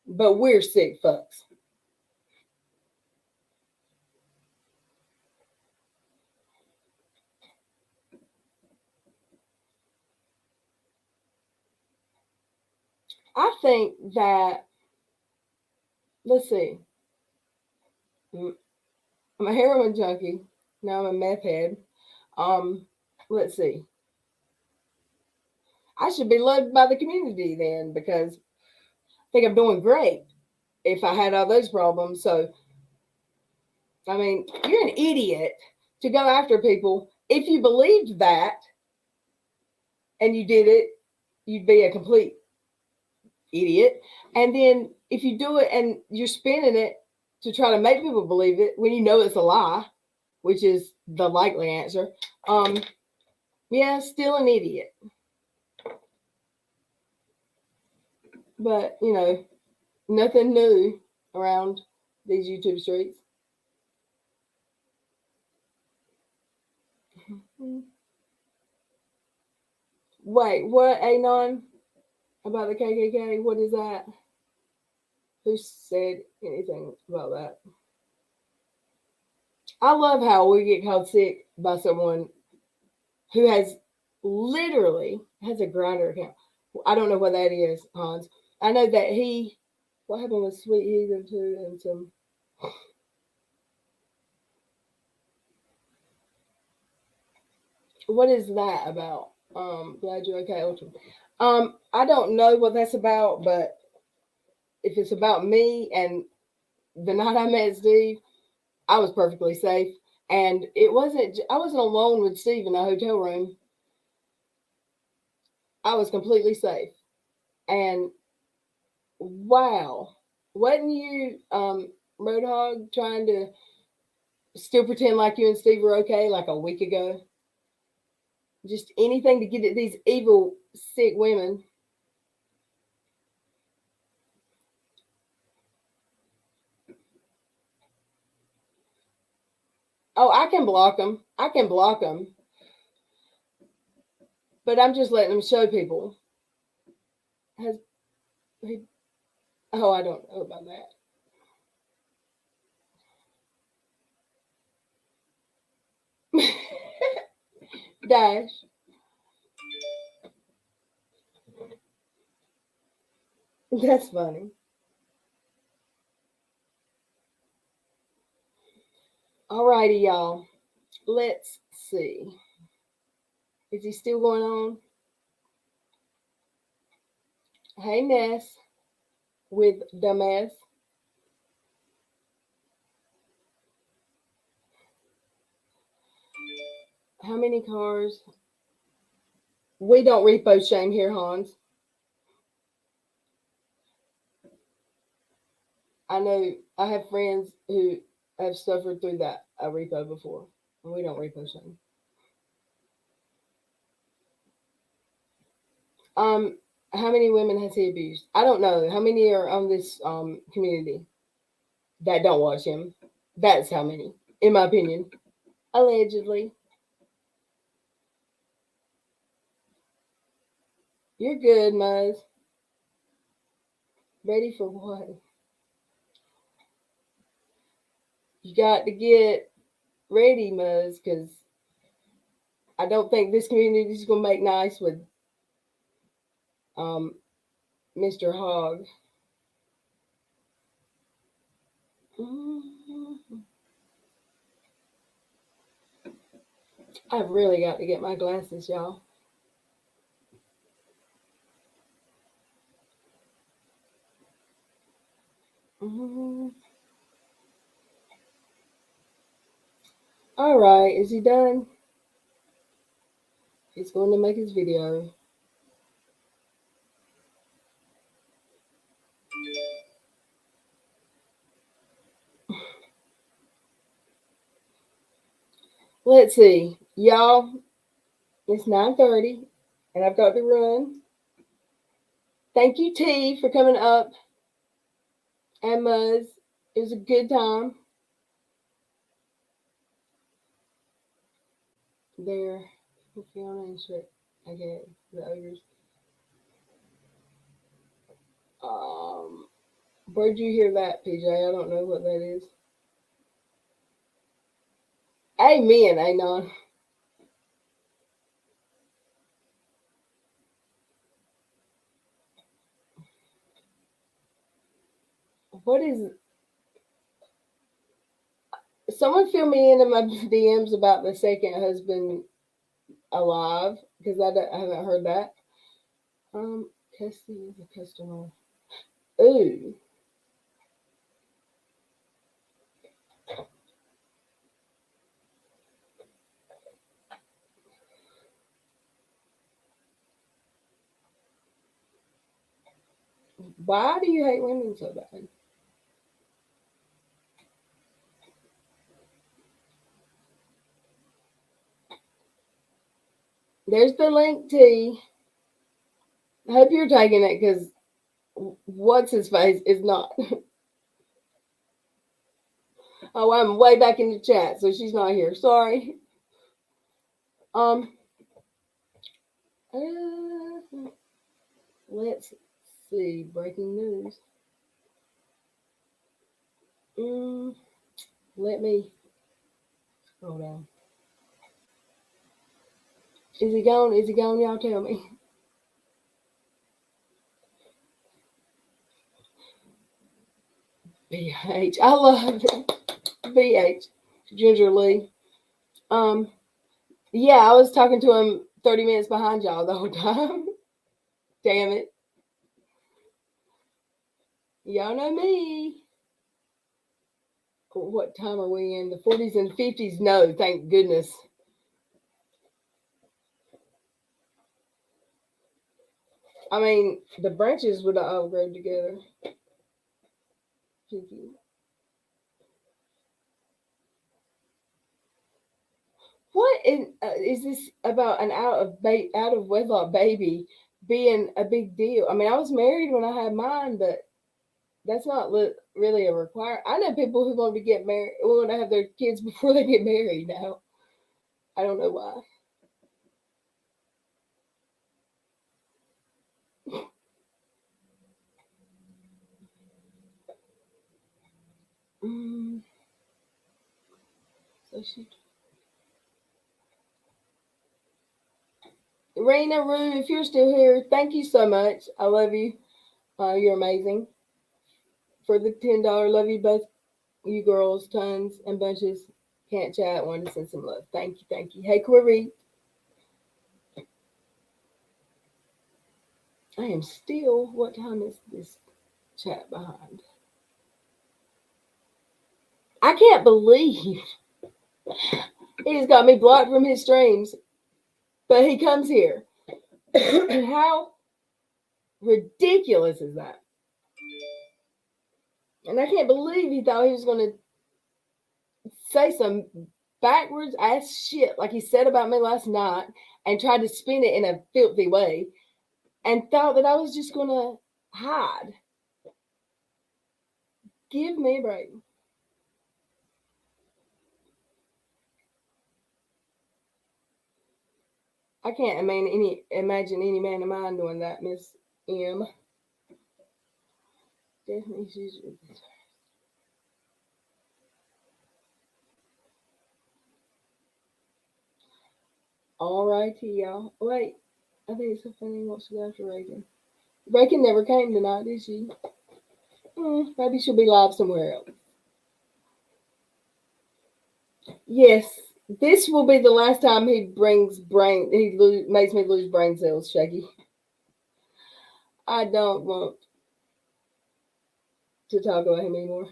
But we're sick fucks. I think that, let's see, I'm a heroin junkie. Now I'm a meth head. Let's see. I should be loved by the community then because I think I'm doing great if I had all those problems. So, I mean, you're an idiot to go after people. If you believed that and you did it, you'd be a complete idiot. And then if you do it and you're spinning it to try to make people believe it when you know it's a lie, which is the likely answer, yeah, still an idiot. But, you know, nothing new around these YouTube streets. Wait, what, Anon? About the KKK? What is that? Who said anything about that? I love how we get called sick by someone who has literally has a grinder account. I don't know what that is, Hans. I know that what happened with Sweet Heathen too and some. What is that about? Glad you're okay, Ultra. I don't know what that's about, but if it's about me and the night I met Steve, I was perfectly safe. And I wasn't alone with Steve in a hotel room. I was completely safe. And wow, wasn't you, Roadhog, trying to still pretend like you and Steve were okay like a week ago? Just anything to get at these evil, sick women. Oh, I can block them. I can block them. But I'm just letting them show people. I don't know about that. Dash. That's funny. Alrighty, y'all. Let's see. Is he still going on? Hey, Ness with dumbass. How many cars? We don't repo shame here, Hans. I know I have friends who have suffered through that a repo before, and we don't repo shame. How many women has he abused? I don't know. How many are on this community that don't watch him? That's how many, in my opinion. Allegedly. You're good, Muzz. Ready for what? You got to get ready, Muzz, because I don't think this community is going to make nice with Mr. Hogg. I've really got to get my glasses, y'all. All right, is he done? He's going to make his video. Let's see, y'all. It's 9:30, and I've got to run. Thank you, T, for coming up, and Muzz. It was a good time. There, Fiona and shit. Okay, the ogres. Where'd you hear that, PJ? I don't know what that is. Amen, Anon. What is? Someone fill me in my DMs about the second husband alive because I haven't heard that. Testing is a customer. Ooh. Why do you hate women so bad? There's the link, T. I hope you're taking it because what's his face is not. Oh, I'm way back in the chat, so she's not here. Sorry. Let's see. Breaking news. Let me scroll down. Is he gone? Is he gone? Y'all tell me. BH. I love it. BH. Ginger Lee. Yeah, I was talking to him 30 minutes behind y'all the whole time. Damn it. Y'all know me. What time are we in? The 40s and 50s? No, thank goodness. I mean, the branches would all grow together. What is this about an out of wedlock baby being a big deal? I mean, I was married when I had mine, but that's not really a requirement. I know people who want to get married, want to have their kids before they get married now. I don't know why. So she. Raina Rue, if you're still here, thank you so much. I love you. You're amazing. For the $10, love you both, you girls, tons and bunches. Can't chat, wanted to send some love. Thank you, thank you. Hey, Corey. I am still. What time is this chat behind? I can't believe He's got me blocked from his streams, but he comes here. How ridiculous is that? And I can't believe he thought he was going to say some backwards ass shit like he said about me last night and tried to spin it in a filthy way and thought that I was just going to hide. Give me a break. I can't imagine any man of mine doing that, Miss M. Definitely she's all righty, y'all. Wait, I think it's so funny he wants to go after Reagan. Reagan never came tonight, did she? Maybe she'll be live somewhere else. Yes, this will be the last time he makes me lose brain cells, Shaggy. I don't want to talk about him anymore.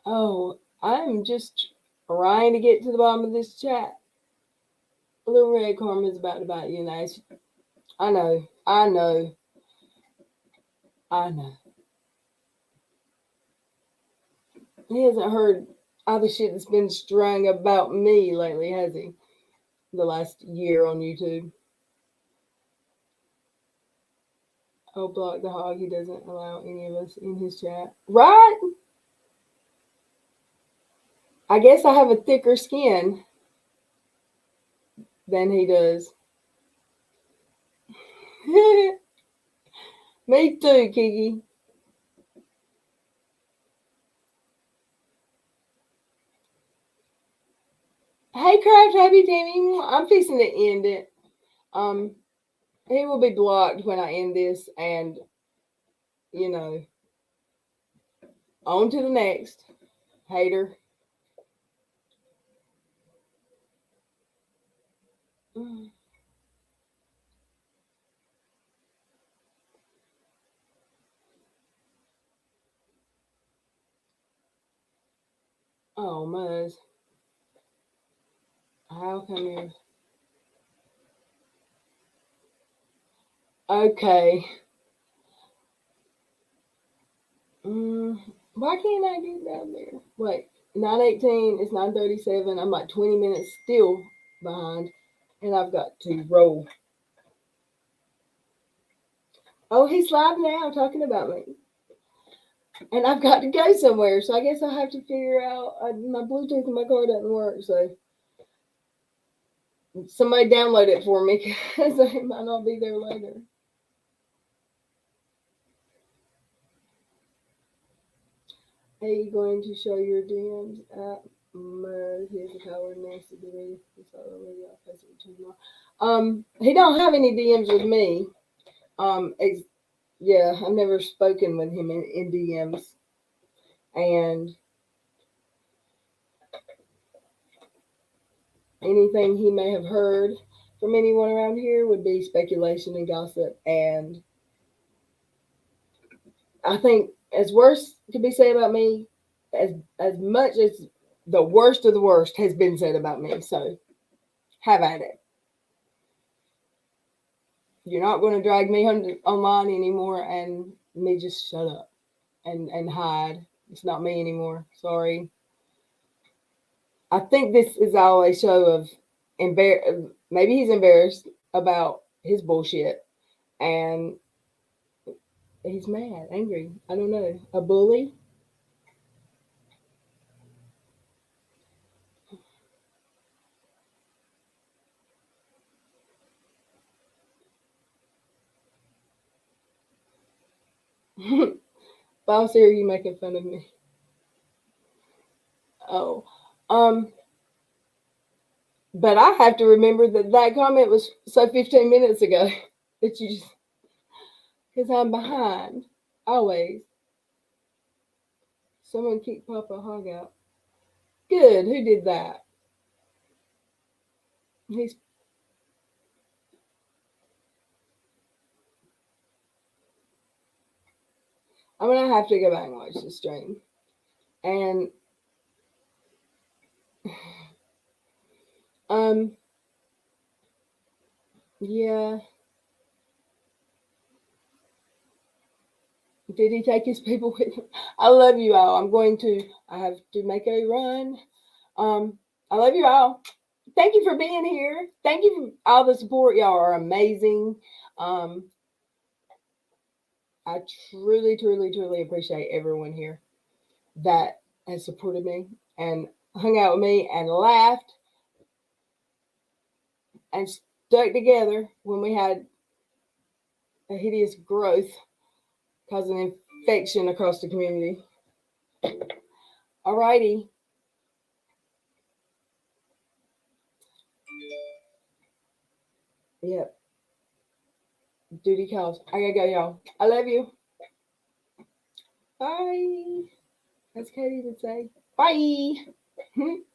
Oh, I'm just trying to get to the bottom of this chat. LilRed Karma's about to bite you in the ass. I know. He hasn't heard all the shit that's been strung about me lately, has he? The last year on YouTube. Oh, block the hog. He doesn't allow any of us in his chat. Right? I guess I have a thicker skin than he does. Me too, Kiki. Hey, Craft Happy Tammy. I'm fixing to end it. He will be blocked when I end this, and on to the next. Hater. Oh, Muzz. How come you? Okay. Why can't I get down there? Wait, 9:18. It's 9:37. I'm like 20 minutes still behind, and I've got to roll. Oh, he's live now talking about me. And I've got to go somewhere, so I guess I'll have to figure out. My Bluetooth in my car doesn't work, so somebody download it for me because I might not be there later. Are you going to show your DMs at here's the power next to the he don't have any DMs with me. Yeah, I've never spoken with him in DMs. And anything he may have heard from anyone around here would be speculation and gossip. And I think as worse could be said about me, as much as the worst of the worst has been said about me. So have at it. You're not going to drag me online anymore and me just shut up and hide. It's not me anymore. Sorry. I think this is all a show of maybe he's embarrassed about his bullshit and he's mad, angry. I don't know. A bully? Boss, here you making fun of me. Oh. But I have to remember that comment was so 15 minutes ago that you just, because I'm behind. Always. Someone kick Papa Hog out. Good. Who did that? He's I'm gonna have to go back and watch the stream. And yeah. Did he take his people with him? I love you all. I have to make a run. I love you all. Thank you for being here. Thank you for all the support. Y'all are amazing. I truly, truly, truly appreciate everyone here that has supported me and hung out with me and laughed and stuck together when we had a hideous growth causing infection across the community. Alrighty. Yep. Duty calls. I gotta go, y'all. I love you. Bye. As Katie would say. Bye.